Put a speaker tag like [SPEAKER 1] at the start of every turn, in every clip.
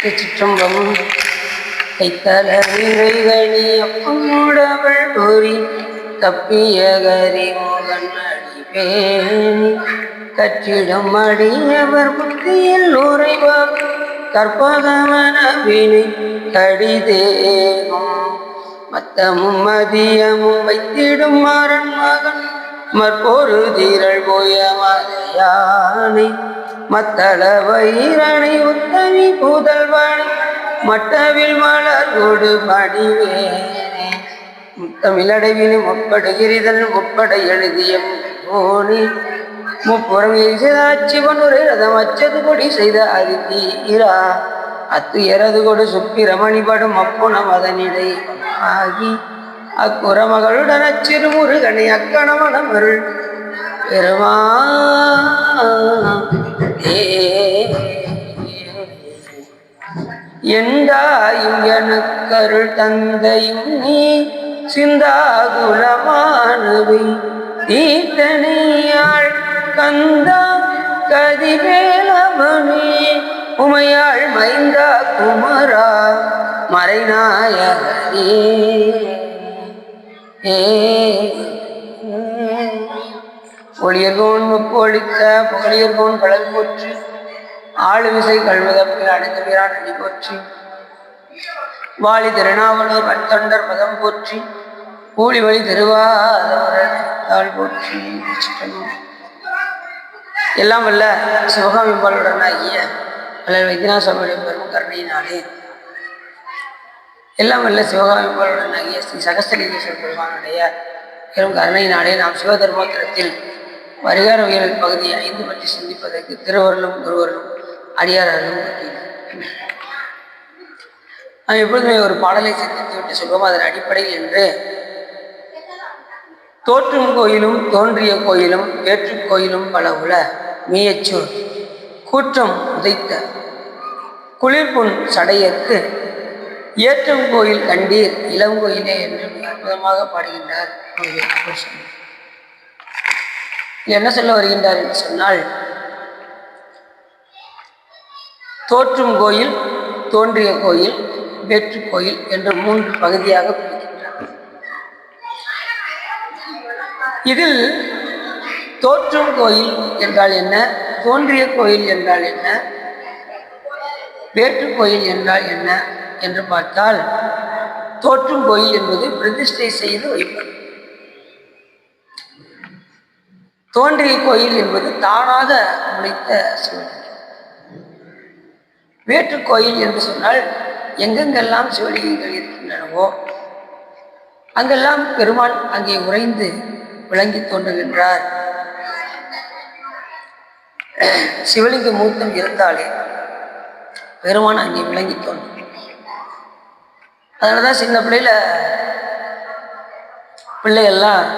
[SPEAKER 1] சிற்றம்பலம் கைத்தல விரைகணி அப்பமுடவள் பொறி தப்பிய கரி முகன் அடிபேணி கற்றிடம் அடியவர் புத்தியில் உறைவார் கற்பகவன வினை கடிதேனும் மத்தமும் மதியமும் வைத்திடும் மாறன் மகன் மற்பொரு தீரள் போய மலையானை மத்தள வயிறனை உத்தமி புதல்வனை மட்டவில் மலர்கொடு படிவேனே முத்தமிழடைவினி முற்படுகிறிதல் முற்பட எழுதிய போனி முப்புறம் எய்தாட்சிவன் ஒரு ரதம் அச்சது கொடி செய்த அதிதீரா அத்து எரது கொடு சுப்பிரமணிபடும் அப்புணம் அதனிடை ஆகி அக்குறமகளுடன் அச்சிறு முருகனை அக்கணவனம் அருள் பெருமா எந்தாயும் எனக்கருள் தந்தையும் நீ சிந்தாகுலமானவை தீத்தனியாள் கந்தா கதிவேலமணி உமையாள் மைந்தா குமரா மறைநாயகனே ஒளியர்கோன் முப்பொழித்த புகழியர்கோன் கடல் போற்றி ஆளுவிசை கல்வதப்பில் அடைந்த வீரான் அடி போற்றி வாலி திருநாவலூர் வன்தொண்டர் மதம் போற்றி ஊழி வழி திருவாதாள் போற்றி. எல்லாம் வல்ல சிவகாமி பாலுடனாகிய வள்ளல் வைத்தியநாத சுவாமியுடைய பெரும் கருணையினாலே எல்லாம் வல்ல சிவகாமி பாலுடனாகிய ஸ்ரீ சகஸ்தலிங்கேஸ்வர பெருமானுடைய பெரும் கருணையினாலே நாம் சிவதர்மோத்திரத்தில் வருகார உயிரில் பகுதி 5 பற்றி சிந்திப்பதற்கு திருவருளும் குருவருளும் அடியார்களும் நாம் எப்பொழுதுமே ஒரு பாடலை சிந்தித்துவிட்டு சொல்வோம். அதன் அடிப்படையில் என்று தோற்றும் கோயிலும் தோன்றிய கோயிலும் வேற்று கோயிலும் பல உல மீயச்சூர் கூற்றம் உதைத்த குளிர்புண் சடையற்கு ஏற்றும் கோயில் கண்டீர் இளங்கோயிலே என்று அற்புதமாக பாடுகின்றார். என்ன சொல்ல வருகின்றார் என்று சொன்னால், தோற்றும் கோயில் தோன்றிய கோயில் வேற்று கோயில் என்று 3 பகுதியாக பிரிக்கின்றார். இதில் தோற்றும் கோயில் என்றால் என்ன, தோன்றிய கோயில் என்றால் என்ன, வேற்று கோயில் என்றால் என்ன என்று பார்த்தால், தோற்றும் கோயில் என்பது பிரதிஷ்டை செய்து வைப்பது. தோன்றிய கோயில் என்பது தானாக முளைத்த சிவலிங்கம். வேற்று கோயில் என்று சொன்னால் எங்கெங்கெல்லாம் சிவலிங்கங்கள் இருக்கின்றனவோ அங்கெல்லாம் பெருமான் அங்கே உறைந்து விளங்கி தோன்றுகின்றார். சிவலிங்க மூர்த்தம் இருந்தாலே பெருமான் அங்கே விளங்கி தோன்றும். அதனாலதான் சின்ன பிள்ளைகள்லாம்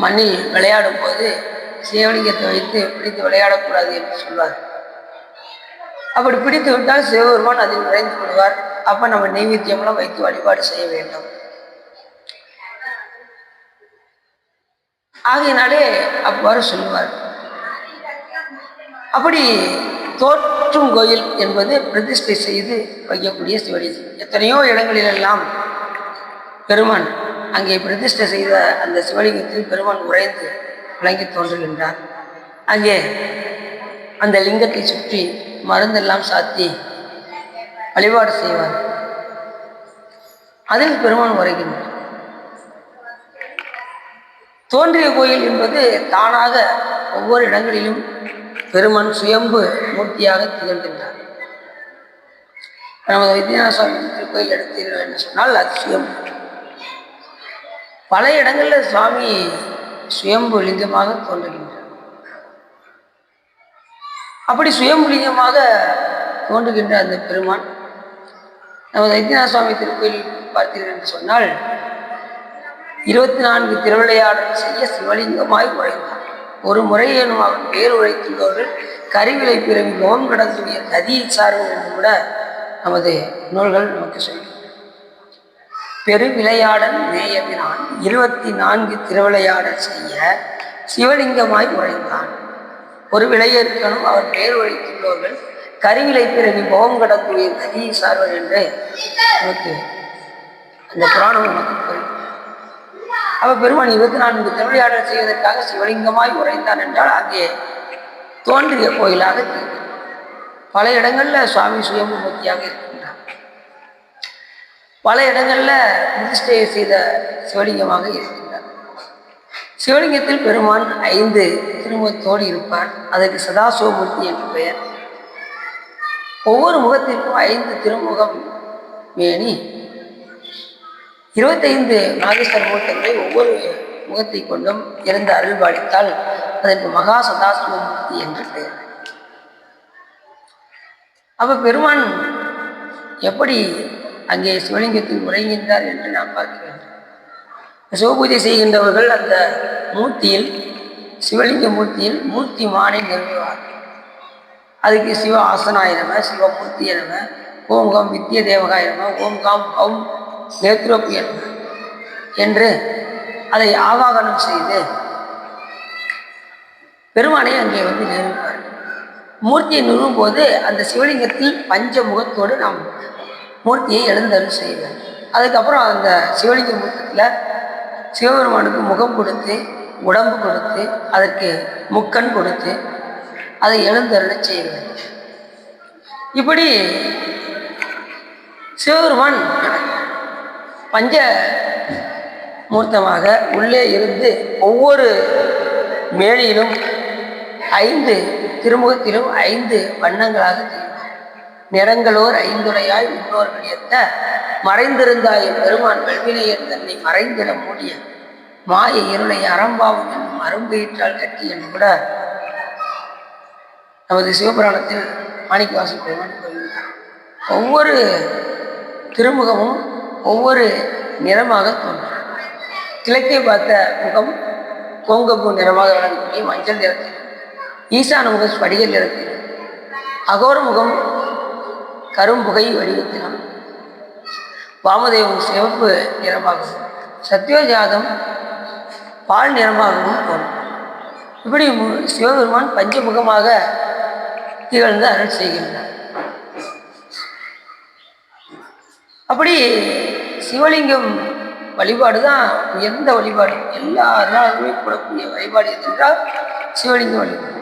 [SPEAKER 1] மண்ணில் விளையாடும் போது சிவலிங்கத்தை வைத்து பிடித்து விளையாடக்கூடாது என்று சொல்வார். அப்படி பிடித்து விட்டால் சிவபெருமான் அதில் நுழைந்து விடுவார். அப்ப நம்ம நெய்வேத்தியம்லாம் வைத்து வழிபாடு செய்ய வேண்டும். ஆகையினாலே அவ்வாறு சொல்லுவார். அப்படி தோற்றும் கோயில் என்பது பிரதிஷ்டை செய்து வைக்கக்கூடிய சிவலிங்கம். எத்தனையோ இடங்களிலெல்லாம் பெருமான் அங்கே பிரதிஷ்டை செய்த அந்த சிவலிங்கத்தில் பெருமான் உறைந்து விளங்கி தோன்றுகின்றார். அங்கே அந்த லிங்கத்தை சுற்றி மருந்தெல்லாம் சாத்தி வழிபாடு செய்வார். அதில் பெருமான் உரைகின்றார். தோன்றிய கோயில் என்பது தானாக ஒவ்வொரு இடங்களிலும் பெருமான் சுயம்பு மூர்த்தியாக திகழ்கின்றார். நமது வைத்தியநாத சுவாமி திருக்கோயில் எடுத்தீர்கள் என்று சொன்னால் அது சுயம்பு. பல இடங்களில் சுவாமி சுயம்பு லிங்கமாக தோன்றுகின்றார். அப்படி சுயம்புலிங்கமாக தோன்றுகின்ற அந்த பெருமான் நமது வைத்தியநாத சுவாமி திருக்கோயில் பார்த்தீர்கள் என்று சொன்னால் 24 திருவிளையாடல் செய்ய சிவலிங்கமாய் உரைந்தார். ஒரு முறையேனும் அவன் பேர் உரைத்துள்ளவர்கள் கருவிலை பிறவி நோன் கடக்கூடிய கதியை சார்பு என்று கூட நமது நூல்கள் நமக்கு சொல்கின்றன. பெருவிளையாடல் மேயவினான் 24 திருவிளையாடல் செய்ய சிவலிங்கமாய் உரைந்தான். ஒரு விளையேற்கனும் அவர் பேர் உரைத்துள்ளவர்கள் கருவிலை பிறவி முகம் கடக்கூடிய நதியை சார்வர் என்று நமக்கு அந்த புராணம் நமக்கு தெரியும். அவ பெருமான் 24 திருவிளையாடல் செய்வதற்காக சிவலிங்கமாய் உரைந்தான் என்றால் அங்கே தோன்றிய கோயிலாக பல இடங்கள்ல சுவாமி சுயம்பூர்த்தியாக இருக்கின்றார். பல இடங்கள்ல பிரதிஷ்டை செய்த சிவலிங்கமாக இருக்கின்றார். சிவலிங்கத்தில் பெருமான் 5 திருமுகத்தோடு இருப்பார். அதற்கு சதாசிவமூர்த்தி என்று பெயர். ஒவ்வொரு முகத்திற்கும் 5 திருமுகம் மேனி 25 நாகேஸ்வர மூர்த்தங்களை ஒவ்வொரு முகத்தை கொண்டும் இறந்து அருள் பாலித்தால் அதற்கு மகா சதாசிவமூர்த்தி என்று பெயர். அப்ப பெருமான் எப்படி அங்கே சிவலிங்கத்தில் உரைகின்றார் என்று நாம் பார்க்க வேண்டும். சிவபூஜை செய்கின்றவர்கள் அந்த மூர்த்தியில் சிவலிங்க மூர்த்தியில் மூர்த்தி மானை நிறுவுவார். அதுக்கு சிவ ஆசனாய நம, சிவமூர்த்திய நம, ஓம் கம் வித்ய தேவகாய நம, ஓம் காம் கம் நேத்ரோபிய நம என்று அதை ஆவாகனம் செய்து பெருமானை அங்கே வந்து நிறுவுவார். மூர்த்தியை நிறுவும் போது அந்த சிவலிங்கத்தில் பஞ்ச முகத்தோடு நாம் மூர்த்தியை எழுந்தருள் செய்வோம். அதுக்கப்புறம் அந்த சிவலிங்க மூர்த்தத்தில் சிவபெருமானுக்கு முகம் கொடுத்து உடம்பு கொடுத்து அதற்கு முக்கண் கொடுத்து அதை எழுந்தருள செய்ய வேண்டும். இப்படி சிவபெருமான் பஞ்ச மூர்த்தமாக உள்ளே இருந்து ஒவ்வொரு மேனியிலும் 5 திருமுகத்திலும் 5 வண்ணங்களாக நிறங்களோர் 5உடையாய் முன்னோர்கள் ஏத்த மறைந்திருந்தாய் பெருமான் வெள்வினையன் தன்னை மறைந்திட மூடிய மாய இருளை அறம்பாவும் என்னும் அரும்பயிற்றால் கட்டி என்று கூட நமது சிவபுராணத்தில் மாணிக்கவாச பெருமான் கூறுகிறார். ஒவ்வொரு திருமுகமும் ஒவ்வொரு நிறமாக தோன்றும். கிழக்கே பார்த்த முகம் கோங்கப்பூ நிறமாக விளங்கக்கூடிய மஞ்சள் நிறத்தில், ஈசான முகம் ஸ்படிக நிறத்தில், அகோர முகம் கரும்புகை வடிவத்திலும், வாமதேவம் சிவப்பு நிறமாகவும், சத்யோஜாதம் பால் நிறமாகவும் தோன்றும். இப்படி சிவபெருமான் பஞ்சமுகமாக திகழ்ந்து அருள் செய்கின்றார். அப்படி சிவலிங்கம் வழிபாடு தான் உயர்ந்த வழிபாடு. எல்லா நாளுமே கூடக்கூடிய வழிபாடு என்றால் சிவலிங்க வழிபாடு.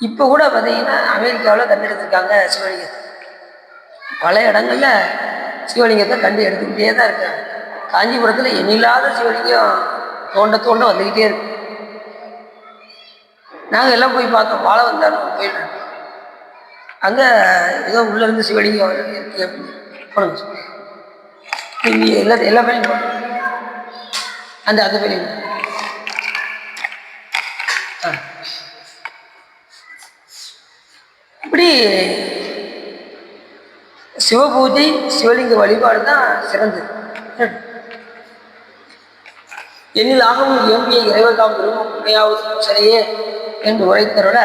[SPEAKER 1] இப்போ கூட பார்த்தீங்கன்னா அமெரிக்காவில் கண்டு எடுத்திருக்காங்க சிவலிங்கத்தை. பல இடங்கள்ல சிவலிங்கத்தை கண்டு எடுத்துக்கிட்டே தான் இருக்காங்க. காஞ்சிபுரத்தில் எண்ணில்லாத சிவலிங்கம் தோண்ட தோண்ட வந்துக்கிட்டே இருக்கு. நாங்கள் எல்லாம் போய் பார்த்தோம். வாழை வந்தாலும் போயிடுறோம். அங்கே ஏதோ உள்ளேருந்து சிவலிங்கம் இருக்கு அப்படின்னு போடுங்க எல்லா பேரையும் போடுங்க. அந்த பேரையும் இப்படி சிவபூஜை சிவலிங்க வழிபாடு தான் சிறந்தது. எண்ணில் ஆகவும் எம்பிய இறைவர்காம் விரும்பும் உண்மையாவது சிலையே என்று உரைத்தருட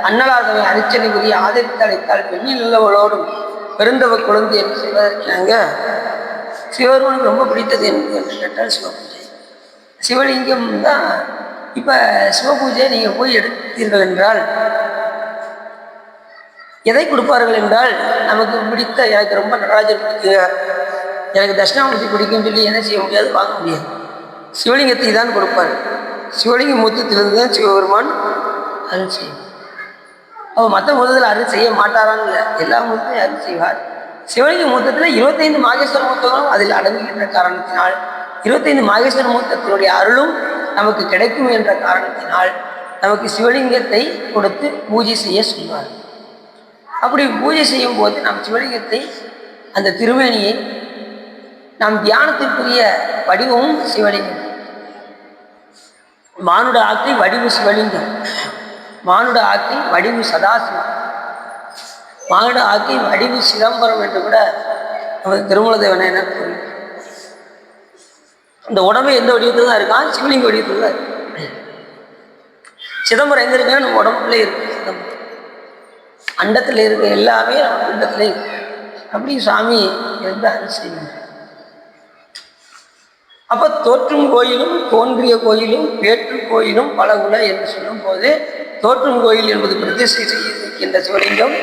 [SPEAKER 1] அன்னலாதவை அரிச்சனை உரிய ஆதரித்து அழைத்தால் பெண்ணில் உள்ளவளோடும் பெருந்தவ குழந்தை என்று சொல்வதற்காங்க சிவபெருமானுக்கு ரொம்ப பிடித்தது என்று கேட்டால் சிவபூஜை. சிவலிங்கம் தான். இப்போ சிவபூஜை நீங்கள் போய் எடுத்தீர்கள் என்றால் எதை கொடுப்பார்கள் என்றால், நமக்கு பிடித்த எனக்கு ரொம்ப நடராஜர் பிடிக்குங்க, எனக்கு தட்சிணாமூர்த்தி பிடிக்கும்னு சொல்லி என்ன செய்ய முடியாது, வாங்க முடியாது. சிவலிங்கத்தை தான் கொடுப்பார். சிவலிங்க மூத்தத்திலிருந்து தான் சிவபெருமான் அருள் செய்யும். அவர் மற்ற மூத்தத்தில் அருள் செய்ய மாட்டாரான்னு இல்லை, எல்லா மூத்தத்தையும் அருள் செய்வார். சிவலிங்க மூத்தத்தில் 25 மாகேஸ்வர மூத்தங்களும் அதில் அடங்குகின்ற காரணத்தினால் 25 மாகேஸ்வர மூத்தத்தினுடைய அருளும் நமக்கு கிடைக்கும் என்ற காரணத்தினால் நமக்கு சிவலிங்கத்தை கொடுத்து பூஜை செய்ய சொல்வார். அப்படி பூஜை செய்யும் போது நாம் சிவலிங்கத்தை, அந்த திருமேனியை நாம் தியானத்திற்குரிய வடிவமும் சிவலிங்கம். மானுட ஆக்கை வடிவு சிவலிங்கம், மானுட ஆக்கை வடிவு சதாசிவம், மானுட ஆக்கை வடிவு சிதம்பரம் என்று கூட நமது திருமூலதேவனை என்ன சொல்லி, இந்த உடம்பு எந்த வடிவத்தில் தான் இருக்கான், சிவலிங்க வடிவத்தில் தான் இருக்கு. சிதம்பரம் எங்க இருக்குன்னா நம்ம உடம்புல இருக்கு. சிதம்பரம் அண்டத்தில் இருக்க எல்லாமே நம்ம அண்டத்துல இருக்கு. அப்படி சாமி இருந்து அருள் செய்யும். அப்போ தோற்றும் கோயிலும் தோன்றிய கோயிலும் பேற்று கோயிலும் பல உல என்று சொல்லும் போது, தோற்றும் கோயில் என்பது பிரதிஷ்டை செய்கின்ற சிவலிங்கம்,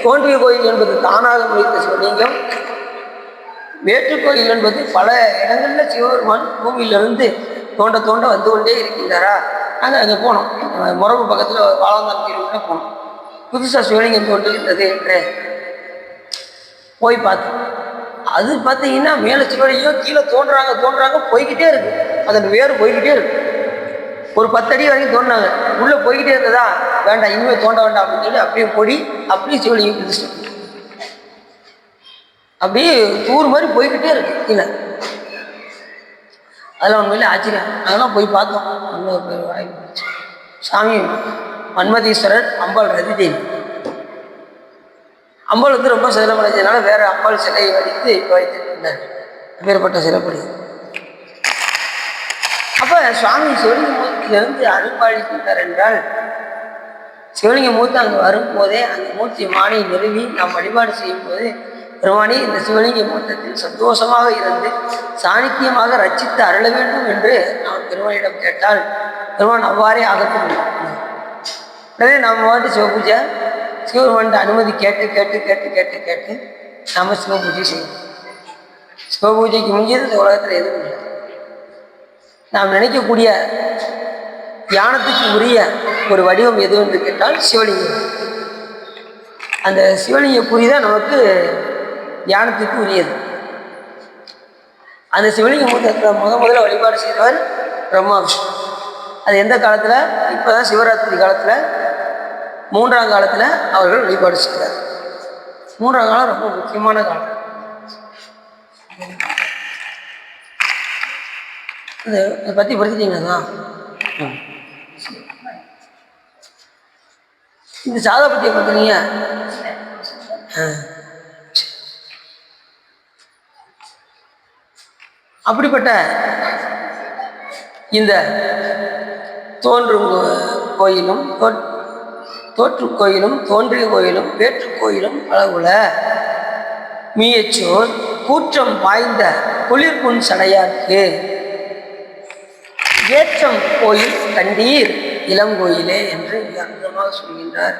[SPEAKER 1] தோன்றிய கோயில் என்பது தானாக முளைத்த சிவலிங்கம், வேற்று கோயில் என்பது பல இடங்களில் சிவபெருமான் பூமியிலிருந்து தோண்ட தோண்ட வந்து கொண்டே இருக்கின்றாரா. நாங்கள் அங்கே போனோம், முறவு பக்கத்தில் வாழந்தான் கோயிலுக்குள்ள போனோம். புதுசாக சிவலிங்கம் தோன்றுகின்றது என்று போய் பார்த்தோம். அது பார்த்தீங்கன்னா மேலே சிவலிங்கம், கீழே தோன்றாங்க போய்கிட்டே இருக்கு. அதன் வேறு போய்கிட்டே இருக்கு. ஒரு 10 அடி வரைக்கும் தோண்டினாங்க, உள்ளே போய்கிட்டே இருந்ததா, வேண்டாம் இனிமேல் தோண்ட வேண்டாம் அப்படின்னு சொல்லி அப்படியே பொடி அப்படியே சிவலிங்கம் பிரதிஷ்டை அப்படியே தூர் மாதிரி போய்கிட்டே இருக்கு கீழே. அதெல்லாம் உண்மையிலே ஆச்சரியம். அதெல்லாம் போய் பார்த்தோம். நல்ல பேர் வாய்ப்பு. சாமி மன்மதீஸ்வரர், அம்பாள் ரதிதேவி. அம்பாள் வந்து ரொம்ப சிறப்படைஞ்சதுனால வேற அம்பாள் சிலையை வடித்து இப்போ வைத்திருக்கின்றார். அப்பேற்பட்ட சிறப்படி. அப்போ சுவாமி சிவலிங்க மூர்த்தியிலிருந்து அருள்பாலிக்கின்றார் என்றால், சிவலிங்க மூர்த்தி அங்கே வரும்போதே அந்த மூர்த்தி மானை நிறுவி நாம் வழிபாடு செய்யும் போது, பெருமானே இந்த சிவலிங்க மூர்த்தத்தில் சந்தோஷமாக இருந்து சாணிக்கியமாக ரட்சித்து அருள வேண்டும் என்று நாம் பெருமானிடம் கேட்டால் பெருமான் அவ்வாறே ஆகட்டும். உடனே நாம் வாட்டி சிவபூஜை சிவபெருமான் அனுமதி கேட்டு கேட்டு கேட்டு கேட்டு கேட்டு நாம் சிவபூஜை செய்யணும். சிவபூஜைக்கு முடிஞ்சது இந்த உலகத்தில் எதுவும் இல்லை. நாம் நினைக்கக்கூடிய தியானத்துக்கு உரிய ஒரு வடிவம் எது என்று கேட்டால் சிவலிங்கம். அந்த சிவலிங்க குறி தான் நமக்கு தியானத்துக்கு உரியது. அந்த சிவலிங்க முதல்ல வழிபாடு செய்தவர் பிரம்மா விஷ்ணு. அது எந்த காலத்தில்? இப்போ தான் சிவராத்திரி காலத்தில், 3ஆம் காலத்தில் அவர்கள் வழிபாடு செய்கிறார். 3ஆம் காலம் ரொம்ப முக்கியமான காலம். இதை பற்றி படிச்சிட்டிங்கன்னா இந்த சாதபத்தியை பார்த்தீங்க. அப்படிப்பட்ட இந்த தோன்றும் கோயிலும் தோற்று கோயிலும் தோன்றிய கோயிலும் வேற்று கோயிலும் அளவுல மீயச்சோர் கூற்றம் வாய்ந்த குளிர்புன் சடையாருக்கு ஏற்றம் கோயில் கண்டீர் இளங்கோயிலே என்று அற்புதமாக சொல்கின்றார்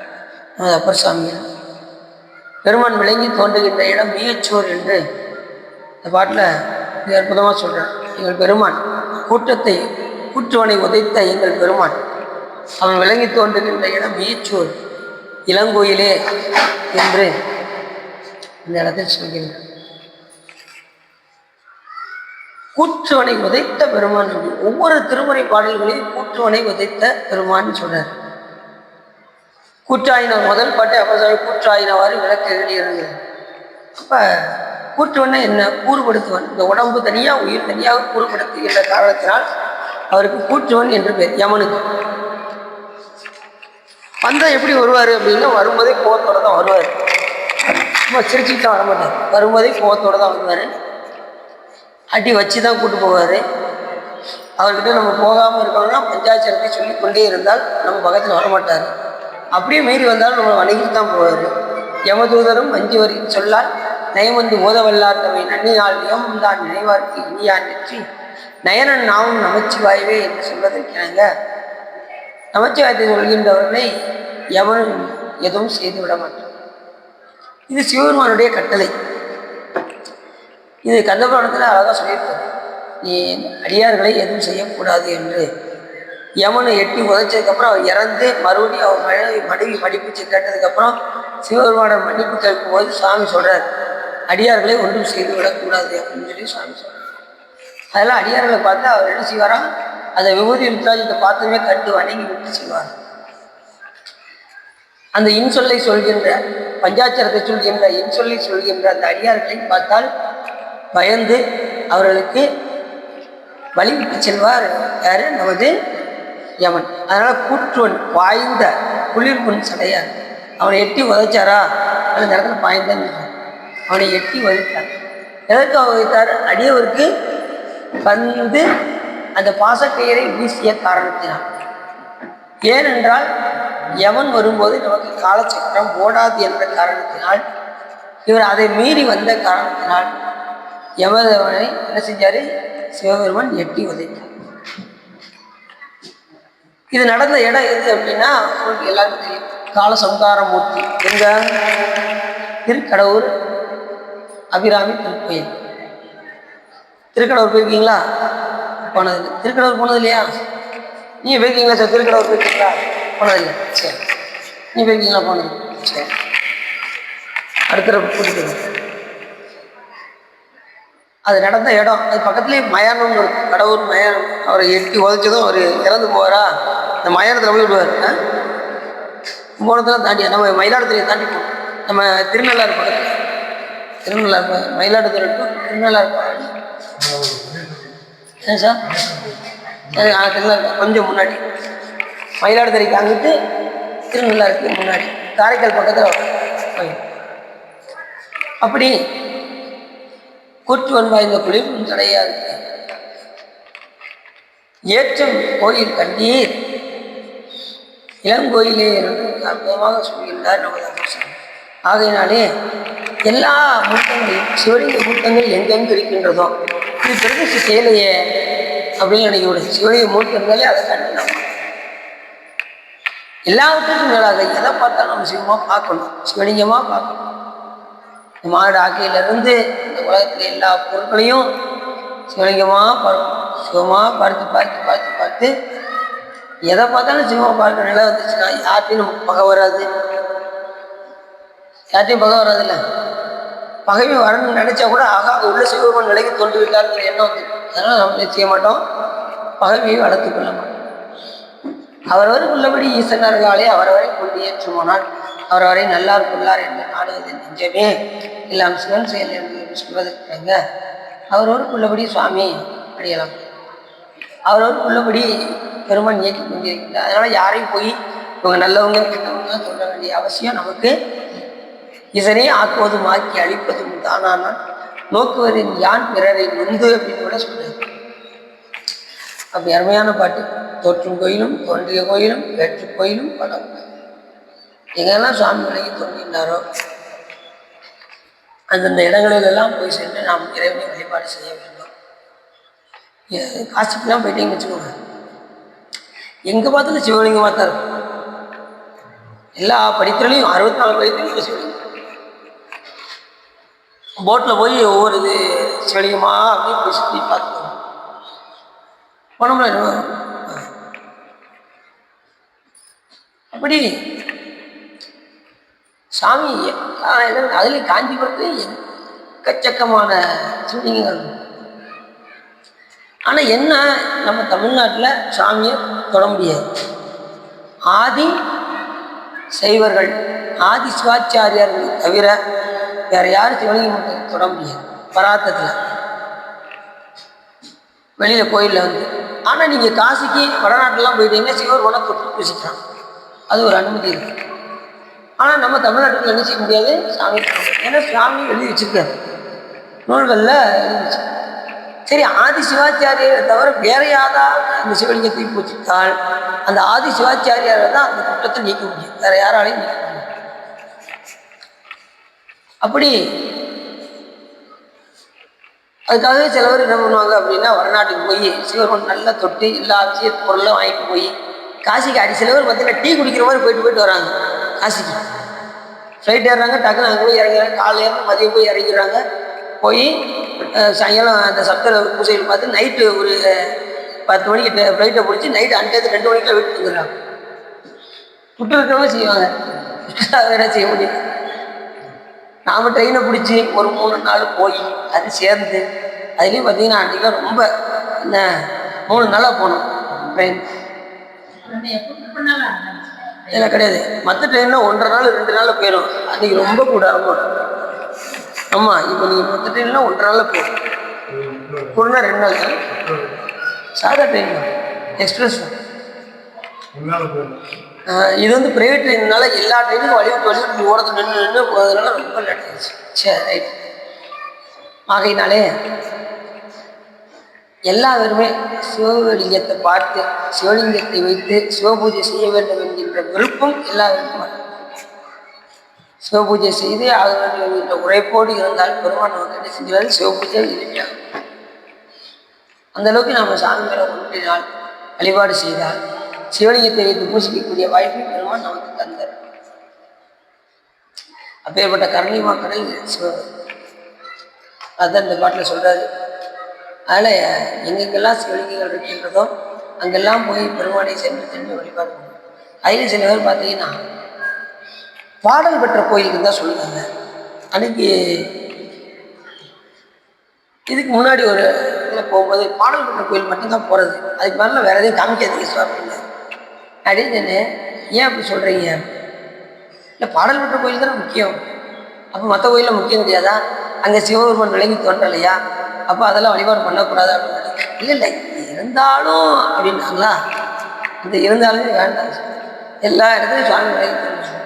[SPEAKER 1] அப்பர் சாமியார். பெருமான் விளங்கி தோன்றுகின்ற இடம் மீயச்சோர் என்று இந்த பாட்டில் மிக அற்புதமாக சொல்கிறார். எங்கள் பெருமான் கூற்றுவனை உதைத்த எங்கள் பெருமான் அவன் விளங்கி தோன்றுகின்ற இடம் மீயச்சோர் இளங்கோயிலே என்று இந்த இடத்தில் சொல்கின்றார். கூற்றுவனை உதைத்த பெருமான், ஒவ்வொரு திருமுறை பாடல்களையும் கூற்றுவனை உதைத்த பெருமான் சொல்றார். கூற்றாயினர் முதல் பாட்டை அப்ப கூற்றாயினவாறு விளக்க எழுதியிருந்தது. அப்ப கூற்றுவனை என்ன? கூறுபடுத்துவன். இந்த உடம்பு தனியாக உயிர் தனியாக கூறுபடுத்துகின்ற காரணத்தினால் அவருக்கு கூற்றுவன் என்று பேர். யமனுக்கு வந்தா எப்படி வருவார் அப்படின்னா, வரும்போதே கோவத்தோட தான் வருவார். சும்மா சிரிச்சுட்டு தான் வரமாட்டார். வரும்போதே கோவத்தோட தான் வருவார். அடி வச்சு தான் கூட்டு போவார். அவர்கிட்ட நம்ம போகாமல் இருக்கணும்னா பஞ்சாட்சரத்தை சொல்லி கொண்டே இருந்தால் நம்ம பக்கத்தில் வரமாட்டார். அப்படியே மீறி வந்தாலும் நம்ம வணங்கிட்டு தான் போவார். யமதூதரும் அஞ்சு வரைக்கும் சொல்லால் நயமந்து ஓதவல்லாத்தவை நன்னினால் நியமம் தான் நினைவார்க்கு இனியான் வெற்றி நயனன் நாமும் நமச்சிவாயவே என்று சொல்வதற்காங்க. நமச்சிவாயத்தை சொல்கின்றவர்களை எவனும் எதுவும் செய்துவிட மாட்டான். இது சிவபெருமானுடைய கட்டளை. இது கந்தபுராணத்தில் அழகாக சொல்லியிருக்காரு. நீ அடியார்களை எதுவும் செய்யக்கூடாது என்று. யமனை எட்டி உதைச்சதுக்கப்புறம் அவர் இறந்து மறுபடியும் அவர் மனைவி மடிப்பிச்சு கேட்டதுக்கப்புறம் சிவபெருமான மன்னிப்பு கேட்கும்போது சுவாமி சொல்கிறார், அடியார்களை ஒன்றும் செய்து விடக்கூடாது அப்படின்னு சொல்லி சுவாமி சொல்கிறார். அதெல்லாம் அடியார்களை பார்த்து அவர் என்ன செய்வாரா, அந்த விபூதி ருத்ராஜத்தை பார்த்துமே கட்டு வணங்கி விட்டு செய்வார். அந்த இன்சொல்லை சொல்கின்ற பஞ்சாட்சரத்தை சொல்கின்ற இன்சொல்லை சொல்கின்ற அந்த அடியார்களை பார்த்தால் பயந்து அவர்களுக்கு வழிவிட்டு செல்வார். யாரு? நமது யமன். அதனால கூற்றுவன் பாய்ந்த குளிர்புன் சடையார். அவனை எட்டி உதைச்சாரா? அந்த இடத்துல பாய்ந்தான். அவனை எட்டி உதைத்தார். எதற்கு அவன் உதைத்தார்? அடியவருக்கு வந்து அந்த பாசக்கயிறை வீசிய காரணத்தினால். ஏனென்றால் யமன் வரும்போது நமக்கு காலச்சக்கரம் ஓடாது என்ற காரணத்தினால், இவர் அதை மீறி வந்த காரணத்தினால் யமதேவனை என்ன செஞ்சாரு? சிவபெருமான் எட்டி உதைத்தார். இது நடந்த இடம் எது அப்படின்னா உங்களுக்கு எல்லாருக்கும் தெரியும், காலசம்காரமூர்த்தி எங்க திருக்கடவுர் அபிராமி திருக்கோயில். திருக்கடவுர் போயிருக்கீங்களா? போனதில்லை. திருக்கடவுர் போனது இல்லையா? நீங்க போயிருக்கீங்களா சார்? திருக்கடவுர் போயிருக்கீங்களா? போனதில்லை. சரி, நீ போயிருக்கீங்களா? போனது. சரி, அடுத்த கூட்டிட்டு அது நடந்த இடம். அது பக்கத்துலேயே மயானம்னு இருக்கும், கடவுர் மயானம். அவரை எட்டி உதச்சதும் அவர் இறந்து போவாரா, அந்த மயானத்தில் போய் விடுவார். கும்பகோணத்தெல்லாம் தாண்டி நம்ம மயிலாடுதுறையை தாண்டி போவோம். நம்ம திருநள்ளாறு பக்கத்தில், திருநள்ளாறு மயிலாடுதுறை டு திருநள்ளாறு ஏன் சார்? திருநள்ளாறு கொஞ்சம் முன்னாடி, மயிலாடுதுறைக்கு அங்கிட்டு திருநள்ளாருக்கு முன்னாடி, காரைக்கால் பக்கத்தில். அப்படி கூற்றுவன் வாய்ந்த குளிர் தடையாது ஏற்றம் கோயில் கண்டீர் இளங்கோயிலே என்று அற்புதமாக சொல்கின்றார் நமது அமைச்சர். ஆகையினாலே எல்லா மூர்த்தங்களையும், சிவலிங்க மூர்த்தங்கள் எங்கெங்கு இருக்கின்றதோ இது பிரதிஷ்டை செய்யலையே அப்படின்னு நினைக்க. சிவலிங்க மூர்த்தங்களே அதை கண்டு நம்ம எல்லாவற்றுக்கும் மேலாக எதை பார்த்தாலும் நம்ம சிவமாக பார்க்கணும், சிவலிங்கமாக பார்க்கணும். மாடு ஆக்கையிலிருந்து இந்த உலகத்தில் எல்லா பொருட்களையும் சிவலிங்கமாக பார்க்கணும். சிவமாக பார்த்து பார்த்து பார்த்து பார்த்து எதை பார்த்தாலும் சிவமாக பார்க்குற நிலை வந்துச்சுன்னா யார்ட்டையும் நமக்கு பகை வராது. யார்ட்டையும் பகை வராதுல்ல. பகைமை வரணும்னு நினைச்சா கூட ஆகா உள்ள சிவபெருமான் நிலைக்கு தோன்று விட்டாருங்கிற எண்ணம் வந்து, அதனால் நம்ம செய்ய மாட்டோம், பகைமையை வளர்த்து கொள்ள மாட்டோம். அவரவருக்கு உள்ளபடி ஈசனர்களாலே அவரவரை கொண்டு ஏற்றுமானால் அவரவரை நல்லார் கொள்ளார் என்று நாடுவது நெஞ்சமே எல்லாம் சிவன் செயல் என்று சொல்வதற்காங்க. அவரவருக்கு உள்ளபடி சுவாமி அடையலாம், அவரவருக்கு உள்ளபடி பெருமான் இயக்கி கொண்டிருக்கின்றார். அதனால் யாரையும் போய் இவங்க நல்லவங்க கெட்டவங்க சொல்ல வேண்டிய அவசியம் நமக்கு. இதனை ஆக்குவதும் ஆக்கி அழிப்பதும் தானானால் நோக்குவதின் யான் பிறரை நொந்து அப்படின்னு கூட சொல்றாரு. அப்படி அருமையான பாட்டு. தோற்றும் கோயிலும் தோன்றிய கோயிலும் வேற்று கோயிலும் படம். எங்கெல்லாம் சுவாமி விலகி தோன்றினாரோ அந்தந்த இடங்களிலெல்லாம் போய் சென்று நாம் இறைவனை வழிபாடு செய்ய வேண்டும். காசிக்கெல்லாம் போயிட்டீங்கன்னு வச்சுக்கோங்க, எங்கே பார்த்தாலும் சிவலிங்கமாக தான் இருக்கும். எல்லா படித்துறையிலையும் 64 படித்துறையும் சிவலிங்கம். போட்டில் போய் ஒவ்வொரு இது சிவலிங்கமாக அப்படியே போய் சுற்றி பார்த்துக்கணும். போனோம்னா அப்படி சாமி அதுலேயும் காஞ்சிபுரத்து எக்கச்சக்கமான சிவலிங்கங்கள். ஆனால் என்ன, நம்ம தமிழ்நாட்டில் சாமியை தொட முடியாது. ஆதி சைவர்கள், ஆதி சிவாச்சாரியார்கள் தவிர வேற யாரும் சிவலிங்கம் தொட முடியாது பராத்தத்தில், வெளியில் கோயிலில் வந்து. ஆனால் நீங்கள் காசிக்கு வடநாட்டிலாம் போயிட்டீங்கன்னா சிவபெருமானை தொட்டு பூசிக்கலாம், அது ஒரு அனுமதி இருக்குது. ஆனால் நம்ம தமிழ்நாட்டுக்கு என்ன செய்ய முடியாது, சாமி. ஏன்னா சாமி எழுதி வச்சிருக்காரு, நூல்களில் எழுதி வச்சிருக்காரு. சரி, ஆதி சிவாச்சாரியரை தவிர வேற யாராவது அந்த சிவலிங்கத்தை பூச்சித்தால் அந்த ஆதி சிவாச்சாரியாரை தான் அந்த குற்றத்தை நீக்க முடியும், வேற யாராலையும் நீக்க முடியும். அப்படி அதுக்காகவே சிலவர் என்ன பண்ணுவாங்க அப்படின்னா, வடநாட்டுக்கு போய் சிவபெருமான் நல்லா தொட்டு எல்லா விஷய பொருளும் வாங்கிட்டு போய் காசிக்கு அடி. சிலவர் பார்த்தீங்கன்னா டீ குடிக்கிற மாதிரி போயிட்டு வராங்க காசிக்கு. ஃப்ளைட் ஏறுறாங்க, டக்குன்னு அங்கே போய் இறங்குறாங்க, காலையில் இருந்து மதியம் போய் இறங்கிறாங்க. போய் சாயங்காலம் அந்த சப்தர பூஜையில் பார்த்து நைட்டு ஒரு 10 மணிக்கு ஃப்ளைட்டை பிடிச்சி நைட்டு 2 மணிக்கெலாம் வீட்டுக்கு வந்துடுறாங்க. விட்டு இருக்கிறவங்க செய்வாங்க, வேற செய்ய முடியும். நாம் ட்ரெயினை பிடிச்சி ஒரு 3 நாள் போய் அது சேர்ந்து அதுலேயும் பார்த்தீங்கன்னா அன்றைக்கெலாம் ரொம்ப என்ன 3 நாளாக போனோம் ட்ரெயின். இல்லை கிடையாது, மற்ற ட்ரெயின்னா 1.5 நாள் 2 நாளில் போயிடும். அன்றைக்கி ரொம்ப கூட ஆகும். ஆமாம், இப்போ நீங்கள் மற்ற ட்ரெயின்னா 1.5 நாளில் போயிடும், கூடனா 2 நாள் தான். சாதா ட்ரெயின் தான், எக்ஸ்பிரஸ் தான். இது வந்து ப்ரைவேட் ட்ரெயின்னால எல்லா ட்ரெயினுக்கும் வழிவிட்டு ஓரத்தில் நின்று போகிறதுனால ரொம்ப லேட் ஆயிடுச்சு. சரி, ரைட். ஆகையினாலே எல்லாருமே சிவலிங்கத்தை பார்த்து சிவலிங்கத்தை வைத்து சிவபூஜை செய்ய வேண்டும் என்கின்ற விருப்பம் எல்லாருக்கும். சிவபூஜை செய்து ஆக வேண்டும் என்கின்ற உழைப்போடு இருந்தால் பெருமான் நமக்கு என்ன செஞ்சாலும் சிவபூஜை எளிமையாகும். அந்த அளவுக்கு நாம் சாமிகளை ஒன்றினால் வழிபாடு செய்தால் சிவலிங்கத்தை வைத்து பூசிக்கக்கூடிய வாய்ப்பை பெருமான் நமக்கு தந்தார். அப்பேற்பட்ட கருணைமா கடல் அதுதான் இந்த பாட்டில் சொல்றாரு. அதனால எங்கெங்கெல்லாம் சிவலிங்கங்கள் இருக்கின்றதோ அங்கெல்லாம் போய் பெருமானை சென்று சென்று வழிபாடு. அதில் சில பேர் பார்த்தீங்கன்னா பாடல் பெற்ற கோயிலுக்கு தான் சொல்லுவாங்க. அன்னைக்கு இதுக்கு முன்னாடி ஒரு இதில் போகும்போது பாடல் பெற்ற கோயில் மட்டும்தான் போகிறது, அதுக்கு மேலே வேறு எதையும் காமிக்காதீங்க சுவாமி அப்படின்னு. ஏன் அப்படி சொல்கிறீங்க? இல்லை பாடல் பெற்ற கோயில் தானே முக்கியம், அப்போ மற்ற கோயிலில் முக்கியம் கிடையாதா? அங்கே சிவபெருமான் விளங்கி தோன்றலையா, அப்போ அதெல்லாம் வழிபாடு பண்ணக்கூடாது அப்படின்னு. இல்லை இல்லை இருந்தாலும் அப்படின்னாங்களா, இந்த இருந்தாலுமே வேண்டாம், எல்லா இடத்துலையும் சுவாமி விளங்கி தோன்றாங்க.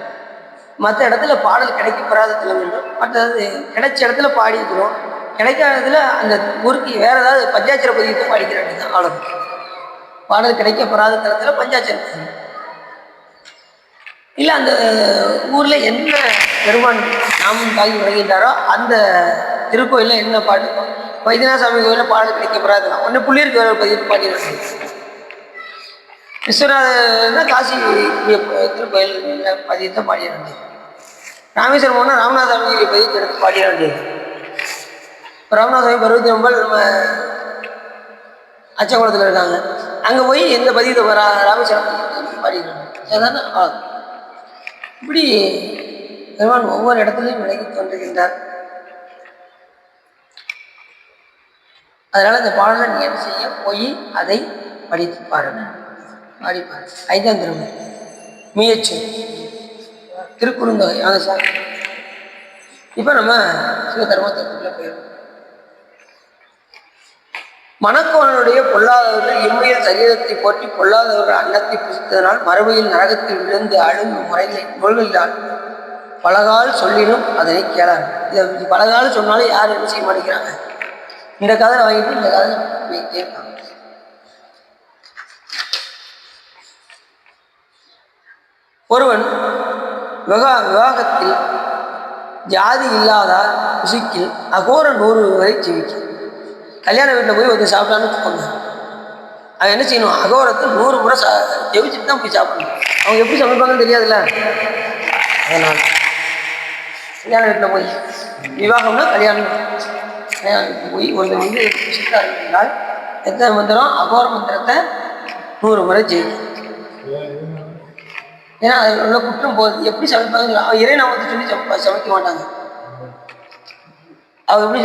[SPEAKER 1] மற்ற இடத்துல பாடல் கிடைக்கப்படாத தலம் என்றும், மற்றது கிடைச்ச இடத்துல பாடிக்கிறோம், கிடைக்காத இடத்துல அந்த ஊருக்கு வேறு ஏதாவது பஞ்சாட்சர பதியத்தை பாடிக்கிற வேண்டியதான், அவ்வளோ. பாடல் கிடைக்கப்படாத தலத்துல பஞ்சாட்சர பதியம் இல்லை, அந்த ஊரில் என்ன பெருமான் நாமும் தாங்கி விளங்கிட்டாரோ அந்த திருக்கோயிலில் என்ன பாட்டு. வைத்தியநாசாமி கோயிலில் பாடல் கிடைக்கப்படாதுலாம் ஒன்று புள்ளியர் கோயில் பதிவு பாடிடுறாங்க. விஸ்வநாதன்னா காசி திருக்கோயில் பதியத்தை பாடிட வேண்டியது. ராமேஸ்வரம் போனால் ராமநாதசாமி பதியத்தை எடுத்து பாடிட வேண்டியது. இப்போ ராமநாதசாமி பருவத்தி நம்பல் நம்ம அச்சகுளத்தில் இருக்காங்க, அங்கே போய் எந்த பதியத்தை ராமேஸ்வரம் பாடிடுறாங்க. அதுதானே இப்படி பெருமான் ஒவ்வொரு இடத்துலையும் விலகி தோன்றுகின்றார். அதனால இந்த பாடலை நீ என்ன செய்ய போய் அதை படித்து பாருங்க, பாடிப்பாரு. ஐந்தாம் திருமணம் முயற்சி திருக்குறுந்தொகை வாங்க சார். இப்போ நம்ம சிவதர்மத்திற்குள்ள போயிடும். மணக்கோணனுடைய பொல்லாதவர்கள் இம்மையில் சரீரத்தை போற்றி பொல்லாதவர்கள் அன்னத்தை புசித்ததனால் மறுமையில் நரகத்தில் விழுந்து அழுங்கும் முறைகளை நூல்களில் பலகால் சொல்லினும் அதனை கேளாங்க. இதை பலகால் சொன்னாலும் யாரும் என்ன செய்ய மாட்டேங்கிறாங்க, இந்த காதலை வாங்கிட்டு இந்த காதலை வைத்தே இருக்காங்க. ஒருவன் விவாகத்தில் ஜாதி இல்லாத புசிக்கில் அகோர 100 வரை ஜீவிக்கும். கல்யாண வீட்டில் போய் ஒருத்தர் சாப்பிட்டான்னு வச்சுக்கோங்க, அவன் என்ன செய்யணும், அகோரத்தை 100 முறை ஜெபிச்சுட்டு தான் போய் சாப்பிடணும். அவங்க எப்படி சமைப்பாங்கன்னு தெரியாதுல்ல. அதனால் கல்யாண வீட்டில் போய் விவாகம்னா கல்யாணம் வீட்டில் போய் ஒருத்தர் வந்து புசித்தா இருந்தால் எத்தனை மந்திரம், அகோர மந்திரத்தை 100 முறை ஜெயிக்கும். ஏன்னா அதில் உள்ள குற்றம் போகுது. எப்படி சமைப்பாங்க, அவன் இறை நாமத்தை சொல்லி சமைக்க மாட்டாங்க. அவன் எப்படி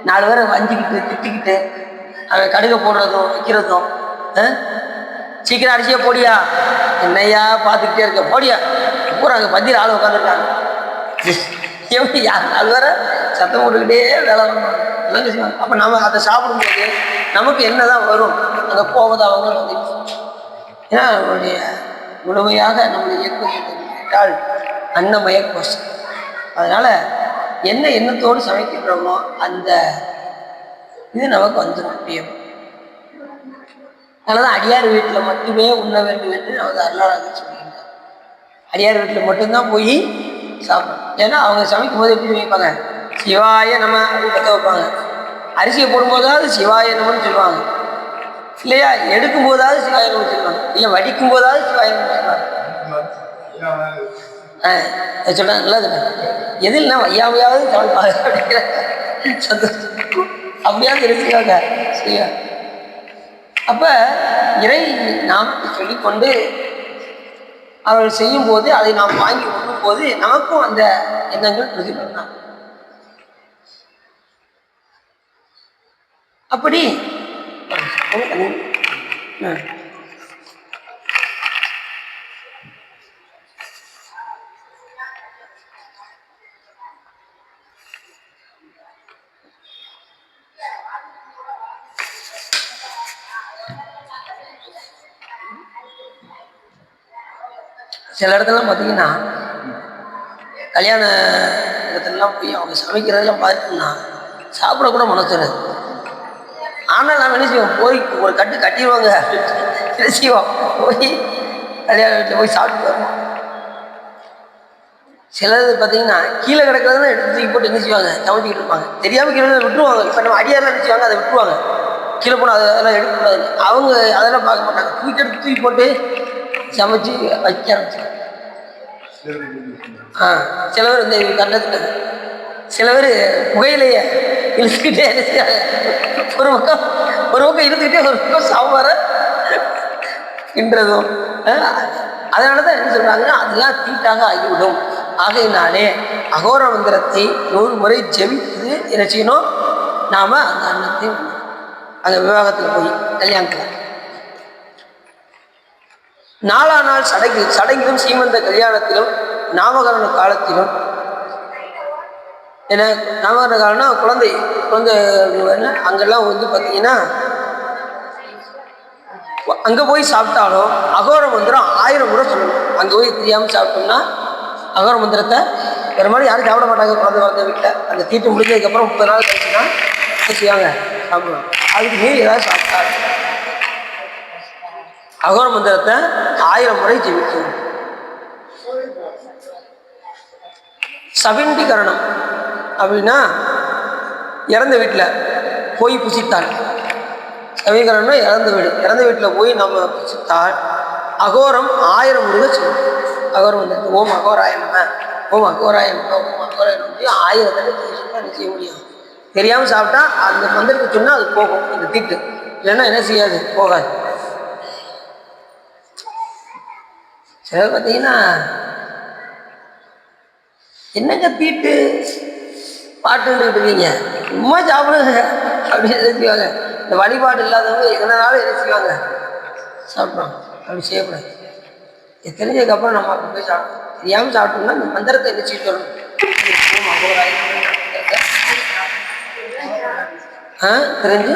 [SPEAKER 1] 4 பேரை வஞ்சிக்கிட்டு திட்டிக்கிட்டு அவன் கடுகை போடுறதும் வைக்கிறதும், சீக்கிரம் அரிசியாக போடியா, என்னையா பார்த்துக்கிட்டே இருக்க போடியா, போகிறாங்க பந்தியில் ஆள் உட்காந்துருக்காங்க. எப்படி யார் 4 பேரை சத்தம் போட்டுக்கிட்டே வேலை பண்ணுவாங்க, எல்லாம் செய்வாங்க. அப்போ நம்ம அதை சாப்பிடும்போது நமக்கு என்னதான் வரும், அந்த கோபதாவங்க வந்து. ஏன்னா நம்மளுடைய முழுமையாக நம்மளுடைய இயற்கையால் அன்னமய கோஷம். அதனால் என்ன எண்ணத்தோடு சமைக்கின்றோமோ அந்த இது நமக்கு வந்துடும் அப்படியும். அதனால தான் அடியார் வீட்டில் மட்டுமே உண்ண வேண்டும் என்று நமது அருளாளர்கள் சொல்லியிருக்காங்க. அடியார் வீட்டில் மட்டும்தான் போய் சாப்பிடணும். ஏன்னா அவங்க சமைக்கும் போது எப்படி வைப்பாங்க, சிவாய நம்ம அப்படின்னு கற்று வைப்பாங்க. அரிசியை போடும்போதாவது சிவாய நம்மன்னு சொல்லுவாங்க இல்லையா, எடுக்கும் போதாவது சிவாய நம்ம சொல்லுவாங்க, இல்லை வடிக்கும் போதாவது சிவாய நம்ம சொல்லுவாங்க. சொல்றாங்க நல்லது, எதில் நான் ஐயாவையாவது சமைப்பாங்க அப்படிங்கிற சந்தோஷம் அப்படியாவது இருக்கிறாங்க சரியா. அப்ப இறை நாமத்தை சொல்லிக்கொண்டு அவர்கள் செய்யும் போது அதை நாம் வாங்கி உண்ணும் போது நமக்கும் அந்த எண்ணங்கள் பிரதிபலிக்கும். அப்படி சில இடத்துலலாம் பார்த்தீங்கன்னா கல்யாண இடத்துலலாம் போய் அவங்க சமைக்கிறதெல்லாம் பார்த்தீங்கன்னா சாப்பிடக்கூட மனசு வராது. ஆனால் நாம் என்ன செய்வோம், போய் ஒரு கட்டு கட்டிடுவாங்க என்ன செய்வோம், போய் கல்யாண வீட்டில் போய் சாப்பிட்டு வருவோம். சிலது பார்த்தீங்கன்னா கீழே கிடக்கிறதுனா எடுத்து தூக்கி போட்டு என்ன செய்வாங்க, சமைச்சிக்கிட்டு இருப்பாங்க, தெரியாமல் கீழே விட்டுருவாங்க. இப்போ நம்ம அடியாரெலாம் என்ன செய்வாங்க, அதை விட்டுருவாங்க. கீழே போனால் அதெல்லாம் எடுக்கக்கூடாது. அவங்க அதெல்லாம் பார்க்க மாட்டாங்க, தூக்கி போட்டு சமைச்சு வைக்க ஆரம்பிச்சாங்க. சில பேர் இந்த கண்டத்துக்கு சில பேர் புகையிலைய இழுத்துக்கிட்டே இருக்காங்க, ஒரு பக்கம் இழுத்துக்கிட்டே ஒரு பக்கம் சாம்பார கின்றதும். அதனால தான் என்ன சொல்றாங்கன்னா அதெல்லாம் தீட்டாக ஆகிவிடும். ஆகையினாலே அகோர மந்திரத்தை 100 முறை ஜெபித்து என்ன செய்யணும், நாம அந்த அன்னத்தை அங்கே விவாகத்தில் போய் கல்யாணத்தில் 4ஆம் நாள் சடங்கிலும் சீமந்த கல்யாணத்திலும் நாமகரண காலத்திலும் ஏன்னா நாமகரண காலம்னா குழந்தை அங்கெல்லாம் வந்து பார்த்தீங்கன்னா அங்கே போய் சாப்பிட்டாலும் அகோர மந்திரம் 1000 முறை சொல்லணும். அங்கே போய் தெரியாமல் சாப்பிட்டோம்னா அகோர மந்திரத்தை வேறு மாதிரி யாரும் சாப்பிட மாட்டாங்க. குழந்தை வளர்ந்த வீட்டில் அந்த தீட்டு முடிஞ்சதுக்கப்புறம் 30 நாள் கழிச்சுன்னா செய்வாங்க, சாப்பிடுவாங்க. அதுக்கு மீறி ஏதாவது சாப்பிட்டாங்க அகோர மந்திரத்தை 1000 முறை ஜெபிக்கணும். சபிண்டீகரணம் அப்படின்னா இறந்த வீட்டில் போய் புசித்தாள். சபீகரம்னா இறந்த வீட்டில் போய் நம்ம புசித்தால் அகோரம் 1000 முறை சொல்லணும். அகோரம் வந்து ஓம் அகோராய நம, ஓம் அகோராய நம, ஓம் அகோராய நம 1000 தடவை செய்ய முடியும். தெரியாமல் சாப்பிட்டா அந்த மந்திரத்தை சொன்னால் அது போகும் இந்த தீட்டு, இல்லைன்னா என்ன செய்யாது, போகாது. சில பார்த்தீங்கன்னா என்னங்க தீட்டு பாட்டுன்னு இருக்கீங்க, சும்மா சாப்பிடுங்க அப்படின்னு என்ன செய்வாங்க. இந்த வழிபாடு இல்லாதவங்க எதனாலும் என்ன செய்வாங்க, சாப்பிட்றோம். அப்படி செய்யக்கூடாது. தெரிஞ்சதுக்கப்புறம் நம்ம அப்படி போய் சாப்பிடணும். தெரியாமல் சாப்பிட்டோம்னா இந்த மந்திரத்தை என்ன செய்ய சொல்லணும், தெரிஞ்சு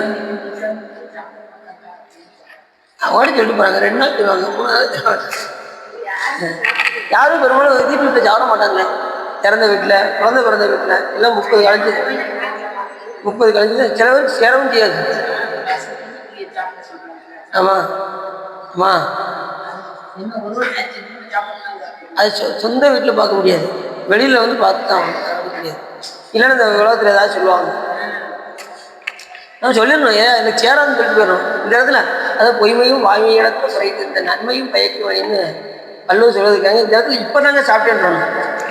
[SPEAKER 1] அவங்களோட சொல்லிட்டு போகிறாங்க. 2 நாள் சொல்லுவாங்க, 3 நாள் சொல்லுவாங்க. யாரும் பெரும்பாலும் வீட்டு வீட்டில் சாப்பிட மாட்டாங்க. இறந்த வீட்டில், குழந்தை பிறந்த வீட்டில் எல்லாம் 30 கழிஞ்சு சில பேருக்கு சேரவும் செய்யாது. ஆமாம் ஆமாம், அது சொந்த வீட்டில் பார்க்க முடியாது, வெளியில் வந்து பார்த்து தான் முடியாது. இல்லைன்னா இந்த உலகத்தில் ஏதாவது சொல்லுவாங்க, நம்ம சொல்லிடணும், ஏன் எனக்கு சேராதுன்னு சொல்லிட்டு போயிடணும். இந்த இடத்துல அதை பொய்மையும் வாய்மை இடத்துல குறைத்து இந்த நன்மையும் பயக்கு வழின்னு வள்ளுவர் சொல்லியிருக்காங்க. இந்த இடத்துல இப்போ தாங்க சாப்பிட்டேன்னு,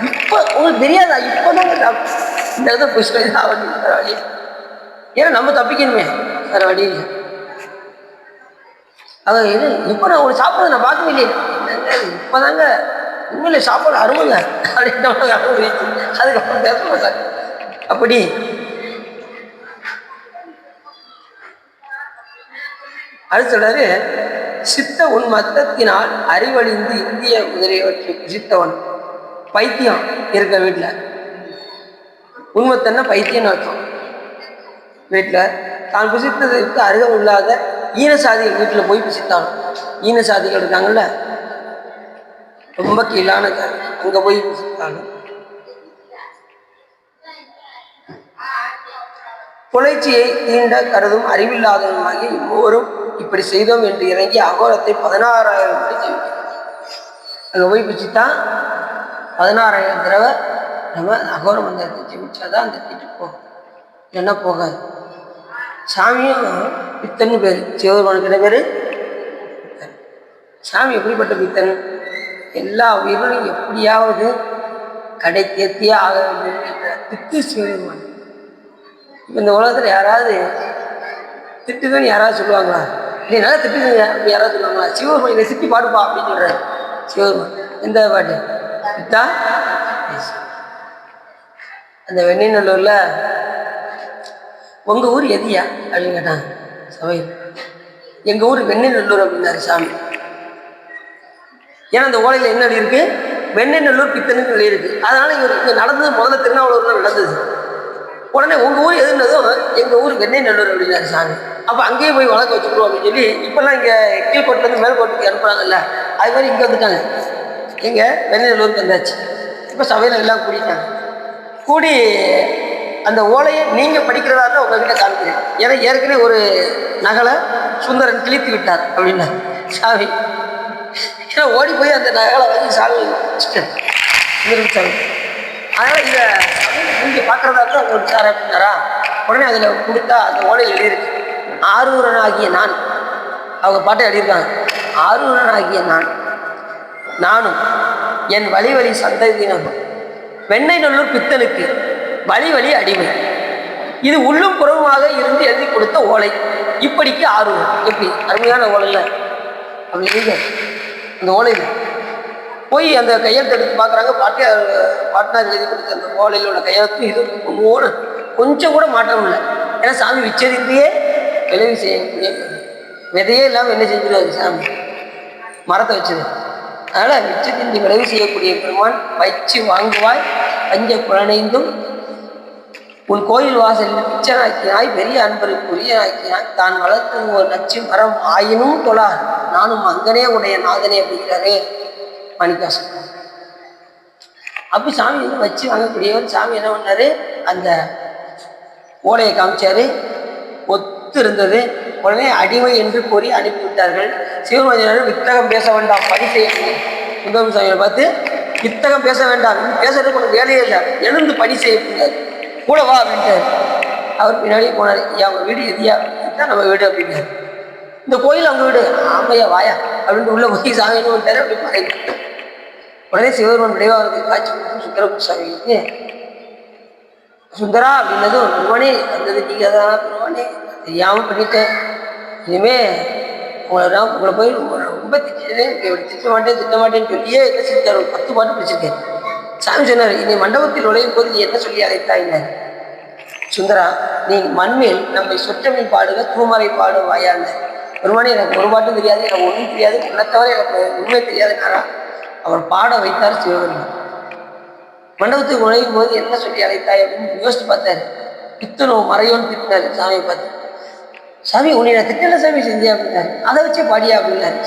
[SPEAKER 1] இப்போ உங்களுக்கு தெரியாதா, இப்போ தாங்க சாப்பிட்டு இந்த இடத்துல போய் சொல்லி தான் வேற வழி. ஏன்னா நம்ம தப்பிக்கணுமே, வேற வழி இல்லை. அது இது இப்போ நான் ஒரு சாப்பிட்றது நான் பார்க்கவே இல்லையே, இப்போ தாங்க உண்மையில சாப்பாடு அருமைங்க அப்படின்னு அதுக்கப்புறம் பேச மாட்டாங்க. அப்படி அது சொல்றாரு, சித்த உன் மத்தத்தினால் அறிவழிந்து இந்திய முதலியவற்றை புசித்தவன் பைத்தியம் இருக்க வீட்டில். உண்மத்தன்னா பைத்தியம்னு அர்த்தம். வீட்டில் தான் புசித்ததற்கு அருகம் இல்லாத ஈனசாதிகள் வீட்டில் போய் புசித்தான். ஈனசாதிகள் இருக்காங்கல்ல, ரொம்ப கீழான அங்கே போய் புசித்தாலும் புலைச்சியை தீண்ட கருதும் அறிவில்லாதவனாகி இம்மோரும் இப்படி செய்தோம் என்று இறங்கி அகோரத்தை 16,000 முறை ஜெபிக்கும். அங்கே போய் பிடிச்சித்தான் 16,000 தடவை நம்ம அகோர மந்திரத்தை ஜெபிச்சாதான் அந்த தீட்டு போகும், இல்லைன்னா போகாது. சாமியும் பித்தன்னு பேர், சிவபெருமானுக்கு என்ன பேர், சாமி எப்படிப்பட்ட பித்தன், எல்லா உயிர்களும் எப்படியாவது கடை தேர்த்தியே ஆக வேண்டும் என்ற திட்டு சிவபெருமான். இப்போ இந்த உலகத்தில் யாராவது திட்டுதுன்னு யாராவது சொல்லுவாங்களா, இல்லை நல்லா திட்டுதுங்க அப்படி யாராவது சொல்லுவாங்களா? சிவபெருமான் இதை திட்டி பாடுப்பா அப்படின்னு சொல்கிறார் சிவபெருமான். எந்த பாட்டு திட்டா? அந்த வெண்ணிநல்லூரில் உங்கள் ஊர் எதியா அப்படின்னு கேட்டாங்க சபையில். எங்கள் ஊர் வெண்ணிநல்லூர் அப்படின்னாரு சாமி. ஏன்னா அந்த ஓலையில் என்ன இருக்கு, வெண்ணிநல்லூர் பித்தனுக்கு எழுதி இருக்கு. அதனால இவர் இங்கே நடந்தது முதல்ல திருநாவலூர்ல நடந்தது. உடனே உங்கள் ஊர் எதுன்னதும் எங்கள் ஊர் வெண்ணிநல்லூர் அப்படின்னாரு சாமி. அப்போ அங்கேயே போய் வழக்கு வச்சுக்கிறோம் அப்படின்னு சொல்லி இப்போல்லாம் இங்கே கீழ்கோட்டிலேருந்து மேல்கோட்டுக்கு அனுப்புகிறாங்கல்ல, அது மாதிரி இங்கே வந்துட்டாங்க. இங்கே வெண்ணிநல்லூருக்கு வந்தாச்சு. இப்போ சபையில் எல்லாம் கூடிட்டாங்க. கூடி அந்த ஓலையை நீங்கள் படிக்கிறதா தான் உங்ககிட்ட காமிக்கிறேன். ஏன்னா ஏற்கனவே ஒரு நகலை சுந்தரன் கிழித்து விட்டார் அப்படின்னா சாமி. ஏன்னா ஓடி போய் அந்த நகலை வந்து சாமி வச்சுட்டேன் சாமி. அதனால் இதை நீங்கள் பார்க்குறதா தான் உங்களுக்கு சார் அப்படின்னாரா. உடனே அதில் கொடுத்தா அந்த ஓலையில் எழுதியிருக்கு ஆரூரனாகிய நான், அவங்க பாட்டை எழுதியிருக்காங்க. ஆரூரனாகிய நானும் என் வழி வழி சந்ததியினரும் வெண்ணை நல்லூர் பித்தனுக்கு வழி வழி அடிமை. இது உள்ளும் புறவுமாக இருந்து எழுதி கொடுத்த ஓலை. இப்படிக்கு ஆரூரன். எப்படி அருமையான ஓலையில் அப்படி எழுத அந்த ஓலையில் போய் அந்த கையெழுத்து எடுத்து பார்க்குறாங்க. பாட்னார் எழுதி கொடுத்த அந்த ஓலையில் உள்ள கையெழுத்து இது கொஞ்சம் கூட மாற்றம் இல்லை. ஏன்னா சாமி விச்சதிலேயே விளைவு செய்யக்கூடிய விதையே இல்லாமல் என்ன செஞ்சிருவாரு சாமி, மரத்தை வச்சது. அதனால் விச்சத்தின்றி விளைவு செய்யக்கூடிய பெருமான் வச்சு வாங்குவாய் பஞ்ச புலனைந்தும் உன் கோயில் வாசலில் பிச்சனாக்கினாய் பெரிய அன்பருக்கு உரியனாக்கினாய் தான் வளர்த்து ஒரு நச்சு மரம் ஆயினும் தொழார் நானும் அங்கனே உடைய நாதனே அப்படிங்கிறாரு மாணிக்காசன். அப்படி சாமி வந்து வச்சு வாங்கக்கூடியவர். சாமி என்ன பண்ணாரு, அந்த ஓலையை காமிச்சாரு, ஒத்து இருந்தது. உடனே அடிமை என்று கூறி அனுப்பிவிட்டார்கள். சிவமஞ்சனர் வித்தகம் பேச வேண்டாம், பணி செய்ய சுந்தரம் சாமியை பார்த்து வித்தகம் பேச வேண்டாம், பேசுறதுக்கு உனக்கு வேலையே இல்லை, எழுந்து பணி செய்ய கூட வா அப்படின்ட்டார். அவர் பின்னாடியே போனார். அவங்க வீடு எதியா தான் நம்ம வீடு அப்படின்னாரு. இந்த கோயில் அவங்க வீடு, ஆமையா வாயா அப்படின்ட்டு உள்ள போய் சாமி என்ன பண்ணிட்டாரு, அப்படி மறைந்து. உடனே சிவபெருமான் விளைவாரத்துக்கு காட்சி கொடுத்து சுந்தரபுர சாமிக்கு சுந்தரா அப்படின்னது ஒரு பெருமானே வந்தது நீங்கள் தான் பெருமானே, தெரியாமல் பண்ணிட்டேன், இனிமே உங்களை போய் ரொம்ப திட்டேன், திட்ட மாட்டேன்னு சொல்லியே என்ன செஞ்சார், ஒரு 10 பாட்டு பிடிச்சிருக்கேன். சாமி சொன்னார், இனி மண்டபத்தில் நுழையும் போது நீ என்ன சொல்லி அழைத்தாயினார். சுந்தரா நீ மண்மேல் நம்மை சொற்றமிழ் பாடுக தூமரை பாடு வாயாங்க. பெருமானே எனக்கு ஒரு பாட்டும் தெரியாது, எனக்கு ஒன்றும் தெரியாது, உன்னை தவிர எனக்கு உண்மை தெரியாதுனாரா. அவர் பாட வைத்தார் சிவபெருமான். மண்டபத்துக்கு நுழையும் போது என்ன சொல்லி அழைத்தாய் அப்படின்னு யோசிச்சு பார்த்தாரு. பித்தனோ மறையோன்னு திட்டினாரு சாமியை பார்த்து. சாமி உன்னை நான் திட்டல சாமி செஞ்சேன் அப்படின்னாரு. அதை வச்சே பாடியா அப்படின்னாரு.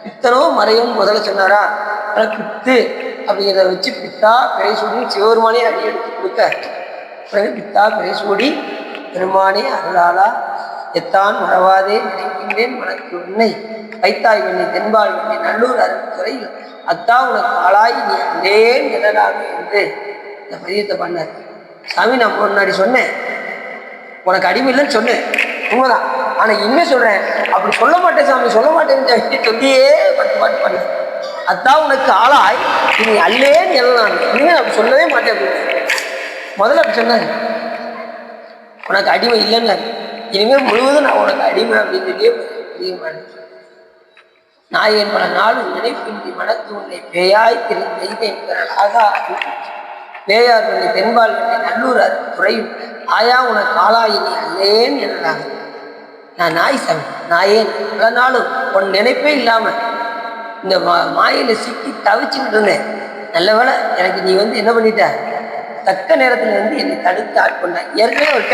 [SPEAKER 1] பித்தனோ மறையோன்னு முதல்ல சொன்னாரா, பித்து அப்படிங்கிறத வச்சு பித்தா பிறை சூடி சிவபெருமானே அப்படி எடுத்து கொடுக்க, பிறகு பித்தா பிறை சூடி பெருமானே அருளாளா எத்தான் மறவாதே நினைக்கின்றேன் மனக்கு உன்னை வைத்தாய் வெண்ணை தென்பால் வெண்ணை நல்லூர் அருள்துறையில் அத்தா உனக்கு ஆளாய் நீ அண்டேன் எதனாக என்று இந்த பதியத்தை பண்ணார். சாமி நான் முன்னாடி சொன்னேன் உனக்கு அடிமை இல்லைன்னு சொன்னேன், உண்மைதான். ஆனால் இனிமேல் சொல்கிறேன், அப்படி சொல்ல மாட்டேன் சாமி, சொல்ல மாட்டேன்னு சொல்லியே 10 பாட்டு பண்ணேன். அதான் உனக்கு ஆளாய் நீ அல்லேன்னு எல்லாம் இனிமேல் அப்படி சொல்லவே மாட்டேன் அப்படின்னு முதல்ல அப்படி சொன்னார். உனக்கு அடிமை இல்லைன்னு இனிமேல் முழுவதும் நான் உனக்கு அடிமை அப்படின்னு சொல்லியே புரிய மாட்டேன். நான் என் பல நாளும் நினைப்பின்றி மனத்து உன்னை பேயாய் தெரிந்தேன் பேயார் வெண்ணை தென்பால் வெண்ணை நல்லூர் துறையும் ஆயா உனக்கு ஆளாயினி அல்லேன் என்றாங்க. நான் நாய் சாமி, நான் ஏன் பல நாளும் உன் நினைப்பே இல்லாமல் இந்த மாயில சிக்கி தவிச்சுக்கிட்டு இருந்தேன். நல்ல வேலை எனக்கு நீ வந்து என்ன பண்ணிட்ட, தக்க நேரத்தில் வந்து என்னை தடுத்து ஆட்கொண்டாய். ஏற்கனவே அவர்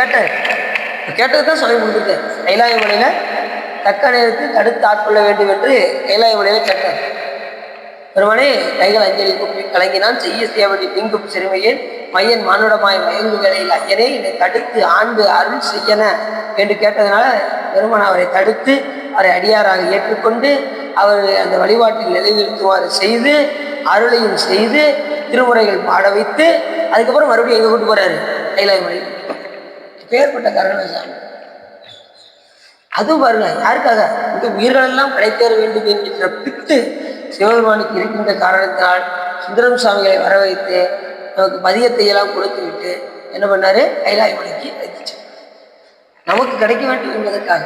[SPEAKER 1] கேட்டது தான் சொல்லி கொடுத்துருக்கேன். கைலாய மலையில் தக்க நேரத்தில் தடுத்து ஆட்கொள்ள வேண்டும் என்று கைலாய மலையில் கேட்டார். பெருமானே கைகள் அஞ்சலி கூப்பி கலங்கினான் செய்ய சேவடி திங்கும் சிறுமையில் மையன் மானுடமாய் மயங்கு வேலையில் ஐயனே என்னை தடுத்து ஆண்டு அருள் செய்யன என்று கேட்டதுனால பெருமான் அவரை தடுத்து அவரை அடியாராக ஏற்றுக்கொண்டு அவர் அந்த வழிபாட்டில் நிலைநிறுத்துமாறு செய்து அருளையும் செய்து திருமுறைகள் பாட வைத்து அதுக்கப்புறம் மறுபடியும் எங்கே கூட்டு போறாரு, கைலாய மலை. பேர்பட்ட கருணாசாமி. அதுவும் பாருங்க, யாருக்காக இந்த உயிர்களெல்லாம் கிடைத்தேற வேண்டும் என்கின்ற பித்து சிவபெருமானுக்கு இருக்கின்ற காரணத்தினால் சுந்தரம் சுவாமிகளை வர வைத்து நமக்கு பதியத்தை எல்லாம் கொடுத்து விட்டு என்ன பண்ணாரு, கைலாய மலைக்கு வைத்துச்சு. நமக்கு கிடைக்க வேண்டும் என்பதற்காக.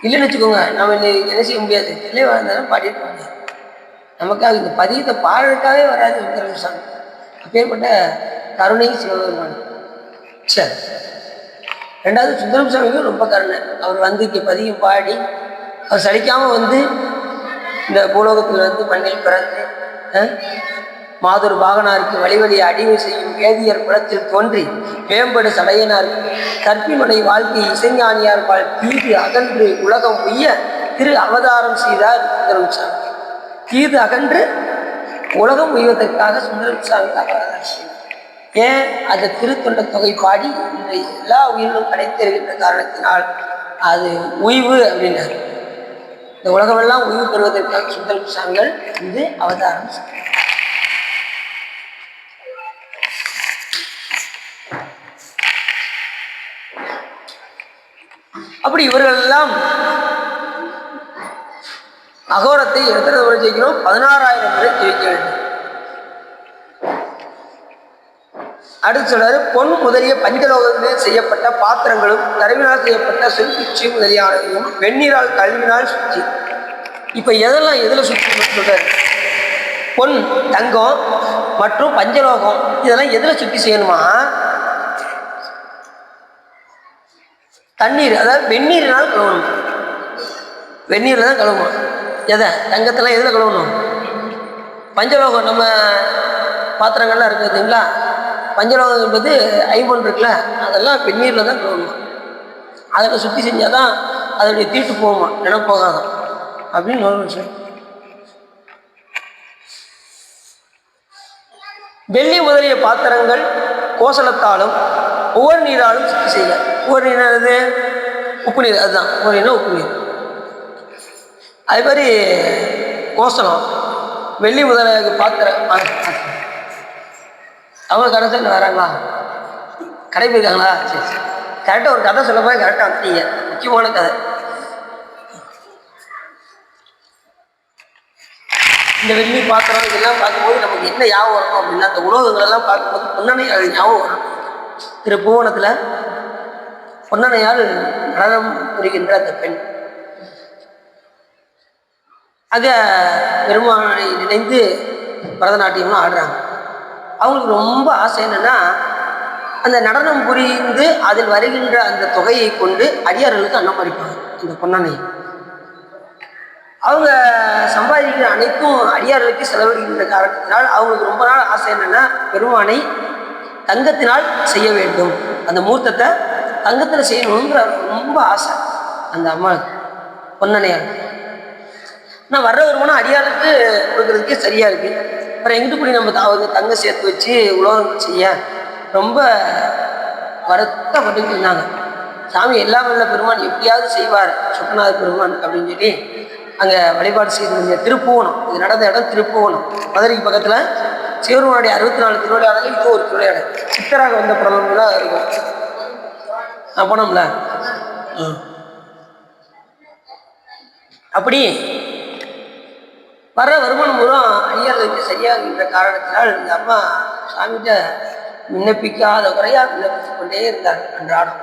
[SPEAKER 1] இல்லைன்னு வச்சுக்கோங்க, நம்ம என்ன செய்ய முடியாது, இல்லை வாழ்ந்தாலும் பாடிட்டு முடியாது. நமக்காக இந்த பதியத்தை பாடுறதுக்காகவே வராது சுந்தரம் சுவாமி. அப்பேற்பட்ட கருணை சிவபெருமான். சரி, ரெண்டாவது சுந்தரம் சுவாமிக்கும் ரொம்ப கருணை. அவர் வந்து இங்கே பதியம் பாடி அவர் சலிக்காமல் வந்து இந்த பூலோகத்தில் வந்து மண்ணில் பிறந்து மாதொரு பாகனாருக்கு வழி அடிமை செய்யும் வேதியர் குலத்தில் தோன்றி மேம்படு சடையனாருக்கு கற்பினுடைய வாழ்க்கை இசைஞானியார் பால் தீது அகன்று உலகம் உய்ய திரு அவதாரம் செய்தார் சுந்தரம் சுவாமி. தீது அகன்று உலகம் உய்வதற்காக சுந்தரம் சுவாமி அவதாரம் செய்தார். ஏன் அந்த திருத்தொண்ட தொகை பாடி இன்றைய எல்லா உயிர்களும் கிடைத்திருக்கின்ற காரணத்தினால் அது உய்வு அப்படின்னார். இந்த உலகமெல்லாம் உய்வு பெறுவதற்காக சுந்தரம் சுவாமிகள் வந்து அவதாரம் செய்தார். அப்படி இவர்கள் எல்லாம் அகோரத்தை எத்தனை முறை ஜெயிக்கணும்? 16,000 முறை ஜெயிக்க வேண்டும். அடுத்து சொல்றாரு, பொன் முதலிய பஞ்சலோகங்களில் செய்யப்பட்ட பாத்திரங்களும் தரவினால் செய்யப்பட்ட செல்குச்சி முதலியானதையும் வெந்நீரால் கழுவினால் சுற்றி. இப்ப எதெல்லாம் எதுல சுற்றி சொல்றாரு? பொன், தங்கம் மற்றும் பஞ்சலோகம் இதெல்லாம் எதுல சுற்றி செய்யணுமா? தண்ணீர், அதாவது வெந்நீரினால் கழுவணும். வெந்நீர்ல தான் கழுவணும். எதை? தங்கத்தெல்லாம் எதுல கழுவணும்? பஞ்சலோகம் நம்ம பாத்திரங்கள்லாம் இருக்குதுங்களா, பஞ்சலோகம் என்பது ஐம்பொன் இருக்குல்ல, அதெல்லாம் வெந்நீரில் தான் கழுவணும். அதில் சுற்றி செஞ்சால் தான் அதனுடைய தீட்டு போகுமா, நினைப்பு போகாதான் அப்படின்னு ஒரு விஷயம். வெள்ளி முதலிய பாத்திரங்கள் கோசலத்தாலும் ஒவ்வொரு நீராலும் சுத்தி செய்ய. ஒவ்வொரு நீரானது உப்பு நீர், அதுதான் ஒவ்வொரு நீர் உப்பு நீர். அது மாதிரி கோசலம் வெள்ளி முதலிய பாத்திரம். அவங்க கடைசியில் வராங்களா, கடை போயிருக்காங்களா? சரி சரி, கரெக்டாக ஒரு கதை சொல்ல போய் கரெக்டாக வந்துட்டீங்க. முக்கியமான கதை. இந்த வெள்ளி பாத்திரம் இதெல்லாம் பார்க்கும்போது நமக்கு என்ன ஞாபகம் வரணும் அப்படின்னா, அந்த உலோகங்கள் எல்லாம் பார்க்கும்போது பொன்னணையால் ஞாபகம் வரும். திருப்புவனத்தில் பொன்னணையால் நடனம் புரிகின்ற அந்த பெண் அக பெருமானை நினைந்து பரதநாட்டியம்லாம் ஆடுறாங்க. அவங்களுக்கு ரொம்ப ஆசை என்னன்னா, அந்த நடனம் புரிந்து அதில் வருகின்ற அந்த தொகையை கொண்டு அடியார்களுக்கு அன்னம் அளிப்பாங்க. இந்த பொன்னணை அவங்க சம்பாதிக்கிற அனைத்தும் அடியார்களுக்கு செலவழிக்கின்ற காரணத்தினால் அவங்களுக்கு ரொம்ப நாள் ஆசை என்னன்னா, பெருமானை தங்கத்தினால் செய்ய வேண்டும், அந்த மூர்த்தத்தை தங்கத்தில் செய்யணுங்கிற ரொம்ப ஆசை அந்த அம்மாவுக்கு பொன்னணையால். ஆனால் வர்ற வருமானம் அடியாருக்கு கொடுக்குறதுக்கே சரியா இருக்கு. அப்புறம் எங்கிட்டு போய் நம்ம அவங்க தங்கம் சேர்த்து வச்சு உலோகங்கள் செய்ய ரொம்ப வருத்தப்பட்டு இருந்தாங்க. சாமி எல்லாம் உள்ள பெருமான் எப்படியாவது செய்வார் சுப்பநாத பெருமான் அப்படின்னு சொல்லி அங்கே வழிபாடு செய்து திருப்புவனம். இது நடந்த இடம் திருப்புவனம், மதுரைக்கு பக்கத்தில். சிவருமானுடைய 64 திருவிளையாடல் இது ஒரு திருவிளையாடல். சித்தராக வந்த பிரபலம்லாம் இருக்கும். நான் போனோம்ல. அப்படி வர்ற வருமானம் மூலம் அடியார்களுக்கு சரியாகின்ற காரணத்தினால் இந்த அம்மா சாமிகிட்ட விண்ணப்பிக்காத குறையா விண்ணப்பித்துக் கொண்டே இருந்தார் அன்றாடம்.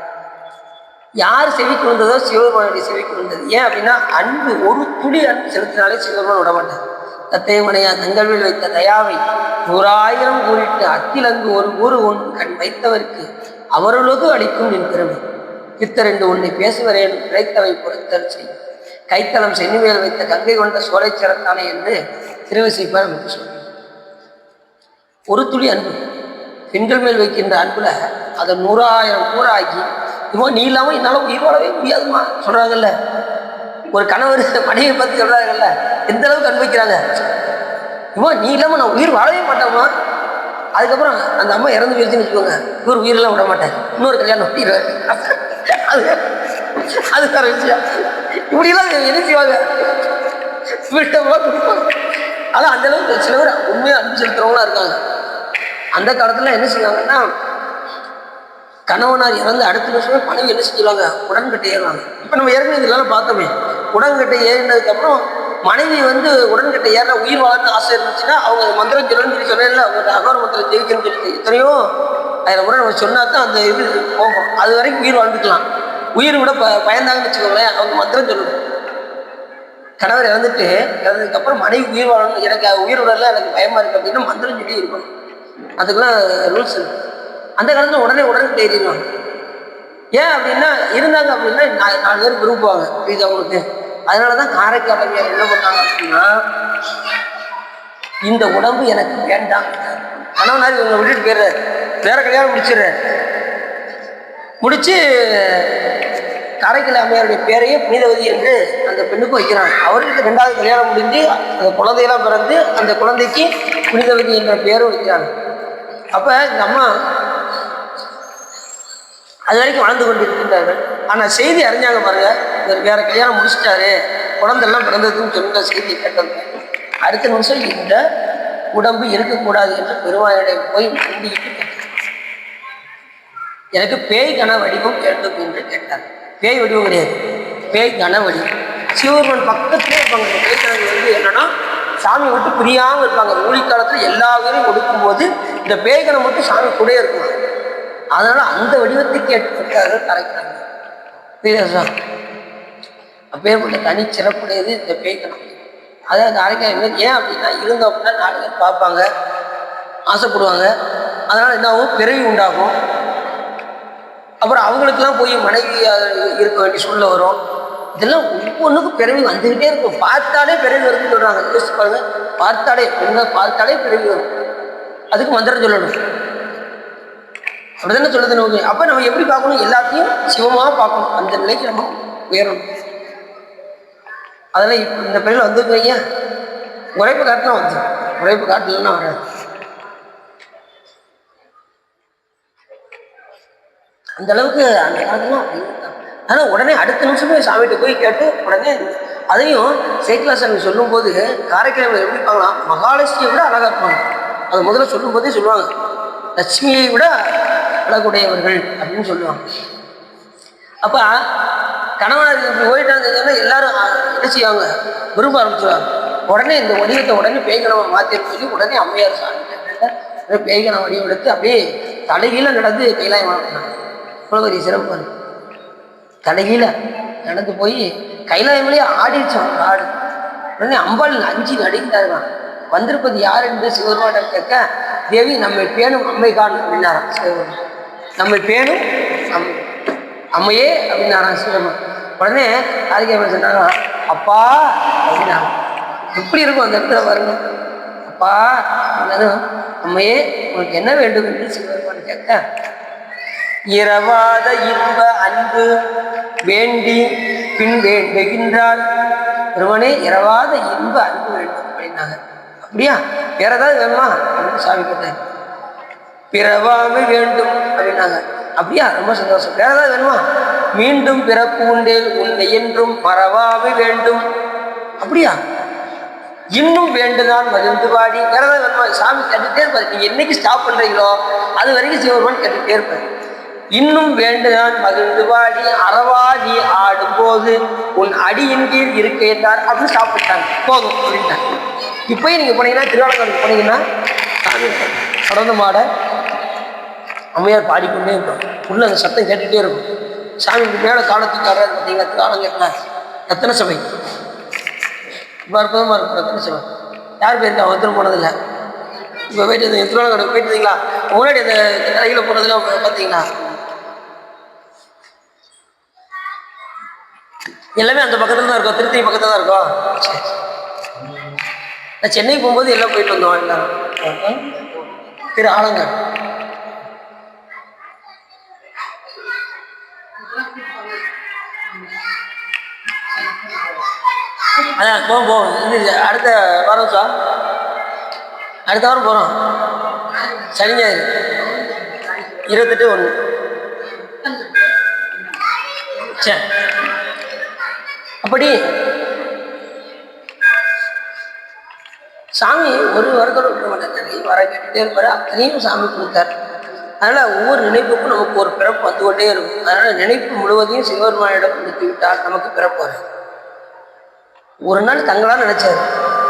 [SPEAKER 1] யார் செவிக்கு வந்ததோ சிவபெருமானுடைய செவிக்கு வந்தது. ஏன் அப்படின்னா, அன்பு, ஒரு துளி அன்பு செலுத்தினாலே சிவபெருமான் விடமாட்டார். தத்தைமனையா தங்கள்வில் வைத்த தயாவை 100,000 கூறிட்டு அத்திலங்கு ஒரு ஊரு ஒன்று கண் வைத்தவருக்கு அவர்களுக்கு அளிக்கும் நின் பெருமை. பித்தரெண்டு உன்னை பேசுவரேன் கிடைத்தவை பொறுத்தல் செய்யும் கைத்தளம் சென்னிமேல் வைத்த கங்கை கொண்ட சோலை சிறத்தானே என்று திருவிசைப்பார் என்று சொல்றார். ஒரு துளி அன்பு, பெண்கள் மேல் வைக்கின்ற அன்புல அதை 100,000 கூறாக்கி, இவன் நீ இல்லாமல் என்னால் உயிர் வாழவே முடியாதுமா சொல்றாங்கல்ல. ஒரு கணவர் மனைவியை பற்றி சொல்றாங்கல்ல, எந்த அளவுக்கு அனுபவிக்கிறாங்க. இவன் நீ இல்லாமல் நான் உயிர் வாழவே மாட்டோமா. அதுக்கப்புறம் அந்த அம்மா இறந்து போயிடுச்சுன்னு வச்சுக்கோங்க, இவர் உயிரெல்லாம் விட மாட்டார், இன்னொரு கல்யாணம் பண்ணிடுவார். அது வேற விஷயம். இப்படிலாம் என்ன செய்வாங்க, விட்டவங்களா கொடுப்பாங்க. ஆனால் அந்த அளவுக்கு சில பேர் உண்மையாக அன்பு செலுத்துறவங்களா இருக்காங்க. அந்த காலத்துல என்ன செய்வாங்கன்னா, கணவனார் இறந்து அடுத்த வருஷமே மனைவி என்ன செஞ்சுருவாங்க, உடன்கட்டை ஏறுவாங்க. இப்போ நம்ம ஏற்கனவே இதெல்லாம் பார்த்தோமே, உடன்கட்டை ஏறினதுக்கப்புறம் மனைவி உடன்கட்டை ஏற உயிர் வாழன்னு ஆசை இருந்துச்சுன்னா அவங்க மந்திரம் சொல்லணும்னு சொல்லி சொன்னேன்ல, அவங்க அகோர மந்திரம் ஜெயிக்கணும்னு சொல்லி எத்தனையோ 1000 முறை நம்ம சொன்னா தான் அந்த இது போகும். அது வரைக்கும் உயிர் வாழ்ந்துக்கலாம். உயிர் விட பயந்தாங்கன்னு வச்சுக்கோங்களேன், அவங்க மந்திரம் சொல்லணும். கணவர் இறந்ததுக்கப்புறம் மனைவி உயிர் வாழணும், எனக்கு உயிர் விடலாம் எனக்கு பயமா இருக்கு அப்படின்னா மந்திரம் சொல்லி இருக்கணும். அதுக்கெல்லாம் ரூல்ஸ் இருக்கு. அந்த காலத்துல உடனே ஏறிடுவாங்க. ஏன் அப்படின்னா, இருந்தாங்க அப்படின்னா 4 பேர் விரும்புவாங்க இது அவங்களுக்கு. அதனாலதான் காரைக்கால் என்ன பண்ணாங்க அப்படின்னா, இந்த உடம்பு எனக்கு வேண்டாம், கணவனார் இவங்க விட்டுட்டு போயிடுறாரு, வேற கல்யாணம் முடிச்சு காரைக்கால் அம்மையாருடைய பேரையே புனிதவதி என்று அந்த பெண்ணுக்கும் வைக்கிறாங்க. அவருக்கு 2வது கல்யாணம் முடிஞ்சு அந்த குழந்தையெல்லாம் பிறந்து அந்த குழந்தைக்கு புனிதவதி என்ற பேரும் வைக்கிறாங்க. அப்ப இந்த அம்மா அது வரைக்கும் வாழ்ந்து கொண்டு இருக்கின்றார்கள். ஆனால் செய்தி அறிஞ்சாங்க பாருங்க, இவர் வேற கல்யாணம் முடிச்சிட்டாரு, குழந்தைலாம் பிறந்ததுன்னு சொல்லுங்க செய்தி கேட்டது. அடுத்த நிமிஷம் இந்த உடம்பு இருக்கக்கூடாது என்று பெருமானிடம் போய் மண்டிக்கிட்டு கேட்டார். எனக்கு பேய் கன வடிவம் வேண்டும் என்று கேட்டார். பேய் வடிவம் கிடையாது, பேய் கன வடிவம். சிவபெருமான் பக்கத்திலே இருப்பாங்க. இந்த பேய்கணங்கள் வந்து என்னன்னா சாமி விட்டு பிரியாமல் இருப்பாங்க. ஊழி காலத்தில் எல்லா உயிரையும் ஒடுக்கும்போது இந்த பேய்கணம் மட்டும் சாமி கூட இருக்கும். அதனால அந்த வடிவத்தை கேட்டுக்காரர்கள் கரைக்கிறாங்க. அப்பேற்பட்ட தனி சிறப்புடையது இந்த பேய்கணம். அதாவது அரைக்காய் ஏன் அப்படின்னா இருந்தோம் அப்படின்னா 4 பேர் பார்ப்பாங்க, ஆசைப்படுவாங்க. அதனால் என்ன ஆகும், பிறவி உண்டாகும். அப்புறம் அவங்களுக்கெல்லாம் போய் மனைவி இருக்க வேண்டிய சூழ்நிலை வரும். இதெல்லாம் ஒவ்வொன்றுக்கும் பிறவி வந்துக்கிட்டே இருக்கும். பார்த்தாலே பிறவி வருதுன்னு சொல்கிறாங்க. யோசிச்சு பாருங்க, பார்த்தாலே பிறவி வரும். அதுக்கு மந்திரம் சொல்லணும். அப்படிதானே சொல்லுது நமக்கு. அப்போ நம்ம எப்படி பார்க்கணும், எல்லாத்தையும் சிவமாக பார்க்கணும். அந்த நிலைக்கு நம்ம உயரணும். அதெல்லாம் இப்போ இந்த பிறகு வந்துருக்கீங்க, உழைப்பு காட்டினா வந்து, உழைப்பு காட்டலன்னா வராது. அந்த அளவுக்கு அந்த காலத்துலாம். ஆனால் உடனே அடுத்த நிமிஷமே சாமிகிட்ட போய் கேட்டு உடனே அதையும் சேக்கிலாசாமி சொல்லும்போது காரைக்கிழமை எப்படி இருப்பாங்களாம், மகாலட்சுமியை விட அழகாக இருப்பாங்க. அதை முதல்ல சொல்லும்போதே சொல்லுவாங்க, லட்சுமியை விட அழகுடையவர்கள் அப்படின்னு சொல்லுவாங்க. அப்போ கணவனார் இப்படி போயிட்டாங்கன்னா எல்லாரும் என்ன செய்வாங்க, விரும்ப ஆரம்பிச்சுவாங்க. உடனே இந்த வடிவத்தை உடனே பேய்கணமாக மாற்றி சொல்லி உடனே அம்மையார் சாமி பேய்கண வடிவம் எடுத்து அப்படியே தலைகீழ நடந்து கைலாயம் பண்ணாங்க. இவ்வளோ பெரிய சிறப்பு. தலைகீழ நடந்து போய் கைலாயங்களே ஆடிடுச்சோம். ஆடு உடனே அம்பாள் அஞ்சு நடிக்கிறாருதான். வந்திருப்பது யார் என்று சிவபெருமான் கேட்க, தேவி நம்மை பேணும் அம்மை காணும் அப்படின்னாராம் சிவபெருமான். நம்மை பேணும் அம்மையே அப்படின்னாராம் சிவபெருமான். உடனே ஆதிகேயன் சொன்னாரா, அப்பா அப்படின்னாராம். எப்படி இருக்கும் அந்த இடத்துல பாருங்க. அப்பா அப்படின்னாலும் அம்மையே உங்களுக்கு என்ன வேண்டும் என்று சிவபெருமான் கேட்க, இரவாத இன்ப அன்பு வேண்டி பின் வெகின்றார். ஒருவனே இரவாத இன்ப அன்பு வேண்டும் அப்படின்னாங்க. அப்படியா, வேற ஏதாவது வேணுமா அப்படின்னு சாமி கேட்டார். பிறவாமை வேண்டும் அப்படின்னாங்க. அப்படியா, ரொம்ப சந்தோஷம். வேற ஏதாவது வேணுமா, மீண்டும் பிறப்பு உண்டேல் உன்னை என்றும் மறவாமை வேண்டும். அப்படியா, இன்னும் வேண்டுதான் மகிழ்ந்து பாடி. வேற ஏதாவது வேணுமா, சாமி கேட்டுகிட்டே இருப்பாரு. நீங்க என்னைக்கு ஸ்டாப் பண்றீங்களோ அது வரைக்கும் சிவபெருமான் கேட்டுக்கிட்டே இருப்பாரு. இன்னும் வேண்டுதான் மகிழ்ந்து பாடி அறவாடி ஆடும்போது உன் அடியின் கீழ் இருக்க என்றார் அப்படின்னு சாப்பிட்டாங்க. போதும் அப்படின்ட்டாங்க. இப்பயும் நீங்க போனீங்கன்னா, திருவாரூருக்கு போனீங்கன்னா சாமி தொடர்ந்து மாட அம்மையார் பாடிக்கொண்டே இருக்கும். உள்ள அந்த சத்தம் கேட்டுகிட்டே இருக்கும். சாமிக்கு மேலே காலத்துக்காக பார்த்தீங்கன்னா திருவாரங்கத்துல ரத்தன சபை இப்போ அற்புதமாக இருக்கும். ரத்தன சபை யார் போயிருக்கா, ஒருத்தரும் போனதில்லை. இப்போ போயிட்டு திருவாரூர் போயிட்டுருந்தீங்களா, முன்னாடி அந்த கடையில் போனதெல்லாம் பார்த்தீங்கன்னா எல்லாமே அந்த பக்கத்துல தான் இருக்கும். திருத்தணி பக்கத்துல தான் இருக்கும். நான் சென்னை போகும்போது எல்லாம் போயிட்டு வந்தோம். எல்லாரும் திரு ஆலங்காடு அதான் போவோம். இது அடுத்த வாரம் சார், அடுத்த வாரம் போகிறோம். சனி ஞாயிறு 28/1. சரி, அப்படி சாமி ஒரு வருடம் விட மாட்டார். வர கேட்டுகிட்டே இருப்பார். அத்தனையும் சாமி கொடுத்தார். அதனால் ஒவ்வொரு நினைப்புக்கும் நமக்கு ஒரு பிறப்பு வந்து கொண்டே இருக்கும். அதனால் நினைப்பு முழுவதையும் சிவபெருமானிடம் கொடுத்து விட்டால் நமக்கு பிறப்பு வரும். ஒரு நாள் தங்களாக நினைச்சாரு.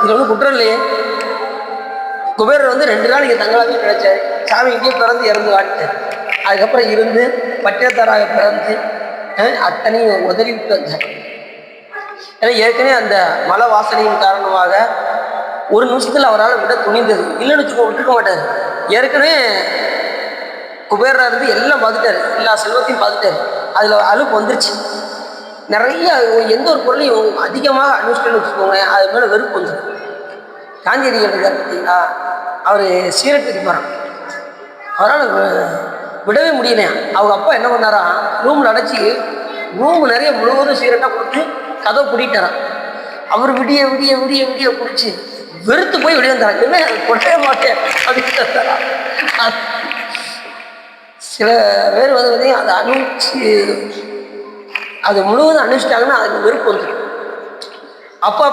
[SPEAKER 1] இது ஒன்றும் குற்றம் இல்லையே. குபேரர் வந்து 2 நாள் இங்கே தங்களாகவே நினைச்சாரு. சாமி இங்கே பிறந்து இறந்து வாட்டார். அதுக்கப்புறம் இருந்து பட்டினத்தாராக பிறந்து அத்தனையும் உதறி விட்டு வந்தார். ஏன்னா ஏற்கனவே அந்த மலை வாசனையின் காரணமாக ஒரு நிமிஷத்தில் அவரால் விட துணிந்தது இல்லைன்னு விட்டுருக்க மாட்டார். ஏற்கனவே குபேரராக இருந்து எல்லாம் பார்த்துட்டாரு, எல்லா செல்வத்தையும் பார்த்துட்டாரு. அதில் அலுப்பு வந்துருச்சு. நிறைய எந்த ஒரு பொருளையும் அதிகமாக அனுஷ்டன்னு வச்சுக்கோங்க, அது மேலே வெறுப்பு வந்துடும். காந்தியடிகள் இருக்கார் பார்த்தீங்களா, அவர் சீரட்டு இருப்பாரான். அவரால் விடவே முடியலையா. அவங்க அப்பா என்ன பண்ணாரா, ரூமில் அடைச்சி ரூம் நிறைய முழுவதும் சீரட்டாக கொடுத்து கதவை பிடிட்டாரான். அவர் விடிய விடிய விடிய விடிய பிடிச்சி வெறுத்து போய் வெளியே வந்தாரான். என்ன கொட்டவே மாட்டேன் அப்படின்னு தந்தாரா. சில பேர் வந்து அதை அனுப்பிச்சு அது முழுவதும் அனுப்பிச்சிட்டாங்கன்னா அதுக்கு வெறுப்பு வந்துடும். அப்போ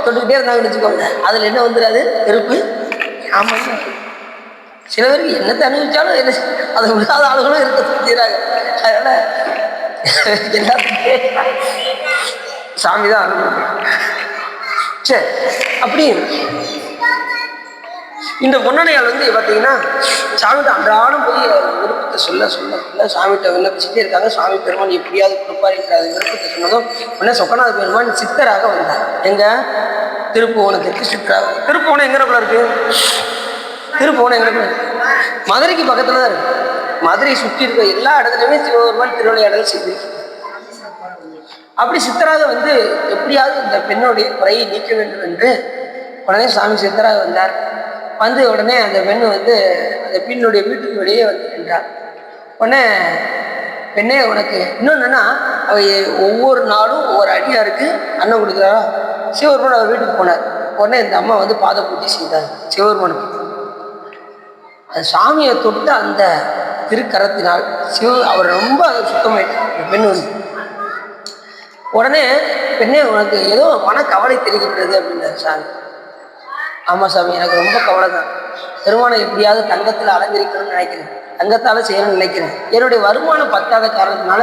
[SPEAKER 1] தொட்டுக்கிட்டே இருந்தாங்கன்னு வச்சுக்கோங்க, அதில் என்ன வந்துடாது, வெறுப்பு. ஆமாம், சில பேருக்கு என்னத்தை அனுபவிச்சாலும் என்ன அதை விடாத ஆளுகளும் இருக்க செஞ்சுறாங்க. அதனால் எல்லாத்துக்கும் சாமி தான் சரி. அப்படி இந்த பொன்னணையால் வந்து பார்த்தீங்கன்னா சாமிகிட்ட அன்றாடம் போய் விருப்பத்தை சொல்ல சொல்ல சொல்ல சாமிகிட்ட விண்ணப்பிச்சுட்டே இருக்காங்க. சுவாமி பெருமான் எப்படியாவது கொடுப்பார் என்ற விருப்பத்தை சொன்னதும் உடனே சொக்கநாத பெருமான் சித்தராக வந்தார். எங்க திருப்புவனத்திற்கு சித்தராக. திருப்புவனம் எங்கக்குள்ள இருக்கு? திருப்புவனம் எங்கக்குள்ள இருக்கு? மதுரைக்கு பக்கத்துல தான் இருக்கு. மதுரை சுற்றி இருக்க எல்லா இடத்துலையுமே சிவபெருமான் திருவிளையாடல் செய்திருக்கு. அப்படி சித்தராக வந்து எப்படியாவது இந்த பெண்ணுடைய குறையை நீக்க வேண்டும் என்று உடனே சாமி சித்தராக வந்தார். வந்து உடனே அந்த பெண் வந்து அந்த பெண்ணுடைய வீட்டுக்கு வெளியே வந்து நின்றார். உடனே பெண்ணே உனக்கு இன்னொன்னுன்னா அவ ஒவ்வொரு நாளும் ஒவ்வொரு அடியாருக்கு அன்னம் கொடுக்குறாரா. சிவபெருமான் அவர் வீட்டுக்கு போனார். உடனே இந்த அம்மா வந்து பாத பூஜை செய்தார் சிவபெருமானுக்கு. அது சாமியை தொட்டு அந்த திருக்கரத்தினால் அவர் ரொம்ப சுத்தமாயிட்டார் பெண் வந்து. உடனே பெண்ணே உனக்கு ஏதோ மன கவலை தெரிகின்றது அப்படின்னாரு சாமி. ஆமா சாமி, எனக்கு ரொம்ப கவலை தான். பெருமானை எப்படியாவது தங்கத்தில் அலங்கரிக்கணும்னு நினைக்கிறேன், தங்கத்தால் செய்யணும்னு நினைக்கிறேன். என்னுடைய வருமானம் பத்தாத காரணத்தினால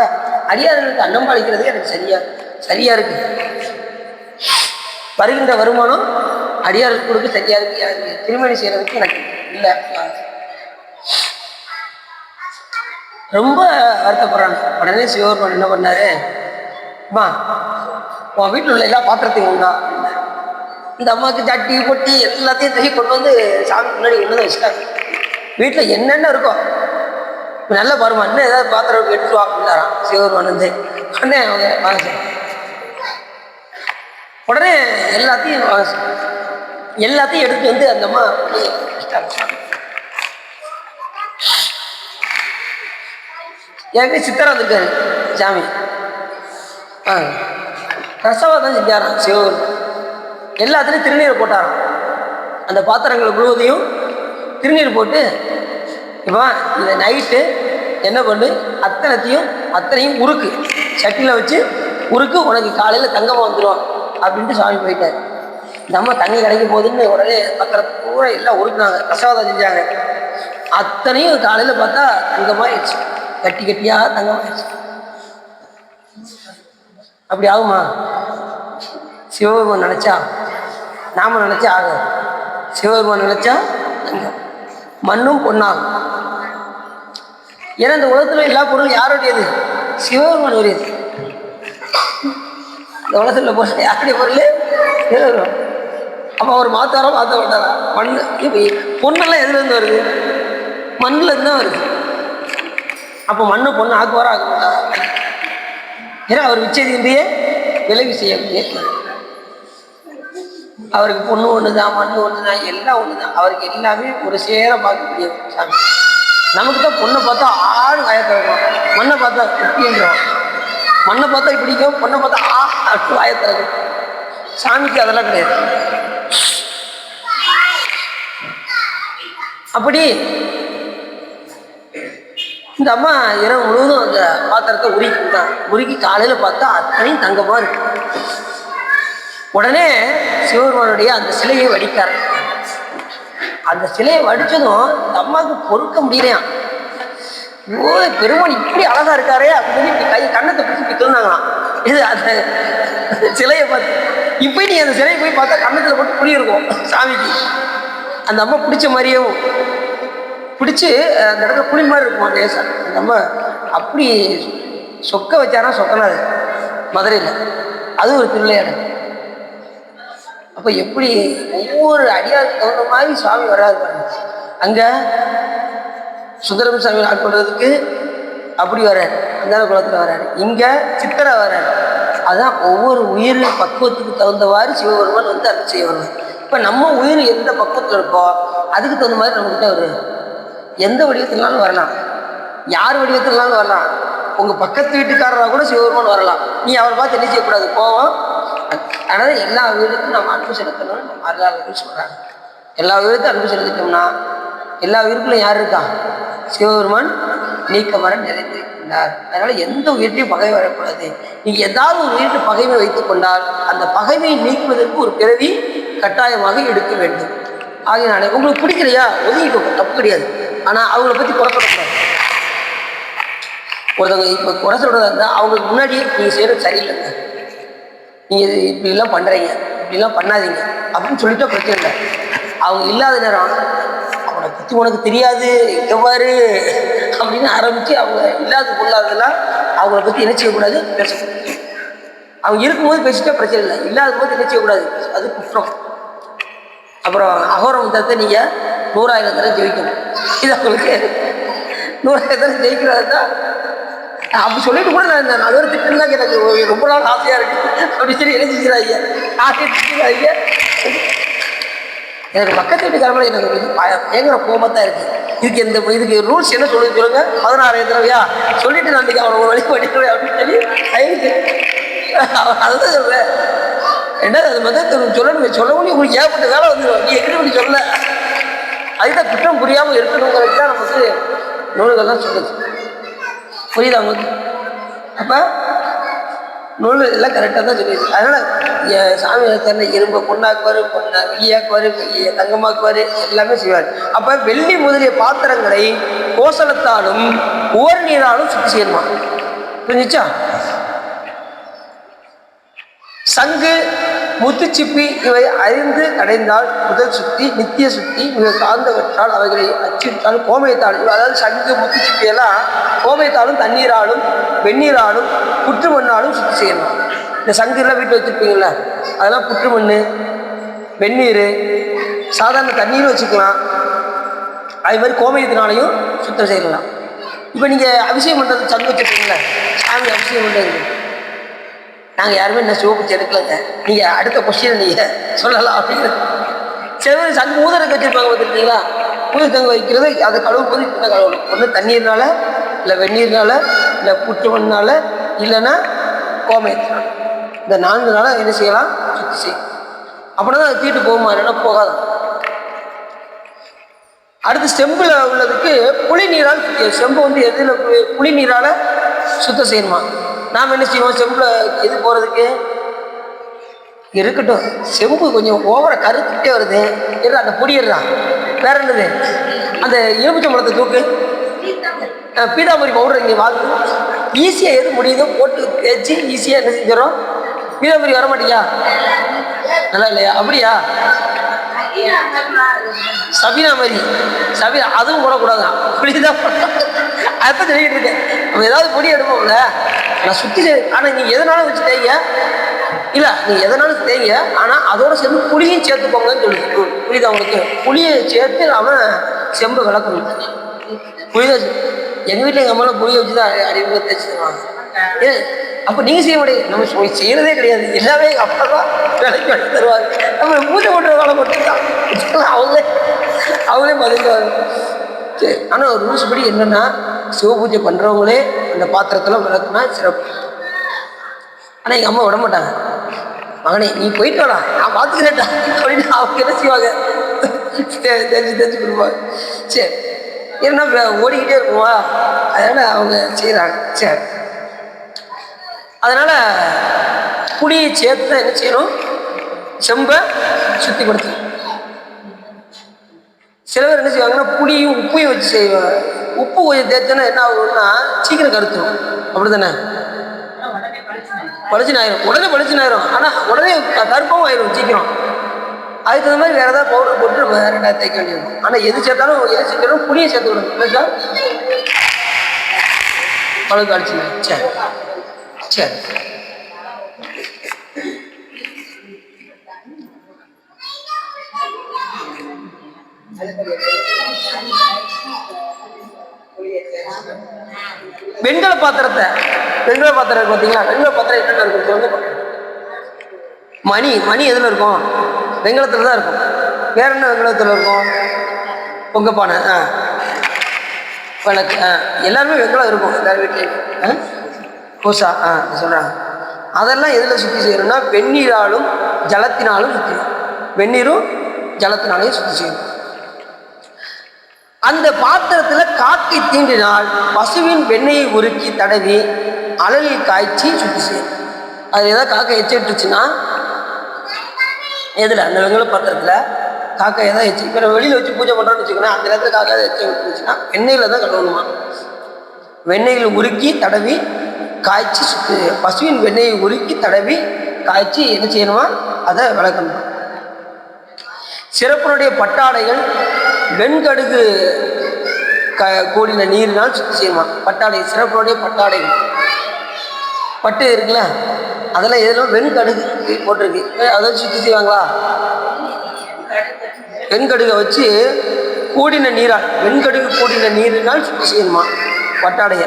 [SPEAKER 1] அடியார்களுக்கு அன்னம் பாலிக்கிறது எனக்கு சரியா இருக்கு. வருகின்ற வருமானம் அடியார்களுக்கு கொடுக்க சரியா இருக்கு. எனக்கு திருமணி செய்யறதுக்கு எனக்கு இல்லை. ரொம்ப வருத்தப்படுறாங்க. உடனே சிவபெருமான் என்ன பண்ணாரு, அம்மா உன் வீட்டில் உள்ள எல்லா பாத்திரத்தையும் உண்டா? இந்த அம்மாவுக்கு சட்டி பொட்டி எல்லாத்தையும் தூக்கி கொண்டு வந்து சாமி முன்னாடி ஒன்று வச்சுட்டாங்க. வீட்டில் என்னென்ன இருக்கோ நல்ல பாருமா, இன்னும் ஏதாவது பாத்திரம் எடுத்துவா அப்படின்னாராம் சிவபெருமான் வந்து. உடனே அவங்க வாங்க, உடனே எல்லாத்தையும் எடுத்து வந்து அந்த அம்மா வச்சுட்டாங்க. ஏற்கனவே சித்தரா வந்திருக்காரு சாமி. ரசவாதம் செஞ்சாராம் சிவபெருமான். எல்லாத்துலேயும் திருநீரை போட்டாராம். அந்த பாத்திரங்களை முழுவதையும் திருநீர் போட்டு, இப்போ இதை நைட்டு என்ன பண்ணு, அத்தனையும் உருக்கு சட்டியில் வச்சு உருக்கு, உனக்கு காலையில் தங்கமாக வந்துடும் அப்படின்ட்டு சாமி போயிட்டார். இந்த அம்மா தண்ணி கிடைக்க போகுதுன்னு உடனே பத்திரத்தை பூரா எல்லாம் உருக்குனாங்க, ரசவாதம் செஞ்சாங்க. அத்தனையும் காலையில் பார்த்தா தங்கமாகிடுச்சு, கட்டி கட்டியாக தங்கமாகிடுச்சு. அப்படி ஆகுமா? சிவபெருமான் நினைச்சா, நாம நினைச்சா ஆகும். சிவபெருமான் நினைச்சா மண்ணும் பொண்ணாகும். ஏன்னா இந்த உலகத்துல எல்லா பொருளும் யாருடையது? சிவபெருமான் உரியது. இந்த உலகத்துல பொருள் யாருடைய பொருள்? சிவபெருமான். அப்ப அவர் மாத்த மாட்டாரா? மண். இப்போ பொண்ணெல்லாம் எதுல இருந்து வருது? மண்ணுல இருந்து தான் வருது. அப்போ மண்ணு பொண்ணு ஆக்குவாரா ஆக்க மாட்டாரா? ஏன்னா அவர் விச்சதின்றியே விளைவு செய்யக்கூடிய அவருக்கு பொண்ணு ஒன்று தான், மண்ணு ஒன்று தான், எல்லாம் ஒன்று தான். அவருக்கு எல்லாமே ஒரு சேர பார்க்கக்கூடிய சாமி. நமக்கு தான் பொண்ணை பார்த்தா ஆடு வாயத்திறக்கும், மண்ணை பார்த்தா குட்டின்றோம். மண்ணை பார்த்தா பிடிக்கும், பொண்ணை பார்த்தா ஆடு வாயத்திறக்கும். சாமிக்கு அதெல்லாம் கிடையாது. அப்படி இந்த அம்மா இரவு முழுவதும் அந்த பாத்திரத்தை உருக்கிட்டான். உருக்கி காலையில் பார்த்தா அத்தனையும் தங்கமாக இருக்கு. உடனே சிவபெருமானுடைய அந்த சிலையை வடிக்கார். அந்த சிலையை வடிச்சதும் இந்த அம்மாவுக்கு பொறுக்க முடியலையாம். ஓ, பெருமான் இப்படி அழகா இருக்காரே அப்படின்னு இப்படி கண்ணத்தை பிடிச்சி இப்படி தோணாங்களாம். இது அந்த சிலையை பார்த்து இப்ப நீ அந்த சிலையை போய் பார்த்தா கண்ணத்துல போட்டு புளி இருக்கும் சாமிக்கு. அந்த அம்மா பிடிச்ச மாதிரியும் பிடிச்சி அந்த இடத்துல புளி மாதிரி இருக்கும் லேசா. அந்த அம்மா அப்படி சொக்க வச்சாரா சொக்கனாது மதுரையில். அது ஒரு திருவிளையாடல். அப்போ எப்படி ஒவ்வொரு அடியாருக்கு தகுந்த மாதிரி சுவாமி வராது பாருங்க. அங்கே சுந்தரம் சாமி ஆட்கொள்றதுக்கு அப்படி வர்றாரு, அந்த குளத்தில் வர்றாரு. இங்கே சித்தரா வர்றாரு. அதான் ஒவ்வொரு உயிர் பக்குவத்துக்கு தகுந்தவாறு சிவபெருமான் வந்து அருள் செய்ய வருவார். இப்போ நம்ம உயிர் எந்த பக்குவத்தில் இருக்கோ அதுக்கு தகுந்த மாதிரி நம்மகிட்ட ஒரு எந்த வடிவத்தினாலும் வரலாம், யார் வடிவத்தினாலும் வரலாம். உங்கள் பக்கத்து வீட்டுக்காரராக கூட சிவபெருமான் வரலாம். நீ அவரை பார்த்து என்ன செய்யக்கூடாது, கோவம். அதனால எல்லா உயிருக்கும் நம்ம அன்பு செலுத்தணும்னு நம்ம அருளாளர்கள் சொல்கிறாங்க. எல்லா உயிருக்கும் அன்பு செலுத்திட்டோம்னா எல்லா உயிருக்குள்ளும் யார் இருக்கா? சிவபெருமான் நீக்க மர நிறைந்திருக்கின்றார். அதனால எந்த உயிர்த்தையும் பகைமை வரக்கூடாது. நீங்கள் ஏதாவது ஒரு உயிர்த்து பகைமை வைத்துக் கொண்டால் அந்த பகைமையை நீக்குவதற்கு ஒரு பிறவி கட்டாயமாக எடுக்க வேண்டும். ஆகினாலே உங்களுக்கு பிடிக்கலையா ஒதுங்கிக்கோ, தப்பு கிடையாது. ஆனால் அவங்கள பற்றி குறைப்படக்கூடாது. ஒருத்தவங்க இப்போ குறை சொல்கிறதா இருந்தால் அவங்களுக்கு முன்னாடியே நீங்கள் செய்கிறது சரியில்லைங்க, நீங்கள் இப்படிலாம் பண்ணுறீங்க, இப்படிலாம் பண்ணாதீங்க அப்படின்னு சொல்லிட்டா பிரச்சனை இல்லை. அவங்க இல்லாத நேரம் அவனை பற்றி உனக்கு தெரியாது எவ்வாறு அப்படின்னு ஆரம்பித்து அவங்க இல்லாத பொருளாததெல்லாம் அவங்கள பற்றி என்ன செய்யக்கூடாது, பேசக்கூடாது. அவங்க இருக்கும்போது பேசிட்டா பிரச்சனை இல்லை, இல்லாத போது என்ன செய்யக்கூடாது, அது குற்றம். அப்புறம் அகோர மந்திரத்தை நீங்கள் 100,000 தடவை ஜெயிக்கணும். இது அவங்களுக்கு 100,000 தடவை ஜெயிக்கிறது தான். அப்படி சொல்லிட்டு கூட நான் அது ஒரு திட்டம் தான் எனக்கு ரொம்ப நாள் ஆசையாக இருக்குது அப்படி சொல்லி என்ன செஞ்சுறாங்க, ஆசையாங்க. எனக்கு பக்கத்து வீட்டுக்காரங்கள எனக்கு பயங்கர கோபமாக தான் இருக்குது. இதுக்கு ரூல்ஸ் என்ன சொல்லுங்க, 16,000 தடவையா சொல்லிட்டு நான் அவனை ஒரு வழி பண்ணிடுவேன் அப்படின்னு சொல்லி ஆயிடுச்சு. அதுதான் சொல்றேன். ரெண்டாவது அது வந்து சொல்லவும் உங்களுக்கு ஏகப்பட்ட வேலை வந்துடும், நீ எங்கிட்ட இப்படி சொல்ல. அதுதான் குற்றம் புரியாமல் இருக்கணுங்கிறது தான் நமக்கு நூல்கள்லாம் சொல்லுது. புரியுதா உங்களுக்கு? அப்போ நூல் எல்லாம் கரெக்டாக தான் சொல்லிடுது. அதனால் சாமி தெரியல இரும்பை பொண்ணாக்குவார், வெள்ளியாக்குவார், வெள்ளியை தங்கமாக்குவார், எல்லாமே செய்வார். அப்போ வெள்ளி முதலிய பாத்திரங்களை கோசலத்தாலும் ஓர் நீராலும் சுத்தி செய்யணுமா? புரிஞ்சிச்சா? சங்கு முத்துச்சிப்பி இவை அறிந்து அடைந்தால் முதல் சுத்தி நித்திய சுத்தி மிக காந்தவற்றால் அவைகளை அச்சிட்டால் கோமயத்தாலும், அதாவது சங்கு முத்துச்சிப்பி எல்லாம் கோமயத்தாலும் தண்ணீராலும் வெந்நீராலும் புற்று மண்ணாலும் சுத்தி செய்யணும். இந்த சங்குலாம் வீட்டில் வச்சுருப்பீங்கள, அதெல்லாம் புற்று மண், வெந்நீர், சாதாரண தண்ணீரும் வச்சுக்கலாம். அது மாதிரி கோமயத்தினாலையும் சுத்தம் செய்யலாம். இப்போ நீங்கள் அபிஷேகம் பண்ணுறது சங்கு வச்சுருப்பீங்கள, சாமி அபிஷேகம் பண்ணுறது நாங்கள் யாருமே என்ன சிவப்பிச்சு எடுக்கலைங்க, நீங்கள் அடுத்த கொஸ்டினை நீங்கள் சொல்லலாம் அப்படிங்கிறது. சில பேர் சங்கு ஊதருக்கு வச்சுருப்பாங்க பார்த்துருக்கீங்களா, ஊதத்தங்க வைக்கிறது அதை கழுவும் போது இப்படி தான் கழுவணும். ஒன்று தண்ணீர்னால, இல்லை வெந்நீர்னால, இல்லை புற்று மண்ணால், இல்லைன்னா கோமயத்தினால. இந்த 4 நாளாக என்ன செய்யலாம், சுத்தி செய்யும். அப்படின்னா தான் அது தீட்டு போகுமா, இல்லைன்னா போகாது. அடுத்து செம்பில் உள்ளதுக்கு புளி நீரால் செம்பு வந்து எதில் புளி நீரால் சுத்தம் செய்யணுமா? நாம் என்ன செய்வோம், செம்பில் எது போகிறதுக்கு இருக்கட்டும், செம்பு கொஞ்சம் ஓவர கருத்துக்கிட்டே வருது, அந்த பொடியிடுறான். வேற என்னது, அந்த எலுமிச்சம்பழத்தை தூக்கு, பீதாம்பரி பவுடர் இங்கே வாங்க, ஈஸியாக எது முடியுதோ போட்டு தேய்ச்சி ஈஸியாக என்ன செஞ்சிடறோம். பீதாம்பரி வர மாட்டியா, நல்லா இல்லையா? அப்படியா? சபீனா மாதிரி சபீனா அதுவும் போடக்கூடாதான், இப்படிதான் அப்போ சொல்லிக்கிட்டு இருக்கேன். நம்ம ஏதாவது பொடி எடுப்போம்ல, நான் சுற்றி ஆனால் நீங்கள் எதனாலும் வச்சு தேய்ங்க, இல்லை நீங்கள் எதனாலும் தேய்ங்க, ஆனால் அதோட சேர்ந்து புளியும் சேர்த்துக்கோங்கன்னு சொல்லுது. புரியுதா உங்களுக்கு? புளியை சேர்த்து நாம செம்பு கலக்கணும். புரியுதா? எங்கள் வீட்டில் எங்கள் அம்மாவில் புளியை வச்சு தான் அறிவுரை தேய்ச்சி தருவாங்க. அப்போ நீங்கள் செய்ய முடியாது, நம்ம செய்யறதே கிடையாது, எல்லாமே எங்கள் அப்பா தான் விலைக்கு வாங்கி தருவாங்க. நம்ம பூஜை பண்ணுற வேலை மட்டும்தான், அவங்களே பதிலுவாங்க. சரி, ஆனால் ஒரு ரூல்ஸ் படி என்னென்னா, சிவ பூஜை பண்ணுறவங்களே அந்த பாத்திரத்தில் விளக்குனா சிறப்பு. ஆனால் எங்கள் அம்மா விட மாட்டாங்க, மகனே நீ போயிட்டு வரா நான் பார்த்துக்கிறேன்டா அப்படின்னு அவங்க என்ன செய்வாங்க, தெரிஞ்சு கொடுப்பாங்க. சரி, ஏன்னா ஓடிக்கிட்டே இருக்குமா, அதனால் அவங்க செய்கிறாங்க. சரி, அதனால் புளியை சேர்த்து என்ன செய்யணும், செம்பை சுத்தி கொடுத்து. சில பேர் என்ன செய்வாங்கன்னா புளியும் உப்பையும் வச்சு செய்வாங்க. உப்பு கொஞ்சம் தேய்ச்சோன்னா என்ன ஆகும்னா சீக்கிரம் கருத்துரும், அப்படி தானே? பளிச்சுன்னு ஆயிரும், உடனே பளிச்சுன்னு ஆயிரும், ஆனால் உடனே கருப்பாகவும் ஆயிரும் சீக்கிரம். அதுக்கு தகுந்த மாதிரி வேறு ஏதாவது பவுடர் போட்டு நம்ம 2 தேய்க்க வேண்டியிருக்கும். ஆனால் எது சேர்த்தாலும் எது செஞ்சாலும் புளியை சேர்த்து விடணும் சார், பழகு அடிச்சுங்க. சரி சரி, வெண்கல பாத்திரத்தை, வெண்கல பாத்திரம் பார்த்தீங்களா? வெண்கல பாத்திரம் என்னென்ன இருக்கும் சொல்லுங்க. மணி எதில் இருக்கும்? வெண்கலத்தில் தான் இருக்கும். வேற என்ன வெண்கலத்தில் இருக்கும்? பொங்கப்பானை, விளக்கு, எல்லாருமே வெண்கலம் இருக்கும் எல்லார் வீட்லேயும். கோசா சொல்கிறாங்க. அதெல்லாம் எதில் சுற்றி செய்யணும்னா வெந்நீராலும் ஜலத்தினாலும் சுற்றி, வெந்நீரும் ஜலத்தினாலையும் சுற்றி செய்யணும். அந்த பாத்திரத்தில் காக்கை தீண்டினால் பசுவின் வெண்ணெயை உருக்கி தடவி அழலில் காய்ச்சி சுற்றி செய்யணும். அது ஏதாவது காக்கை எச்சிட்டுச்சுன்னா எதில், அந்த வெண்கல பாத்திரத்தில் காக்கா ஏதாவது எச்சு, இப்போ வெளியில் வச்சு பூஜை பண்ணுறோன்னு வச்சுக்கோங்க, அந்த நேரத்தில் காக்கா எச்சை விட்டுருச்சுன்னா எண்ணெயில் தான் கழுவணுமா. வெண்ணெயில் உருக்கி தடவி காய்ச்சி பசுவின் வெண்ணெயை உருக்கி தடவி காய்ச்சி என்ன செய்யணுமா அதை விளக்கணும். சிறப்பினுடைய பட்டாடைகள் வெண்கடுகு கூடின நீரினால் சுத்தி செய்யணுமா. பட்டாடை சிறப்பினுடைய பட்டாடைகள் பட்டு இருக்குல்ல அதெல்லாம் எதெல்லாம் வெண்கடுகு போட்டிருக்கு அதை சுத்தி செய்வாங்களா. வெண்கடுகை வச்சு கூடின நீரால் வெண்கடுகு கூடின நீரினால் சுத்தி செய்யணுமா பட்டாடைய.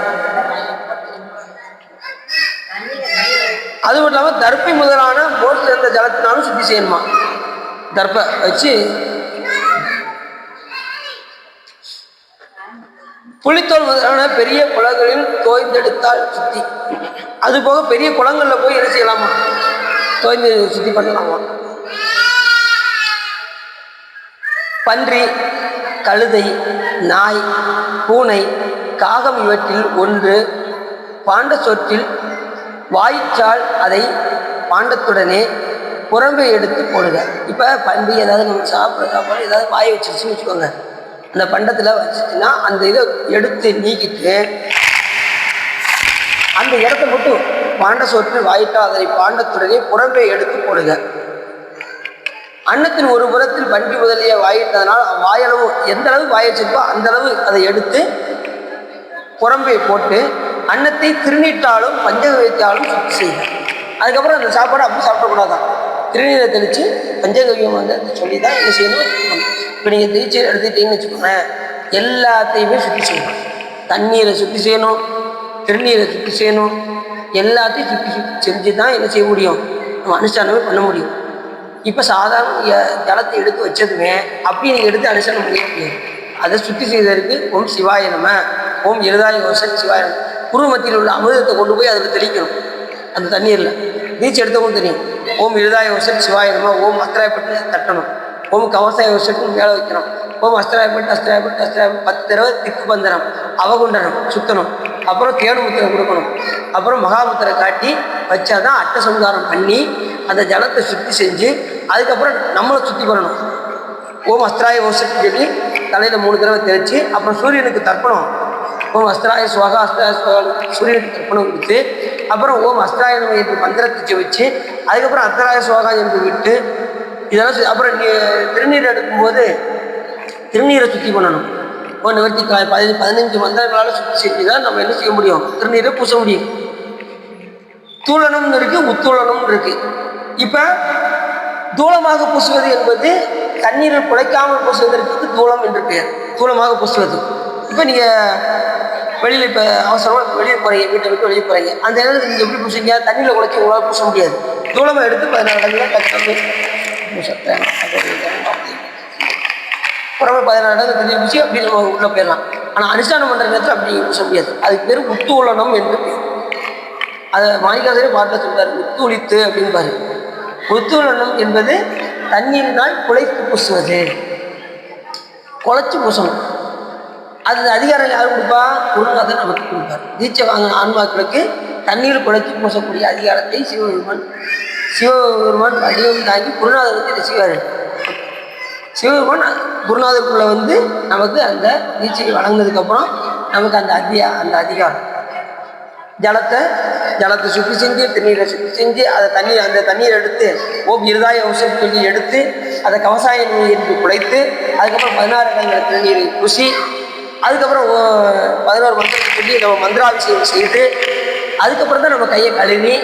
[SPEAKER 1] அது மட்டும் இல்லாமல் தர்ப்பை முதலான மோர் சேர்ந்த ஜலத்தினாலும் சுத்தி செய்யணுமா. தர்ப்பை வச்சு புளித்தோல் முதலான பெரிய குளங்களில் தோய்ந்தெடுத்தால் சுத்தி. அது போக பெரிய குளங்கள்ல போய் என்ன செய்யலாமா தோய்ந்து சுத்தி பண்ணலாமா. பன்றி, கழுதை, நாய், பூனை, காகம் இவற்றில் ஒன்று பாண்ட சொற்றில் வாய்ச்சால் அதை பாண்டத்துடனே புறம்பை எடுத்து போடுங்க. இப்போ பன்றி ஏதாவது நம்ம சாப்பிட்ற ஏதாவது வாயை வச்சிருச்சுன்னு வச்சுக்கோங்க. அந்த பண்டத்தில் வச்சுச்சுன்னா அந்த இதை எடுத்து நீக்கிட்டு அந்த இடத்த மட்டும் பாண்ட சொற்று வாயிட்டால் அதை பாண்டத்துடனே புறம்பை எடுத்து போடுங்க. அன்னத்தின் ஒரு புறத்தில் பன்றி முதலிய வாயிட்டதனால் வாயளவு எந்த அளவு வாய வச்சிருக்கோ அந்த அளவு அதை எடுத்து புறம்பை போட்டு அன்னத்தை திருநீட்டாலும் பஞ்சகவியத்தாலும் சுத்தி செய்யுங்க. அதுக்கப்புறம் அந்த சாப்பாடு அப்படி சாப்பிடக்கூடாதான். திருநீரை தெளித்து பஞ்சகவியம் வந்து சொல்லி தான் என்ன செய்யணும். இப்போ நீங்கள் திருச்சி எடுத்துக்கிட்டீங்கன்னு வச்சுக்கோங்க எல்லாத்தையுமே சுற்றி செய்யணும். தண்ணீரை சுற்றி செய்யணும், திருநீரை சுற்றி செய்யணும், எல்லாத்தையும் சுற்றி செஞ்சு தான் என்ன செய்ய முடியும் நம்ம அனுஷ்டானமே பண்ண முடியும். இப்போ சாதாரண ஜலத்தை எடுத்து வச்சதுமே அப்படி நீங்கள் எடுத்து அனுஷ்டானம் பண்ண முடியாது. அதை சுற்றி செய்வதற்கு ஓம் சிவாய நம, ஓம் இருதாய யோசன் சிவாய நம. குரு மத்தியில் உள்ள அமிர்தத்தை கொண்டு போய் அதில் தெளிக்கணும். அந்த தண்ணீரில் நீச்சு எடுத்தவங்களும் தெரியும். ஓம் இருதாய யோசன் சிவாய நம, ஓம் அஸ்திராயப்பட்டு தட்டணும், ஓம் கவசாய யோசனுக்கு மேலே வைக்கணும், ஓம் அஸ்திராயப்பட்டு 10 தடவை திக்கு பந்தனம் அவகுண்டனம் சுத்தணும். அப்புறம் தேனு முத்திரை கொடுக்கணும். அப்புறம் மகாமுத்திரை காட்டி வச்சாதான் அட்ட சம்ஹாரம் பண்ணி அந்த ஜலத்தை சுத்தி செஞ்சு அதுக்கப்புறம் நம்மளை சுத்தி பண்ணணும். ஓம் அஸ்திராய யோசன்னு சொல்லி தலையில் 3 தடவை தெளித்து அப்புறம் சூரியனுக்கு தர்ப்பணம். ஓம் அஸ்திராய சுவாகா அஸ்திராய சுவாகா சூரியனுக்கு தர்ப்பணம் கொடுத்து அப்புறம் ஓம் அஸ்திராய நம என்று மந்திரத்தை வச்சு அதுக்கப்புறம் அஸ்திராய சுவாகா என்று விட்டு இதெல்லாம் அப்புறம் திருநீர் எடுக்கும்போது திருநீரை சுத்தி பண்ணணும். ஒரு நிவர்த்தி 15 மந்திரங்களால் சுத்தி செஞ்சு தான் நம்ம என்ன செய்ய முடியும் திருநீரை பூச முடியும். தூளனம்னு இருக்கு, உத்தூளனம்னு இருக்கு. இப்போ தூளமாக பூசுவது என்பது தண்ணீரில் குலைக்காமல் பூசுவதற்கு தூளம் என்று பெயர். தூளமாக பூசுவது. இப்போ நீங்கள் வெளியில் இப்போ அவசரமாக வெளியே போகிறீங்க, வீட்டை விட்டு வெளியே போகிறீங்க, அந்த இடத்துல நீங்கள் எப்படி பூசுவீங்க? தண்ணியில் குலைச்சி உங்களால் பூச முடியாது. தூளமாக எடுத்து 14 இடங்களில் கஷ்டம் புறமே 14 இடத்துல தண்ணி பூசி அப்படி நம்ம உள்ளே போயிடலாம். ஆனால் அனுஷ்டானம் பண்ணுற நேரத்தில் அப்படி பூச முடியாது. அதுக்கு பேர் உத்தூளனம் என்று பேர். அதை மாணிக்காசரே பாட்டில் சொல்றாரு, உத்தூளித்து அப்படின்னு பாரு. உத்தூளனம் என்பது தண்ணீரினால் குலைத்து பூசுவது, குலைச்சி பூசணும். அது அதிகாரம் யார் கொடுப்பா? குருநாதர் நமக்கு கொடுப்பார். தீட்சை வாங்க ஆன்மாக்களுக்கு தண்ணீர் குலைச்சி பூசக்கூடிய அதிகாரத்தை சிவபெருமான் வடிவம் தாங்கி குருநாதர் வந்து என்ன செய்வார்? சிவபெருமான் குருநாதருக்குள்ள வந்து நமக்கு அந்த தீட்சையை வழங்கினதுக்கப்புறம் நமக்கு அந்த அதிகாரம் ஜலத்தை சுற்றி செஞ்சு திருநீரை சுற்றி செஞ்சு அந்த தண்ணீரை எடுத்து ஓம் இருதாய ஔஷதி சொல்லி எடுத்து அதை கவசாய நீருக்கு குழைத்து அதுக்கப்புறம் 16 இடங்கள் திருநீரை பூசி அதுக்கப்புறம் 11 மந்திரத்தை சொல்லி நம்ம மந்திராபிஷேகம் செய்து அதுக்கப்புறம் தான் நம்ம கையை கழுவி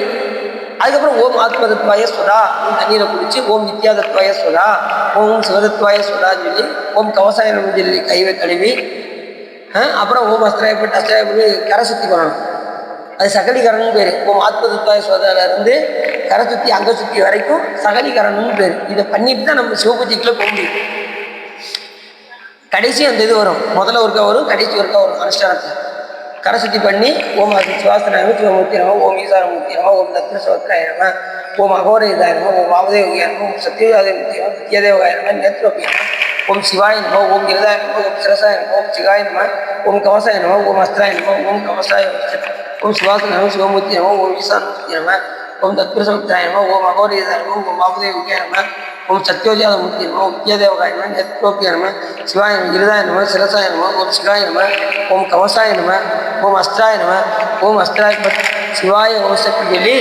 [SPEAKER 1] அதுக்கப்புறம் ஓம் ஆத்மதத்வாய சுதா தண்ணீரை குடிச்சு ஓம் வித்யாதத்வாய சுதா ஓம் சிவதத்வாய சுதான்னு சொல்லி ஓம் கவசாய சொல்லி கைவை கழுவி அப்புறம் ஓம் அஸ்திராயப்பட்டு கரை சுற்றி பண்ணணும். அது சகலீகரணம்னு பேர். ஓம் ஆத்மதத்வாய சுதாவிலேருந்து கரை சுற்றி அங்கே சுற்றி வரைக்கும் சகலீகரணம்னு பேர். இதை பண்ணிட்டு தான் நம்ம சிவபூஜைக்குள்ளே போக முடியும். கடைசி அந்த இது வரும், முதல்ல ஒருக்கா வரும், கடைசி ஒருக்கா வரும். அனுஷ்டானத்தை கரை சுற்றி பண்ணி ஓம் சுவாசனாயம சிவமூர்த்தி நம, ஓம் ஈசானமூர்த்தி நம, ஓம் தத்ர சோத்ராய நம, ஓம் அகோர இதாய நம, ஓம் வாமதேவ நம, ஓம் சத்யதேவமூர்த்தி நம, வித்யாதேவாய நம, நேத்ரோபி நம, ஓம் சிவாய நம, ஓம் இருதாய நம, ஓம் சிரசாய நம, ஓம் சிகாய நம, ஓம் கவசாய நம, ஓம் அஸ்திராய நம, ஓம் கவசாய ஓம் சுவாசன நம, சிவமூர்த்தி நம, ஓம் ஈசானமூர்த்தி நம, ஓம் தத்ர சோத்ராய நம, ஓம் அகோர இதாய நம, ஓம் வாமதேவ நம, ஓம் சத்யோஜாத மூர்த்தி நம, ஓம் வித்யாதேவகாய நம, நெத்ரோப்பிய நம, சிவாய நம, இருதாய நம, சிரசாய நம, ஓம் சிவாய நம, ஓம் கவசாய நம, ஓம் அஸ்திராய நம, ஓம் அஸ்திராய பட் சிவாய ஓசக்தி சொல்லி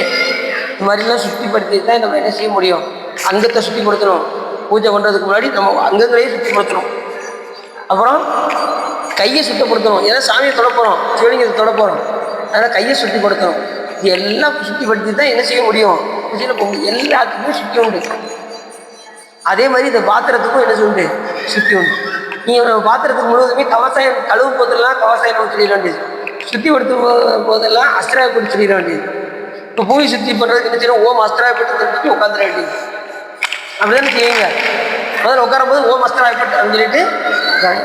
[SPEAKER 1] இந்த மாதிரிலாம் சுத்திப்படுத்தி தான் நம்ம என்ன செய்ய முடியும். அங்கத்தை சுத்திப்படுத்தணும். பூஜை பண்ணுறதுக்கு முன்னாடி நம்ம அங்கங்களையும் சுத்திப்படுத்தணும். அப்புறம் கையை சுத்தப்படுத்தணும். ஏன்னா சாமியை தொட போகிறோம், சிவலிங்கத்தை தொட போகிறோம், அதனால் கையை சுத்திப்படுத்தணும். இது எல்லாம் சுத்திப்படுத்தி தான் என்ன செய்ய முடியும். பூஜையில் போக எல்லாத்துக்குமே சுற்றி உண்டு. அதே மாதிரி இந்த பாத்திரத்துக்கும் என்ன உண்டு, சுற்றி உண்டு. நீங்கள் பாத்திரத்துக்கு முழுவதுமே கவசாயம் கழுவும் போதெல்லாம் கவசாயம் சொல்லிட வேண்டியது, சுத்தி படுத்தும் போதெல்லாம் அஸ்திராயப்பட்டு சொல்லிட வேண்டியது. இப்போ பூமி சுத்தி பண்ணுறதுக்கு என்ன செய்யணும், ஓம் அஸ்திராயப்பட்டு தெரிஞ்சுட்டு உட்காந்துட வேண்டியது. அப்படிதானே செய்யுங்க. முதல்ல உட்காரும் போது ஓம் அஸ்திராயப்பட்டு அப்படின்னு சொல்லிட்டு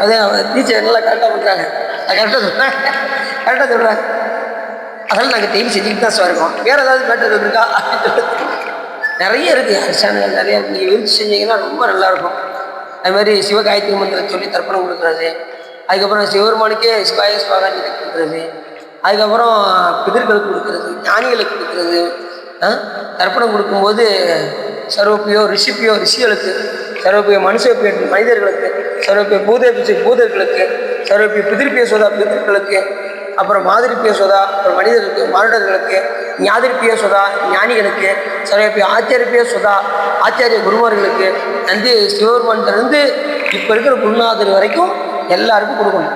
[SPEAKER 1] அதே டீச்சர் நல்லா கரெக்டாக பண்ணுறாங்க. நான் கரெக்டாக சொல்கிறாங்க. அதெல்லாம் நாங்கள் டெய்லி செஞ்சுக்கிட்டு தான் சார் இருக்கோம். வேறு ஏதாவது மேட்டர் இருக்கா அப்படின்னு சொல்லிட்டு நிறைய இருக்குது. அனுஷ்டானங்கள் நிறையா இருக்குது. நீங்கள் விரிச்சு செஞ்சீங்கன்னா ரொம்ப நல்லாயிருக்கும். அதுமாதிரி சிவகாயத்ரி மந்திரம் சொல்லி தர்ப்பணம் கொடுக்குறது, அதுக்கப்புறம் சிவபெருமானுக்கே சிவாய சிவாகாஞ்சி கொடுக்குறது, அதுக்கப்புறம் பிதர்களுக்கு கொடுக்குறது, ஞானிகளுக்கு கொடுக்குறது. தர்ப்பணம் கொடுக்கும்போது சர்வப்பியோ ரிஷிகளுக்கு, சர்வப்பிய மனிதர்களுக்கு, சர்வப்பிய பூதர்களுக்கு, சர்வப்பிய பிதிர்பிய சோதா பிதர்களுக்கு, அப்புறம் மாதிரிப்பிய சோதா அப்புறம் மனிதர்களுக்கு மானுடர்களுக்கு, ஞாதிரிப்பிய சோதா ஞானிகளுக்கு, சர்வப்பிய ஆச்சாரியப்பிய சோதா ஆச்சாரிய குருமார்களுக்கு, வந்து சிவபெருமான்கிட்டருந்து இப்போ இருக்கிற குருநாதர் வரைக்கும் எல்லாருக்கும் கொடுக்கணும்.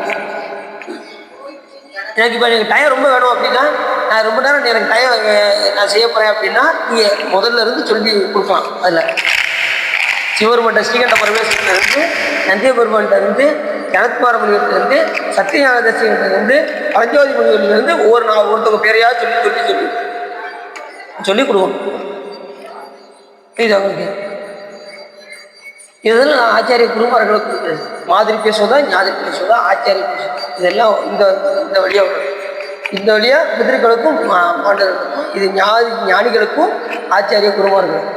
[SPEAKER 1] எனக்கு இப்போ எனக்கு டைம் ரொம்ப வேணும் அப்படின்னா, நான் ரொம்ப நேரம் எனக்கு டைம் நான் செய்ய போகிறேன் அப்படின்னா நீங்கள் முதல்ல இருந்து சொல்லி கொடுக்கலாம். அதில் சிவபெருமான்கிட்ட ஸ்ரீகண்ட பரமேஸ்வரர்லேருந்து, நந்திய பெருமான்கிட்டருந்து, கனத்குமார முனிவர்கிட்டருந்து, சத்தியஞான தரிசிகிட்டருந்து, பரஞ்சோதி முனிவர்லேருந்து ஒருத்தவங்க பேரையாக சொல்லி கொடுக்கணும். இது அவங்களுக்கு இதெல்லாம் நான் ஆச்சாரிய குருமார்களுக்கு கொடுக்குறது. மாதிரி பேசுவதா, ஞாதி பேசுவதா, ஆச்சாரிய பேசுவதா, இதெல்லாம் இந்த வழியாக வரும். இந்த வழியாக பிதர்களுக்கும் மாண்டவர்களுக்கும், இது ஞானிகளுக்கும் ஆச்சாரிய குருமார்களுக்கும்,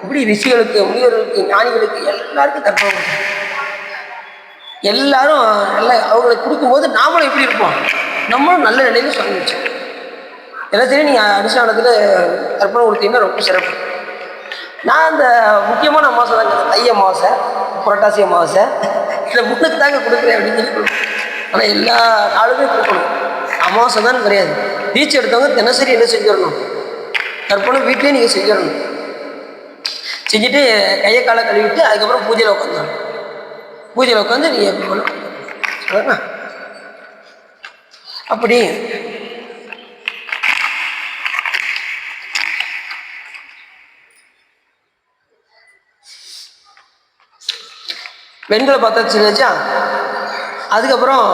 [SPEAKER 1] இப்படி ரிஷிகளுக்கு, முனிவர்களுக்கு, ஞானிகளுக்கு எல்லாருக்கும் தர்ப்பணம் கொடுக்கணும். எல்லாரும் நல்ல அவங்களுக்கு கொடுக்கும்போது நாமளும் எப்படி இருப்போம், நம்மளும் நல்ல நிலையில் சொல்லி வச்சோம். எல்லாம் சரி நீங்கள் அனுஷ்டானத்தில் தர்ப்பணம் கொடுத்தீங்கன்னா ரொம்ப சிறப்பு. நான் அந்த முக்கியமான அமாவாசை தாங்க, தை அமாவாசை, புரட்டாசி அமாவாசை, இதை முன்னுக்கு தாங்க கொடுக்குறேன் அப்படின்னு சொல்லி கொடுக்கணும். ஆனால் எல்லா நாளுமே கொடுக்கணும். அமாவாசை தான் கிடையாது. தீட்சை எடுத்தவங்க தினசரி என்ன செஞ்சிடணும், தர்ப்பணம் வீட்லேயே நீங்கள் செஞ்சிடணும். செஞ்சுட்டு கையை காலை கழுவிட்டு அதுக்கப்புறம் பூஜையில் உட்காந்துடணும். பூஜையில் உட்காந்து நீங்கள் எப்படி பண்ணணும் அப்படி. வெண்கல பாத்திரத்தில் வச்சா அதுக்கப்புறம்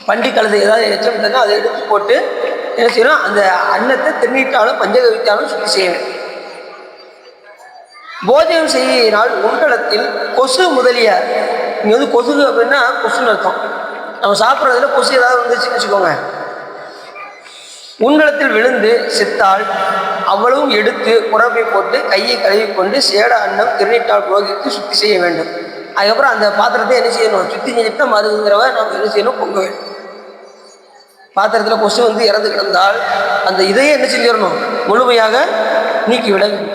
[SPEAKER 1] பண்டி கலந்து ஏதாவது எச்சம் தந்தால் அதை எடுத்து போட்டு என்ன செய்யணும், அந்த அன்னத்தை திருநீட்டாலும் பஞ்சகவித்தாலும் சுற்றி செய்யணும். போஜனம் செய்யினால் உண்டலத்தில் கொசு முதலிய, இங்கே வந்து கொசு அப்படின்னா கொசுன்னு அர்த்தம். நம்ம சாப்பிட்றதுல கொசு ஏதாவது வந்துச்சுன்னு வச்சுக்கோங்க, உண்டலத்தில் விழுந்து செத்தால் அவ்வளவும் எடுத்து குழம்பை போட்டு கையை கழுவி கொண்டு சேட அன்னம் திருநீட்டால் புரோகித்து சுத்தி செய்ய வேண்டும். அதுக்கப்புறம் அந்த பாத்திரத்தை என்ன செய்யணும், சுத்தி செஞ்சுட்டு தான் மருந்துங்கிறவ நம்ம என்ன செய்யணும், பொங்க வேண்டும். பாத்திரத்தில் கொசு வந்து இறந்து கிடந்தால் அந்த இதையே என்ன செஞ்சிடணும், முழுமையாக நீக்கிவிட வேண்டும்.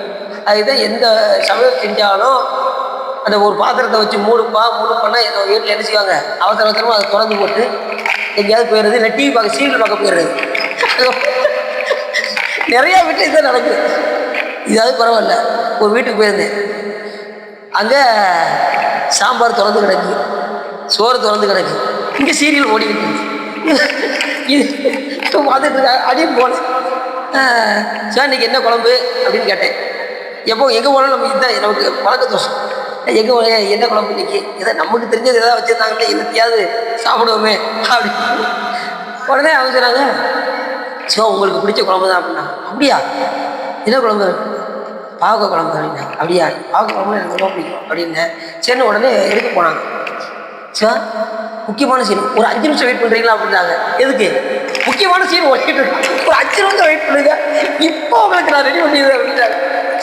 [SPEAKER 1] அதுதான் எந்த சமையல் செஞ்சாலும் அந்த ஒரு பாத்திரத்தை வச்சு மூடுப்பான்னா என்னோட வீட்டில் என்ன செய்வாங்க, அவசரமாக அதை திறந்து போட்டு எங்கேயாவது போயிடுறது, இல்லை டிவி பார்க்க சீரியல் பார்க்க போயிடுறது. நிறையா வீட்டில் இதுதான் நடக்குது. இதாவது பரவாயில்ல, ஒரு வீட்டுக்கு போயிருந்தேன், அங்கே சாம்பார் திறந்து கிடக்கு, சோறு திறந்து கிடக்கு, இங்கே சீரியல் ஓடிக்கிட்டு இது பார்த்துட்டு இருக்கா அப்படின்னு போனேன். சார் இன்றைக்கி என்ன குழம்பு அப்படின்னு கேட்டேன். எப்போ எங்கே போனாலும் நம்ம இதுதான் நமக்கு பழக்க தோஷம். எங்கே என்ன குழம்பு இன்னைக்கு, எதை நமக்கு தெரிஞ்சது எதாவது வச்சுருந்தாங்களே என்னத்தையாவது சாப்பிடுவோமே அப்படின்னு. உடனே அவங்க சொன்னாங்க, ஸோ உங்களுக்கு பிடிச்ச குழம்பு தான் அப்படின்னா. அப்படியா, என்ன குழம்பு, பாவக்காய் குழம்பு அப்படின்னா. அப்படியா, பாவக்காய் குழம்பு எனக்கு ரொம்ப பிடிக்கும் அப்படின்னு. சரின்னு உடனே எடுக்க போனாங்க. சார் முக்கியமான சீன், ஒரு 5 நிமிஷம் வெயிட் பண்ணுறீங்களா அப்படின்னாங்க. எதுக்கு, முக்கியமான சீன் ஓடிட்டு இருக்கு, ஒரு 5 நிமிஷம் வெயிட் பண்ணுங்க, இப்போ உங்களுக்கு நான் ரெடி பண்ணிடுவேன் அப்படின்னாங்க.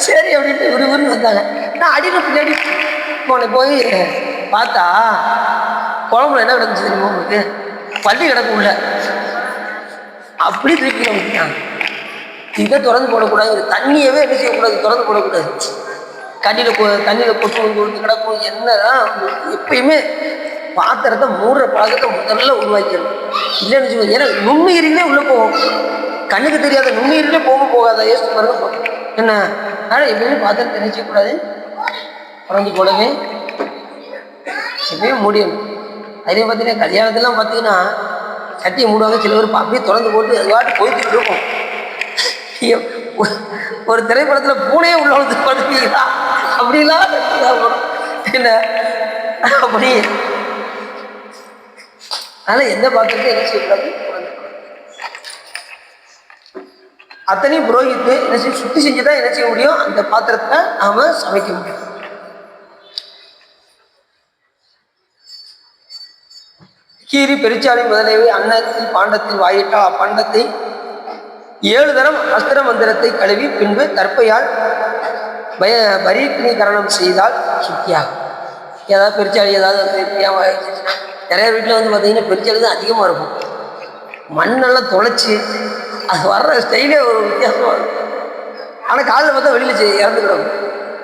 [SPEAKER 1] சரி அப்படின்ட்டு விறுவிறுன்னு வந்தாங்க. நான் அடியில் பின்னாடி போய் பார்த்தா குழம்புல என்ன கிடந்துச்சு தெரியுமா உங்களுக்கு, பள்ளி கிடக்கு உள்ள. அப்படி திருப்பி விட்டாங்க. இதை திறந்து போடக்கூடாது, தண்ணியவே என்ன செய்யக்கூடாது, திறந்து போடக்கூடாது. தண்ணியில் கொட்டு வந்து கொடுத்து கிடக்கும். என்னதான் எப்பயுமே பாத்திரத்தை மூடுற பழக்கத்தை முதல்ல உருவாக்கிடணும். இல்லைன்னு வச்சுக்கோங்க, ஏன்னா நுண்ணுயிரிலே உள்ளே போகும். கண்ணுக்கு தெரியாத நுண்ணுயிரிலே போகாத யோசிச்சு பாருங்க என்ன. ஆனால் எப்பயுமே பாத்திரத்தை நினைச்சக்கூடாது, குறைஞ்சி போடவே எப்பயுமே மூடிடணும். அதே பார்த்தீங்கன்னா கல்யாணத்துலாம் பார்த்தீங்கன்னா சட்டியை மூடுவாங்க, சில பேர் அப்படியே திறந்து போட்டு அது வாட்டி போய்கிட்டு இருக்கும். ஒரு திரைப்படத்தில் பூனையே உள்ள வந்து படுத்தீங்களா அப்படிலாம் என்ன அப்படி. அதனால எந்த பாத்திரத்தை என்ன செய்யக்கூடாது, அத்தனையும் புரோகித்து என்ன செய்ய சுத்தி செஞ்சுதான் என்ன செய்ய முடியும், அந்த பாத்திரத்தை நாம சமைக்க முடியும். கீரி பெருச்சாளி முதலியவை அன்னத்தில் பாண்டத்தில் வாயிட்டால் அப்பண்டத்தை 7 தரம் அஸ்திர மந்திரத்தை கழுவி பின்பு தற்பையால் பரீட்சீகரணம் செய்தால் சுத்தியாகும். ஏதாவது பெருச்சாளி ஏதாவது வந்து நிறைய வீட்டில் வந்து பார்த்தீங்கன்னா பெருச்சாளி தான் அதிகமாக இருக்கும். மண்ணெல்லாம் தொலைச்சி அது வர்ற ஸ்டைலே ஒரு வித்தியாசமாக இருக்கும். ஆனால் காலில் பார்த்தா வெளியில் இறந்துக்கிடும்.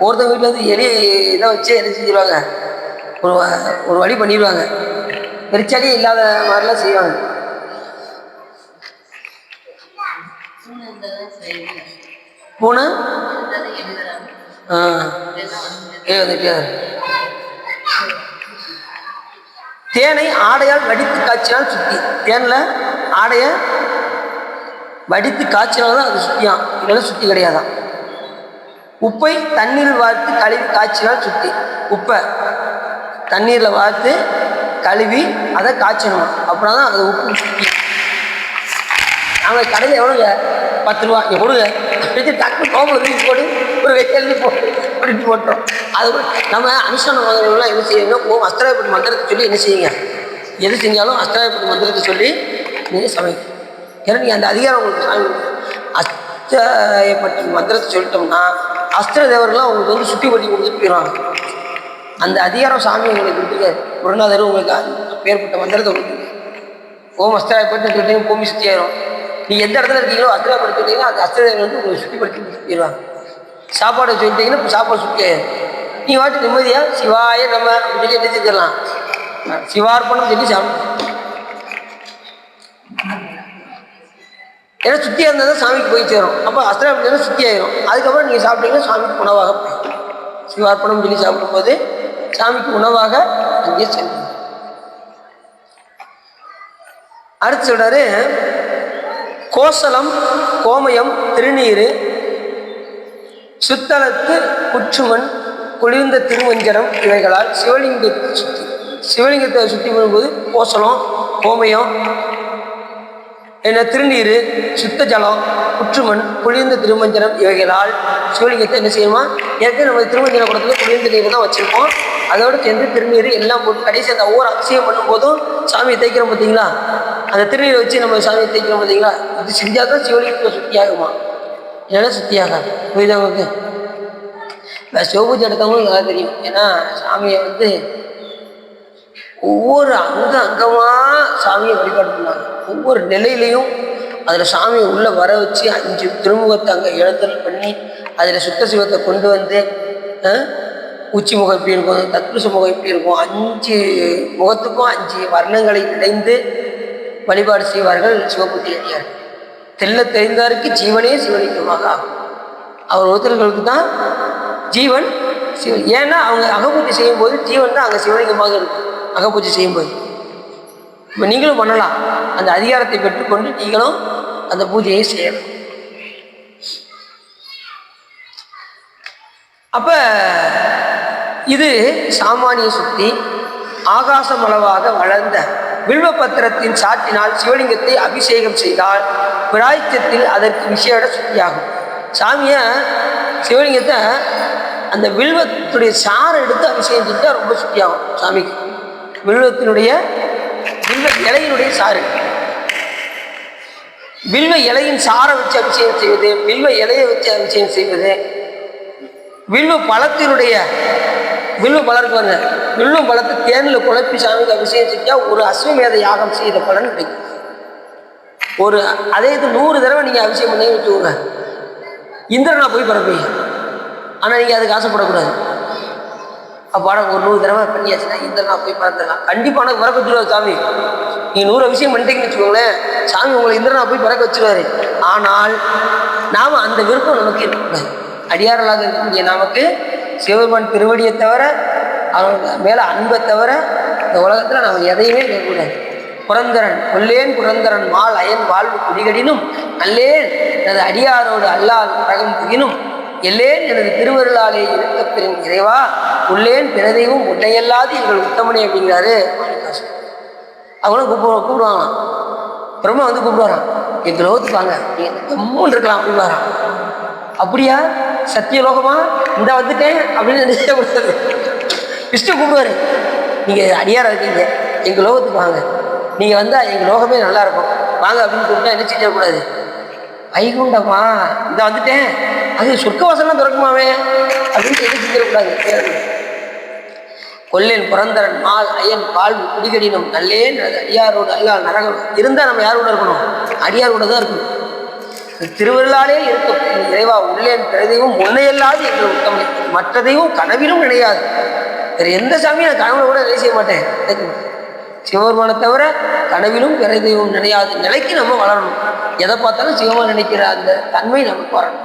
[SPEAKER 1] ஒருத்தவங்க வீட்டில் வந்து எலி இதை வச்சு என்ன செஞ்சிருவாங்க, ஒரு வழி பண்ணிடுவாங்க. பெருச்சாலியே இல்லாத மாதிரிலாம் செய்வாங்க. பூனை தேனை ஆடையால் வடித்து காய்ச்சினால் சுத்தி. தேனில் ஆடையை வடித்து காய்ச்சினால்தான் அது சுத்தியாம், இல்லைன்னா சுத்தி கிடையாதான். உப்பை தண்ணீரில் வார்த்து கழுவி காய்ச்சினால் சுத்தி. உப்பை தண்ணீரில் வார்த்து கழுவி அதை காய்ச்சணும், அப்படின்னா தான் அது உப்பு சுத்தி. நாங்கள் கடையில் எவ்வளோங்க 10 ரூபா கொடுங்க அப்படி டக்கு கோபம் போட்டு ஒரு வெள்ளி போட்டு அப்படின்னு போட்டுறோம். அது நம்ம அனுஷ்டானம் வாங்குறவங்களாம் என்ன செய்யணும், அஸ்திராயப்பட்டு மந்திரத்தை சொல்லி என்ன செய்யுங்க, எது செஞ்சாலும் அஸ்திராயப்பட்டு மந்திரத்தை சொல்லி நீங்கள் சமைக்கணும். ஏன்னா நீங்கள் அந்த அதிகாரம் உங்களுக்கு சாமி அஸ்திராயப்பட்டு மந்திரத்தை சொல்லிட்டோம்னா அஸ்திர தேவர்கள்லாம் உங்களுக்கு வந்து சுட்டி பட்டி கொடுத்துட்டு போயிடுவாங்க. அந்த அதிகாரம் சாமி உங்களுக்கு கொடுத்துருக்காரு. குருநாதர் உங்களுக்கு பேர்பட்ட மந்திரத்தை கொடுத்துருக்கு. ஓம் அஸ்திராயப்பட்டு சொல்லிட்டீங்க, பூமி சுற்றி ஆயிரும். நீங்கள் எந்த இடத்துல இருக்கீங்களோ அஸ்திராயப்பட்டு சொல்லிட்டீங்கன்னா அந்த அஸ்திரதேவன் வந்து உங்களுக்கு சுட்டிப்படுத்தி போயிடுவாங்க. சாப்பாடை சொல்லிட்டீங்கன்னா இப்போ சாப்பாடு சுற்றி ஆயிரும். நீங்கள் வாட்டி நிம்மதியாக சிவாய நம்ம அப்படின்னு சொல்லி என்ன செஞ்சிடலாம், சிவார்ப்பணம் சொல்லி சாப்பிடணும். ஏன்னா சுத்தியாக இருந்தால் தான் சாமிக்கு போய் சேரும். அப்போ அஸ்திராயப்பட்டு சுற்றி ஆயிரும். அதுக்கப்புறம் நீங்கள் சாப்பிட்டீங்கன்னா சாமிக்கு உணவாக போயிடும். சிவார்ப்பணம் சொல்லி சாப்பிடும்போது சாமிக்கு உணவாக அங்கே செல்லும். அடுத்து சொல்றாரு, கோசலம் கோமயம் திருநீர் சுத்தலத்து புற்றுமண் குளிர்ந்த திருமஞ்சனம் இவைகளால் சிவலிங்கத்தை சுற்றி வரும்போது கோசலம் கோமயம் என்ன திருநீர் சுத்த ஜலம் புற்றுமண் குளிர்ந்த திருமஞ்சனம் இவைகளால் சிவலிங்கத்தை என்ன செய்யணுமா, ஏற்கனவே நம்ம திருமஞ்சன குடத்துல குளிர்ந்த நீர் தான் வச்சிருப்போம். அதோடு சேர்ந்து திருநீர் எல்லாம் போட்டு கடைசி அந்த ஒவ்வொரு அபிஷேகம் பண்ணும்போதும் சாமியை தேய்க்கிறோம் பார்த்தீங்களா, அந்த திருநீரை வச்சு நம்ம சாமியை தேய்க்கிறோம் பார்த்தீங்களா, இது செஞ்சால் தான் சிவலிங்கத்தை சுத்தி ஆகுமா, இல்லைன்னா சுத்தி ஆகாது. புரியுதா உங்களுக்கு? இப்போ சிவபூஜை எடுத்தவங்களும் நல்லா தெரியும். ஏன்னா சாமியை வந்து ஒவ்வொரு அங்கமாக சாமியை வழிபாடு பண்ணாங்க. ஒவ்வொரு நிலையிலையும் அதில் சாமியை உள்ளே வர வச்சு 5 திருமுகத்தை அங்கே எழுத்தல் பண்ணி அதில் சுத்த சிவத்தை கொண்டு வந்து உச்சி முகம் எப்படி இருக்கும், தத்புருஷ முகம் எப்படி இருக்கும், 5 முகத்துக்கும் 5 வர்ணங்களை இணைந்து வழிபாடு செய்வார்கள் சிவபூஜை அடியார். தெல்ல தெரிந்தாருக்கு ஜீவனே சிவலிங்கமாக ஆகும். அவர் ஒருத்தர்களுக்கு தான் ஜீவன் சிவன். ஏன்னா அவங்க அகப்பூஜை செய்யும்போது ஜீவன் தான் அங்கே சிவலிங்கமாக இருக்கும். அகப்பூஜை செய்யும்போது இப்போ நீங்களும் பண்ணலாம். அந்த அதிகாரத்தை பெற்றுக்கொண்டு நீங்களும் அந்த பூஜையை செய்யலாம். அப்ப இது சாமானிய சுத்தி. ஆகாசமளவாக வளர்ந்த வில்வபத்திரத்தின் சாற்றினால் சிவலிங்கத்தை அபிஷேகம் செய்தால் பிராய்ச்சத்தில் அதற்கு விசேட சுத்தியாகும். சாமியை சிவலிங்கத்தை அந்த வில்வத்துடைய சாரை எடுத்து அபிஷேகம் செஞ்சால் ரொம்ப சுத்தியாகும் சாமிக்கு. வில்வ இலையினுடைய சாறு, வில்வ இலையின் சாரை வச்சு அபிஷேகம் செய்வது, வில்வ இலையை வச்சு அபிஷேகம் செய்வது, வில்வ பழத்தினுடைய வில்வ பழருக்கு வந்து வில்வ பழத்தை தேனில் குழப்பி சாமிக்கு அபிஷேகம் செஞ்சால் ஒரு அஸ்வமேத யாகம் செய்த பலன் கிடைக்கும். அதே இது 100 தடவை நீங்கள் அபிஷேகம் பண்ணி வச்சுக்கோங்க, இந்திரனா போய் பரப்பீங்க. ஆனால் நீங்கள் அதுக்கு ஆசைப்படக்கூடாது. அப்போ ஒரு 100 தடவை பண்ணியாச்சுன்னா இந்த நான் போய் பார்த்துடலாம். கண்டிப்பாக எனக்கு பிறக்க வச்சுருவார் சாமி. நீங்கள் 100 விஷயம் பண்ணிட்டீங்கன்னு வச்சுக்கோங்களேன், சாமி உங்களை இந்திரனா போய் பிறக்க வச்சுருவாரு. ஆனால் நாம் அந்த விருப்பம் நமக்கு இருக்கக்கூடாது. அடியாரலாக இருக்கக்கூடிய நமக்கு சிவபெருமான் திருவடியை தவிர, அவங்க மேலே அன்பை தவிர இந்த உலகத்தில் நாம் எதையுமே கேட்கக்கூடாது. புரந்தரன் கொல்லேன் புரந்தரன் மால் அயன் வாழ்வு குடிகடினும் நல்லேன் எனது அடியாரோடு அல்லால் ரகம் புகினும் எல்லேன் எனது திருவருளாலே இருக்க பெறும் இறைவா உள்ளேன் பிறதையும் உன்னையல்லாது எங்கள் உத்தமனே அப்படிங்கிறாரு மாணிக்காசு. அவங்களும் கூப்பிடுவாங்களாம். பிரம்மா வந்து கூப்பிடுவாரான், எங்கள் லோகத்துக்கு வாங்க, கம்முன்னு இருக்கலாம் அப்படின்னு வரான். அப்படியா சத்தியலோகமா இந்த வந்துட்டேன் அப்படின்னு நினைச்சக்கூடாது. விஷ்ணு கூப்பிடுவாரு, நீங்கள் அடியாரா இருக்கீங்க, எங்கள் லோகத்துக்கு வாங்க, நீங்கள் வந்தால் எங்கள் லோகமே நல்லா இருக்கும் வாங்க அப்படின்னு கூப்பிட்டா என்ன செய்யக்கூடாது. வைகுண்டமா இந்த வந்துட்டேன், அது சொர்க்கவாசலாம் திறக்குமாவே அப்படின்னு எது செஞ்சிடக்கூடாது. கொல்லேன் புரந்தரன் மால் அயன் வாழ்வு குடிகடினும் நல்லேன் அடியாரோடு அல்லா நரகம் இருந்தால் நம்ம யாரோட இருக்கணும், அடியாரோட தான் இருக்கணும். திருவருளாலே இருக்கும் இறைவா உள்ளேன் பிறதையும் உன்னையல்லாது எங்கள் உத்தமனை மற்றதையும் கனவிலும் நினையாது. வேறு எந்த சாமியும் நான் கனவுல கூட நினை செய்ய மாட்டேன். சிவபெருமானை தவிர கனவிலும் பிறதையும் நினையாது நிலைக்கு நம்ம வளரணும். எதை பார்த்தாலும் சிவமாக நினைக்கிற அந்த தன்மை நமக்கு வரணும்.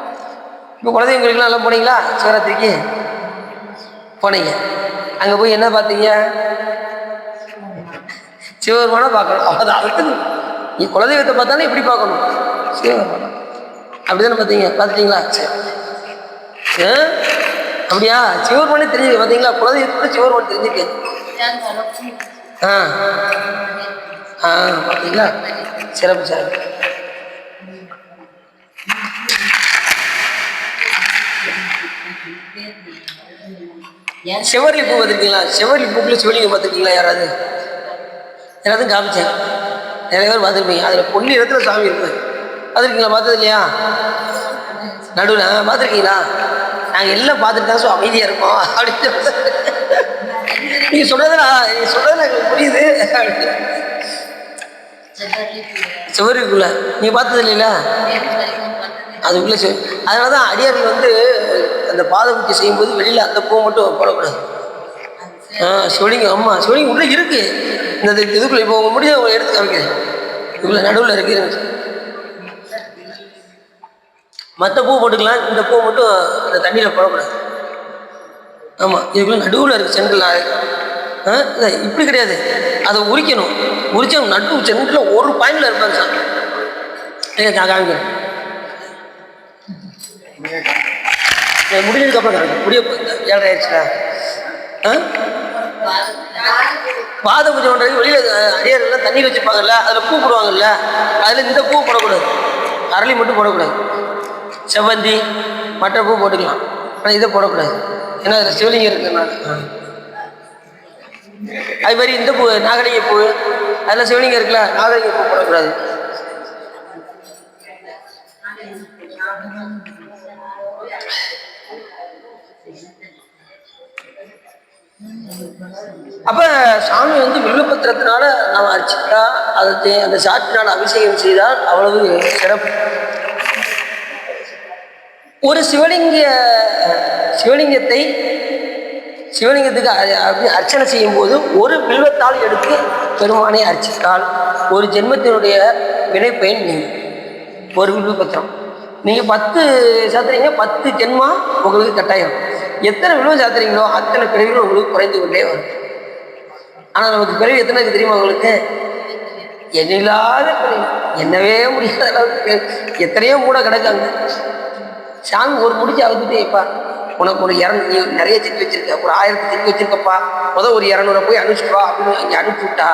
[SPEAKER 1] இப்போ குலதெய்வங்களுக்குலாம் எல்லாம் போனீங்களா? சிவராத்திரிக்கு போனீங்க, அங்கே போய் என்ன பார்த்தீங்க? சிவபெருமானை பார்க்கணும். அவ்வளோதான். அதுக்கு நீ குலதெய்வத்தை பார்த்தாலும் எப்படி பார்க்கணும்? சிவபெருமானை அப்படிதானே பார்த்தீங்க? பார்த்துட்டீங்களா? சரி, அப்படியா? சிவபெருமானே தெரிஞ்சுக்க பார்த்தீங்களா? குலதெய்வத்தோட சிவபெருமான் தெரிஞ்சுக்க. பார்த்தீங்களா? சிறப்பு சிறப்பு. செவர்லி பூ பார்த்துருக்கீங்களா? செவர்லி பூக்குள்ள சிவலிங்கம் பார்த்துருக்கீங்களா? யாராவது காமிச்சேன், நிறைய பேர் பார்த்துருப்பீங்க. அதில் பொன்னி இடத்துல சாமி இருப்பேன் பார்த்துருக்கீங்களா? பார்த்தது இல்லையா? நடுவில் பார்த்துருக்கீங்களா? நாங்கள் எல்லாம் பார்த்துட்டு தான் அமைதியாக இருக்கோம் அப்படின்னு நீங்கள் சொல்கிறதுனா எங்களுக்கு புரியுது. செவரிக்குள்ள நீங்கள் பார்த்தது இல்லைங்களா? அதுக்குள்ளே அதனால தான் அடியார்கள் வந்து அந்த பாதபூஜை செய்யும்போது வெளியில் அந்த பூ மட்டும் போடக்கூடாது. சிவலிங்கம், ஆமாம் சிவலிங்கம் உள்ளே இருக்குது. இந்த இதுக்குள்ளே இப்போ உங்கள் முடிஞ்ச உங்களை எடுத்து காமிக்கிறேன். இதுக்குள்ளே நடுவில் இருக்குது. மற்ற பூ போட்டுக்கலாம், இந்த பூ மட்டும் இந்த தண்ணியில் போடக்கூடாது. ஆமாம், இதுக்குள்ளே நடுவில் இருக்குது சென்ட்ரல். இப்படி கிடையாது, அதை உரிக்கணும். உரிச்சா நடு சென்ட்ரல் ஒரு பாயிண்டில் இருப்பாங்க சார். நான் காமிக்கிறேன். முடிஞ்சதுக்கப்புறம் காமிக்கிறேன். முடிய 7:30 ஆயிடுச்சுல. பாத பூஜை பண்ணுறது வெளியில் அடியாரெல்லாம் தண்ணி வச்சுப்பாங்கல்ல, அதில் பூ போடுவாங்கல்ல, அதில் இந்த பூ போடக்கூடாது. அரளி மட்டும் போடக்கூடாது. செவ்வந்தி மற்ற பூ போட்டுக்கலாம், ஆனால் இதை போடக்கூடாது. ஏன்னா அதில் சிவலிங்கம் இருக்குனால. அது மாதிரி இந்த பூ நாகலிங்க பூ, அதில் சிவலிங்கம் இருக்குல்ல, நாகலிங்க பூ போடக்கூடாது. அப்ப சாமி வந்து வில்லுபத்திரத்தினால நாம் அர்ச்சித்தா அதை அந்த சாற்றினால் அபிஷேகம் செய்தால் அவ்வளவு சிறப்பு. ஒரு சிவலிங்கத்துக்கு அர்ச்சனை செய்யும் போது ஒரு வில்வத்தால் எடுத்து பெருமானை அர்ச்சித்தால் ஒரு ஜென்மத்தினுடைய வினைப்பயன் நீங்க ஒரு வில்வபத்திரம். நீங்கள் 10 சாத்திரீங்க, 10 ஜென்மா உங்களுக்கு கட்டாயம். எத்தனை வில்வம் சாத்திரீங்களோ அத்தனை பிறவிகளும் உங்களுக்கு குறைந்து கொண்டே வரும். ஆனால் நமக்கு பிறவி எத்தனை தெரியுமா உங்களுக்கு? எண்ணில்லாத பிறவி, என்னவே முடியாத அளவுக்கு எத்தனையோ மூட கிடக்காங்க. சாமி ஒரு முடிச்சு அவுத்துட்டேப்பா, உனக்கு ஒரு 200 நிறைய திட்டு வச்சிருக்க, ஒரு 1000 திட்டு வச்சிருக்கப்பா, ஒரு 200 போய் அனுப்பிச்சுட்டு அப்படின்னு இங்கே அனுப்பிச்சு விட்டா,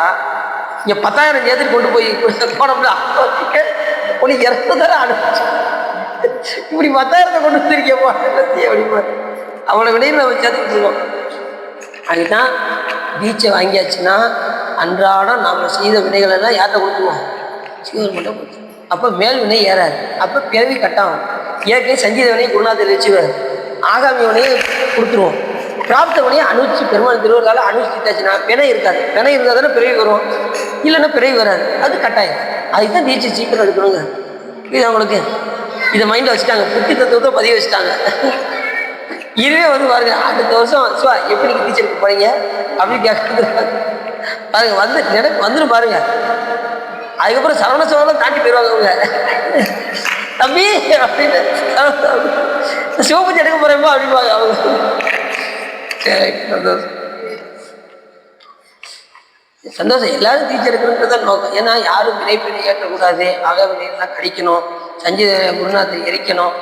[SPEAKER 1] இங்கே 10,000 சேர்த்து கொண்டு போய் போனோம்னா உனக்கு 200 தடவை அனுப்பிச்சு இப்படி 10,000 கொண்டு வந்திருக்கேப்பா அப்படிமா அவளை விடையில் நம்ம சேர்த்துக்கிட்டுருக்கோம். அதுதான் தீட்சை வாங்கியாச்சுன்னா அன்றாடம் நாம் செய்த வினைகளெல்லாம் யார்கிட்ட கொடுத்துருவோம்? சிவபெருமான்கிட்ட கொடுத்துருவோம். அப்போ மேல் வினை ஏறாது, அப்போ பிறவி கட்டாகும். ஏற்கனவே சங்கீத வினையை குருநாதர் வச்சுவார், ஆகாமி வினையை கொடுத்துருவோம். பிராப்த வினையை அனுப்பிச்சு பெருமாள் திருவருளால் அனுப்பிச்சுட்டாச்சுன்னா வினை இருக்காது. வினை இருந்தால் தானே பிறவி வரும், இல்லைன்னா பிறவி வராது. அது கட்டாயம். அதுதான் தீட்சை சீக்கிரம் எடுக்கணுங்க. இது அவங்களுக்கு இதை மைண்டில் வச்சுட்டாங்க, புத்தி தத்துவத்தை பதிய வச்சுட்டாங்க. இதுவே வந்து பாருங்க, அடுத்த வருஷம் சிவா எப்படி டீச்சருக்கு போறீங்க அப்படின்னு கேட்கறது பாருங்க, வந்து வந்துடும் பாருங்க. அதுக்கப்புறம் சரவண சோழம் தாண்டி போயிடுவாங்க அவங்க. தம்பி அப்படின்னு சிவபூஜை எடுக்க போறேன்பா அப்படிப்பாங்க அவங்க. சரி, சந்தோஷம் சந்தோஷம். எல்லாரும் டீச்சர் எடுக்கணுன்றதான் நோக்கம். ஏன்னா யாரும் வினைப்பினை ஏற்றக்கூடாது, அக வினையெல்லாம் கழிக்கணும், சஞ்சீத குருநாத்தை எரிக்கணும்,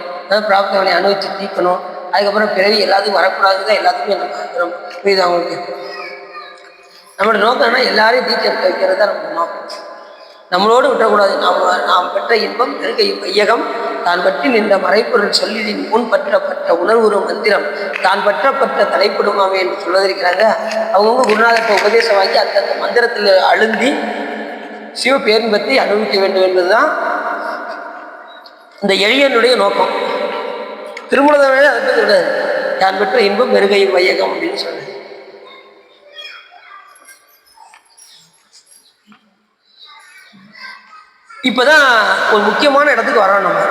[SPEAKER 1] பிராப்த வினை அனுபவிச்சு தீர்க்கணும், அதுக்கப்புறம் பிறவி எல்லாத்துக்கும் வரக்கூடாதுதான் எல்லாத்துக்குமே நம்ம புரியுது அவங்களுக்கு. நம்மளோட நோக்கம்னா எல்லாரையும் டீச்சர் வைக்கிறது தான் நம்ம நோக்கம். நம்மளோடு விட்டக்கூடாது. நாம் பெற்ற இன்பம் பெருகையும் வையகம் தான் பற்றி நின்ற மறைப்பொருள் சொல்லிடின் முன் பற்றப்பட்ட உணர்வுறு மந்திரம் தான் பற்றப்பட்ட தலைப்படுமாமே என்று சொல்வதற்கிறாங்க. அவங்கவுங்க குருநாதத்தை உபதேசம் வாங்கி அந்தந்த மந்திரத்தில் அழுந்தி சிவ பேரின்பத்தை அனுபவிக்க வேண்டும் என்பதுதான் இந்த எளியனுடைய நோக்கம். திருமணத்தை அதை கிடையாது. தான் பெற்ற இன்பம் பெருகையும் வையகம் அப்படின்னு சொல்லுது. இப்பதான் ஒரு முக்கியமான இடத்துக்கு வரோம் நம்ம.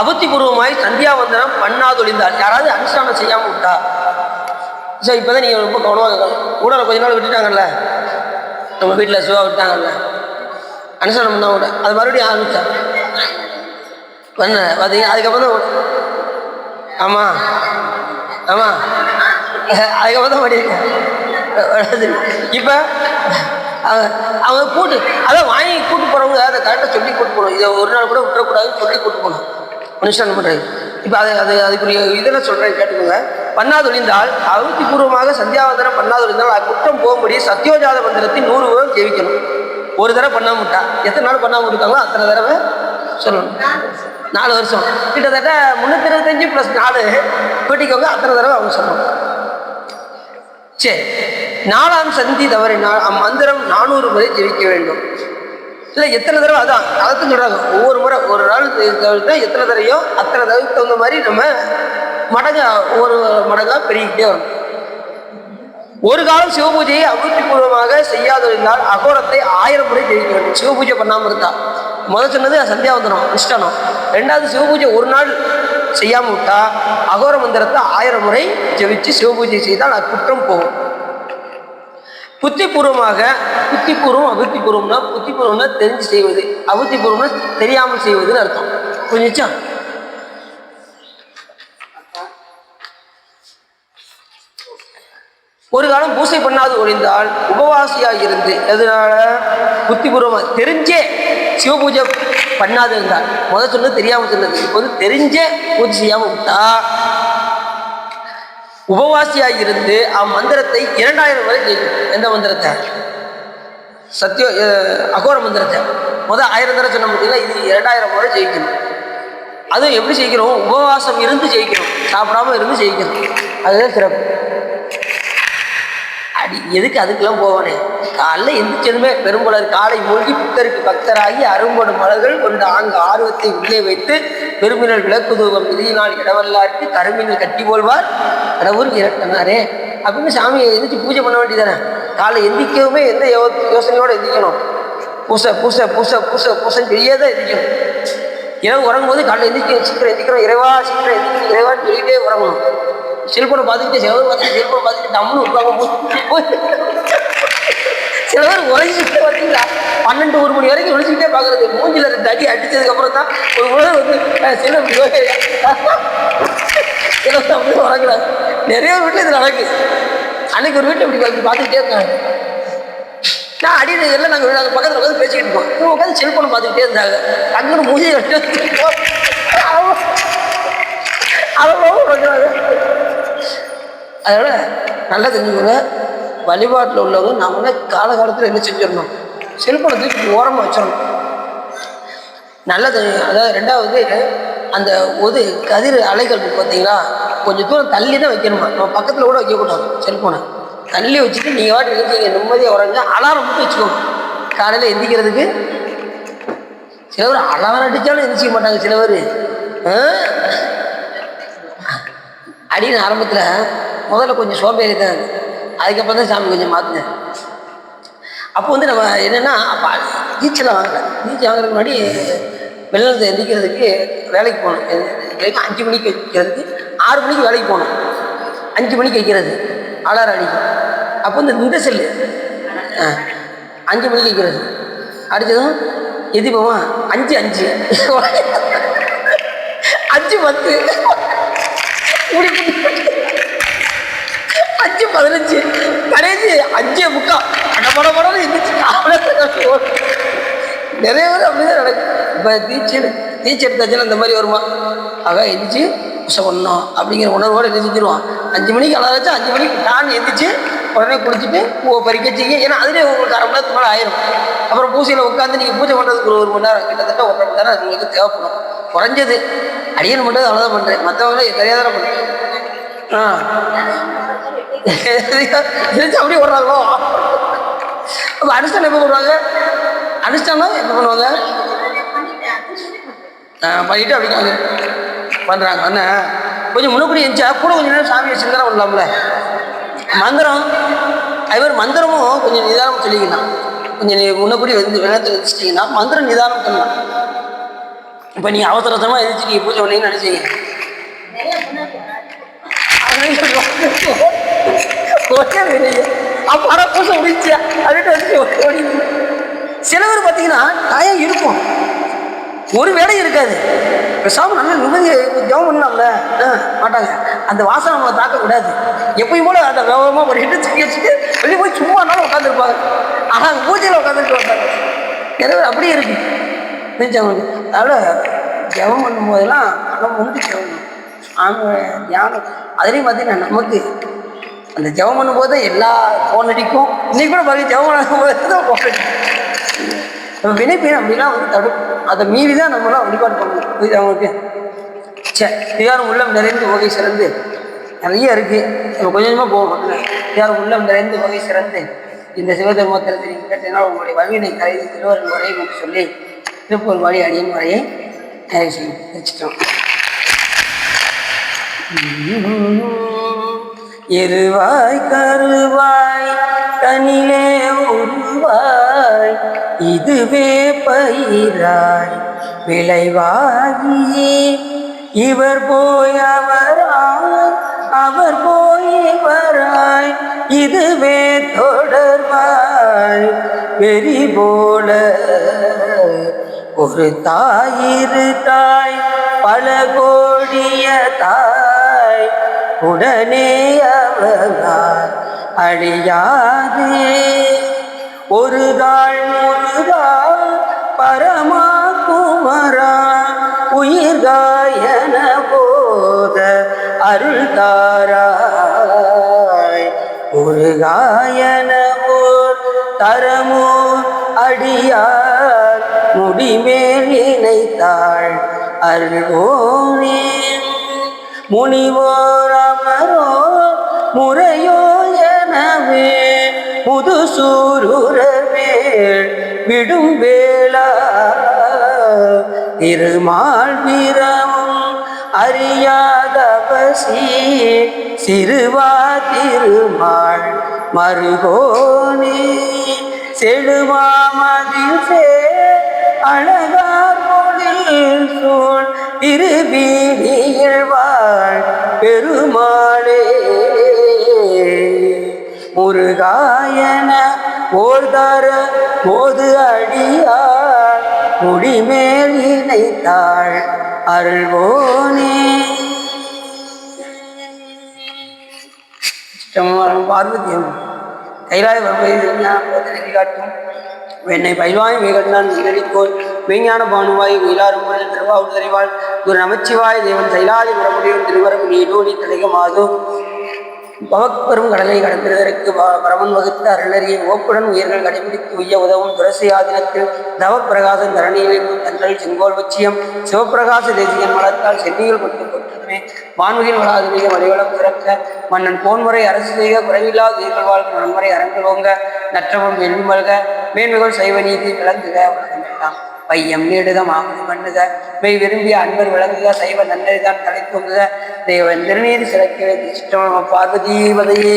[SPEAKER 1] அபத்திபூர்வமாய் சந்தியாவந்தனம் பண்ணாதொழிந்தால் யாராவது அனுஷ்டானம் செய்யாம விட்டா, சார் இப்பதான் நீங்க ரொம்ப கவனமாக ஊடலை கொஞ்ச நாள் விட்டுட்டாங்கல்ல, நம்ம வீட்டில் சிவா விட்டாங்கல்ல, அனுஷ்டானம் பண்ணா விட அது மறுபடியும் ஆரம்பிச்சா பண்ண பார்த்தீங்க. அதுக்கப்புறம் தான் ஆமாம் ஆமாம் அதுக்கப்புறம் தான் பண்ணியிருக்கேன். இப்போ அவங்க கூட்டு அதான் வாங்கி கூட்டு போகிறவங்க அதை கரெக்டாக சொல்லி கூட்டு போகணும். இதை ஒரு நாள் கூட விட்டுறக்கூடாதுன்னு சொல்லி கூட்டு போகணும் அனுஷ்டானம் பண்ணுறது. இப்போ அதுக்குரிய இதெல்லாம் சொல்கிறேன் கேட்டுக்கோங்க. பண்ணாதொழிந்தால் அபத்திபூர்வமாக சந்தியாவந்தனம் பண்ணாதொழிந்தால் அது குற்றம் போகும்படி சத்யோஜாத மந்திரத்தின் 100 வருடம் ஜெயிக்கணும். ஒரு தடவை பண்ணாம விட்டா எத்தனை நாள் பண்ணாமல் இருக்காங்களோ அத்தனை தடவை சொல்லணும். 4 வருஷம் கிட்டத்தட்ட 325 + 4 கூட்டிக்கோங்க, அத்தனை தடவை அவங்க சொல்லணும். சரி, 4ஆம் சந்தி தவறினால் அம்மந்திரம் 400 முறை ஜெயிக்க வேண்டும். இல்லை எத்தனை தடவை அதான் அதைத்தான் சொல்கிறாங்க. ஒவ்வொரு முறை ஒரு நாள் தவிர்த்தா எத்தனை தடவையோ அத்தனை தடவைக்கு தகுந்த மாதிரி நம்ம மடங்கா ஒவ்வொரு மடங்காக பெருகிக்கிட்டே வரும். ஒரு காலம் சிவபூஜையை அபூர்வமாக செய்யாதிருந்தால் அகோரத்தை 1000 முறை ஜெயிக்க வேண்டும். சிவபூஜை பண்ணாமல் இருந்தா முதல் சொன்னது சந்தியாவந்தனம் அனுஷ்டானம். 2வது சிவபூஜை ஒரு நாள் செய்யாமல் விட்டா அகோர மந்திரத்தை 1000 முறை ஜெபிச்சு சிவபூஜை செய்தால் அது குற்றம் போகும். புத்திபூர்வமாக புத்திபூர்வம் அபுத்திபூர்வம்னா புத்திபூர்வம்னா தெரிஞ்சு செய்வது, அபுத்திபூர்வம்னா தெரியாமல் செய்வதுன்னு அர்த்தம். புரிஞ்சுச்சா? ஒரு காலம் பூசை பண்ணாது ஒழிந்தால் உபவாசியாக இருந்து எதனால புத்திபூர்வமாக தெரிஞ்சே சிவபூஜை பண்ணாது இருந்தால் முதல் சொன்னது தெரியாமல் சொன்னது. இப்போ வந்து தெரிஞ்சே பூஜை செய்யாமல் விட்டா உபவாசியாக இருந்து அம்மந்திரத்தை 2000 வரை ஜெயிக்கணும். எந்த மந்திரத்தை? அகோர மந்திரத்தை 1000 தடவை சொன்ன பார்த்தீங்கன்னா இது 2000 முறை ஜெயிக்கணும். அதுவும் எப்படி ஜெயிக்கணும்? உபவாசம் இருந்து ஜெயிக்கணும், சாப்பிடாம இருந்து ஜெயிக்கணும். அதுதான் சிறப்பு. அடி எதுக்கு அதுக்கெல்லாம் போவானே, காலைல எந்திரிச்சதுமே பெரும்பலர் காலை மூழ்கி புத்தருக்கு பக்தராகி அரும்படும் மலர்கள் கொண்ட ஆங்கு ஆர்வத்தை உள்ளே வைத்து பெருமினல் விளக்குதூபம் விதியினால் இடவல்லாருக்கு கருமினல் கட்டி போல்வார் கடவுள் இறக்கினாரே அப்படின்னு சாமியை எந்திரிச்சு பூஜை பண்ண வேண்டியதானே. காலை எந்திரிக்கவுமே எந்த யோசனையோடு எந்திரிக்கணும்? பூசை பூசை பூசை பூசை பூசைன்னு பெரியதான் எந்திரிக்கணும். இரவு உறங்கும் போது காலையில் எந்திரிக்கணும், சீக்கிரம் எந்திரிக்கிறோம், இறைவா சீக்கிரம் எந்திரிக்கணும், இறைவான்னு சொல்லிகிட்டே உறங்கணும். செல்போனை பார்த்துக்கிட்டே செல்போனை பார்த்துட்டு டம்னு விட்டுவாங்க. சில பேர் உழைச்சிக்கிட்டே பார்த்தீங்களா 12-1 மணி வரைக்கும் உழைச்சிக்கிட்டே பார்க்குறது. மூஞ்சில் 2 அடி அடித்ததுக்கப்புறம் தான் ஒரு முறை வந்து சில அப்படி உறங்குறாங்க. நிறைய வீட்டில் இது நடக்குது. அன்னைக்கு ஒரு வீட்டில் இப்படி பார்த்துக்கிட்டே இருக்காங்க. நான் அடி எல்லாம் நாங்கள் பக்கத்தில் உட்காந்து பேசிக்கிட்டு இருக்கோம். இவங்க உட்காந்து செல்போனை பார்த்துக்கிட்டே இருந்தாங்க. அங்கே மூஞ்சி அவ்வளோ உறங்குறாங்க. அதோட நல்லா தெரிஞ்சுக்கோங்க, வழிபாட்டில் உள்ளவங்க நம்ம காலகாலத்தில் என்ன செஞ்சிடணும்? செல்போனை தூக்கி ஓரமாக வச்சிடணும். நல்லா தெரியும். அதாவது 2வது அந்த கதிர் அலைகள் பார்த்தீங்களா, கொஞ்சம் தூரம் தள்ளி தான் வைக்கணுமா. நம்ம பக்கத்தில் கூட வைக்கக்கூடாது. செல்போனை தள்ளி வச்சுட்டு நீங்கள் வாட்டி நினைச்சிங்க நிம்மதியாக உறங்க. அலாரம் மட்டும் வச்சுக்கோங்க காலையில் எந்திக்கிறதுக்கு. சில பேர் அலாரம் அடித்தாலும் எந்திரிச்சிக்க மாட்டாங்க. சில பேர் அப்படின்னு ஆரம்பத்தில் முதல்ல கொஞ்சம் சோம்பேறி தான். அதுக்கப்புறம் தான் சாமி கொஞ்சம் மாற்றினேன். அப்போ வந்து நம்ம என்னென்னா, அப்போ நீச்சல் வாங்கலை. நீச்சல் வாங்குறதுக்கு முன்னாடி வெள்ளத்தை எந்திக்கிறதுக்கு வேலைக்கு போகணும். 5 மணிக்கு வைக்கிறதுக்கு 6 மணிக்கு வேலைக்கு போகணும். 5 மணிக்கு வைக்கிறது அலாரம் அடிக்கும். அப்போ இந்த செல்லு 5 மணிக்கு வைக்கிறது அடித்ததும் எதிர்ப்போமா 5:05 5:10 5:15 கடைசி 5:45 அடப்படப்படம் இருந்துச்சு. நிறைய பேர் அப்படிதான் நடக்கும். இப்போ தீச்சு எடுத்தாச்சுன்னா இந்த மாதிரி வருமா? ஆக எந்திரிச்சு புஷ பண்ணணும் அப்படிங்கிற உணர்வோடு என்ன செஞ்சிருவான். 5 மணிக்கு அலாரம் வச்சா 5 மணிக்கு நான் எந்திரிச்சு உடனே குளிச்சுட்டு பூவை பறிக்க செய்ய. ஏன்னா அதுலேயே உங்களுக்கு 1/2 மணி நேரத்துக்கு மேலே ஆயிரும். அப்புறம் பூசையில் உட்காந்து நீங்கள் பூஜை பண்ணுறதுக்கு ஒரு 1 மணி நேரம், கிட்டத்தட்ட 1.5 மணி நேரம் உங்களுக்கு தேவைப்படும் குறைஞ்சது. அடியன் மட்டும் அவ்வளோதான் பண்ணுறேன், மற்றவங்களும் நிறையா தானே பண்ணுறேன். அப்படியே விடுறாங்களோ? அப்போ அனுஷ்டானம் எப்போ பண்ணுவாங்க? அனுஷ்டானம் எப்போ பண்ணுவாங்க? பண்ணிட்டு அப்படி பண்ணுறாங்க. அண்ணன் கொஞ்சம் முன்னப்படி இருந்துச்சா கூட கொஞ்சம் நேரம் சாமியை சிந்தனை பண்ணலாம்ல. மந்திரம் அது மந்திரமும் கொஞ்சம் நிதானம் சொல்லிக்கலாம். கொஞ்சம் முன்னப்படி வந்து விளக்கத்தில் வச்சுட்டிங்கன்னா மந்திரம் நிதானம் பண்ணலாம். இப்போ நீங்கள் அவசரமாக எதிர்த்து நீங்கள் பூஜை பண்ணீங்கன்னு நினச்சிங்க. அப்போ ஆனால் பூசை முடிச்சா அப்படின்ட்டு சில பேர் பார்த்தீங்கன்னா டயம் இருக்கும், ஒரு வேலையும் இருக்காது. பேசாமல் நல்லா நிம்மதி ஜெபம் பண்ணலாம்ல, மாட்டாங்க. அந்த வாசனை நம்ம தாக்கக்கூடாது. எப்பயும் போல அந்த வேகமாக பண்ணிட்டு தூக்கி வச்சுட்டு வெளியே போய் சும்மா இருந்தாலும் உட்காந்துருப்பாங்க. ஆனால் அந்த பூஜையில் உட்காந்துட்டு வந்தாங்க. நிறைய பேர் அப்படியே இருக்கு நினைச்சவங்களுக்கு. அதனால் ஜெபம் பண்ணும்போதெல்லாம் நம்ம வந்து அவங்க தியானம் அதுலேயும் பார்த்தீங்கன்னா நமக்கு அந்த ஜெபம் பண்ணும்போது எல்லா ஃபோன் அடிக்கும். இன்னைக்கு கூட பாருங்க ஜெபம் பண்ணும்போது தான் ஃபோன் அடிக்கும். நம்ம வினைப்பேன் அப்படிலாம் வந்து தடுக்கும். அதை மீறி தான் நம்மளாம் வழிபாடு பண்ணணும். புரியுது அவங்களுக்கு? தியானம் உள்ளம் நிறைந்து வகை சிறந்து நிறைய இருக்குது. நம்ம கொஞ்சம் கொஞ்சமாக போகணும். தியானம் உள்ளம் நிறைந்து வகை சிறந்து இந்த சிவதர்மத்திற்கு நீங்கள் கேட்டீங்கன்னா உங்களுடைய வகையினை கலைந்து திருவருள் வரை என்று சொல்லி திருப்பூர் வழி அடியின் வரையை நிறைய செய்ய வச்சுட்டோம். எருவாய் கருவாய் தனிலே உருவாய் இதுவே பயிராய் விளைவாகி இவர் போய் அவராய் அவர் போய் இவராய் இதுவே தொடர்வாய் வெறி போல ஒரு தாயிரு தாய் பல கோடிய தாய் உடனே அவராய் அழியாதே ஒரு தாள் முருகாய் பரமா குமரா உயிர்காயன போத அருள் தாராய் ஒரு காயன போர் தரமோ அடியார் முடிமேல் இணைத்தாள் அருள்வோனே முனிவோர் அமரோ முறையோ எனவே முதுசூருரர் மேல் விடும் வேளா திருமால் வீரமும் அறியாத பசி சிறுவா திருமால் மருகோனே செழுமாமதில் அழகார் மொழில் சூழ் திருவீதியில் வாழ் பெருமாளே முருகாயன ஓர் தர போது அடியார் முடிமேல் இணைத்தாள் அருள்வோனே. பார்வதியம் கைலாய வருவதை காட்டும் என்னை பயில்வாய் மேகண்டான் நெல்லடிக்கோள் மெய்ஞான பானுவாய் உயிலாரும் திருவாவூர் தெரிவாள் குரு நமச்சிவாய் தேவன் சைலாதி மரமுடியும் திருவரம் நீடோடி தலைகமாதோ பவப்பெரும் கடலை கடப்பிடுவதற்கு பரமன் வகுத்த அருளறிய ஓப்புடன் உயிர்கள் கடைபிடித்து உய்ய உதவும் துரசி ஆதினத்தில் தவப்பிரகாசம் தரணியில் தன்றல் செங்கோல் வச்சியம் சிவப்பிரகாச தேசியன் மலர்த்தால் சென்னியில் கொண்டு கொற்றதுமே வான்மிகில் வளாதுமிக வழிவளம் சிறக்க மன்னன் போன்முறை அரசு செய்க குறைவில்லா உயிர்கள் வாழ்க்கை நன்முறை அரங்கல் ஓங்க நற்றவம் வெள்ளி மல்க மேன்மிகள் சைவ நீதி விளங்குக. பையம் நீடுக மாமணி மண்ணுக மெய் விரும்பிய அன்பர் விளங்குக சைவ நன்னறிதான் தலை தூங்குக தெய்வன் திருநீர் சிறக்க சிற்றம பார்வதீபதையே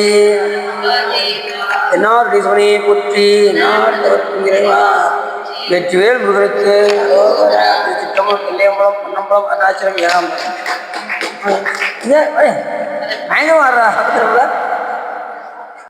[SPEAKER 1] என்னாருடைய சுவனையை போற்றி நாட்டவர்க்கும் இறைவா வெற்றிவேல் முருகனுக்கு சிற்றம்பலம் பிள்ளையம்பலம் பொன்னம்பலம் அருணாச்சலம் ஏழாம்பலம் பயங்கரமா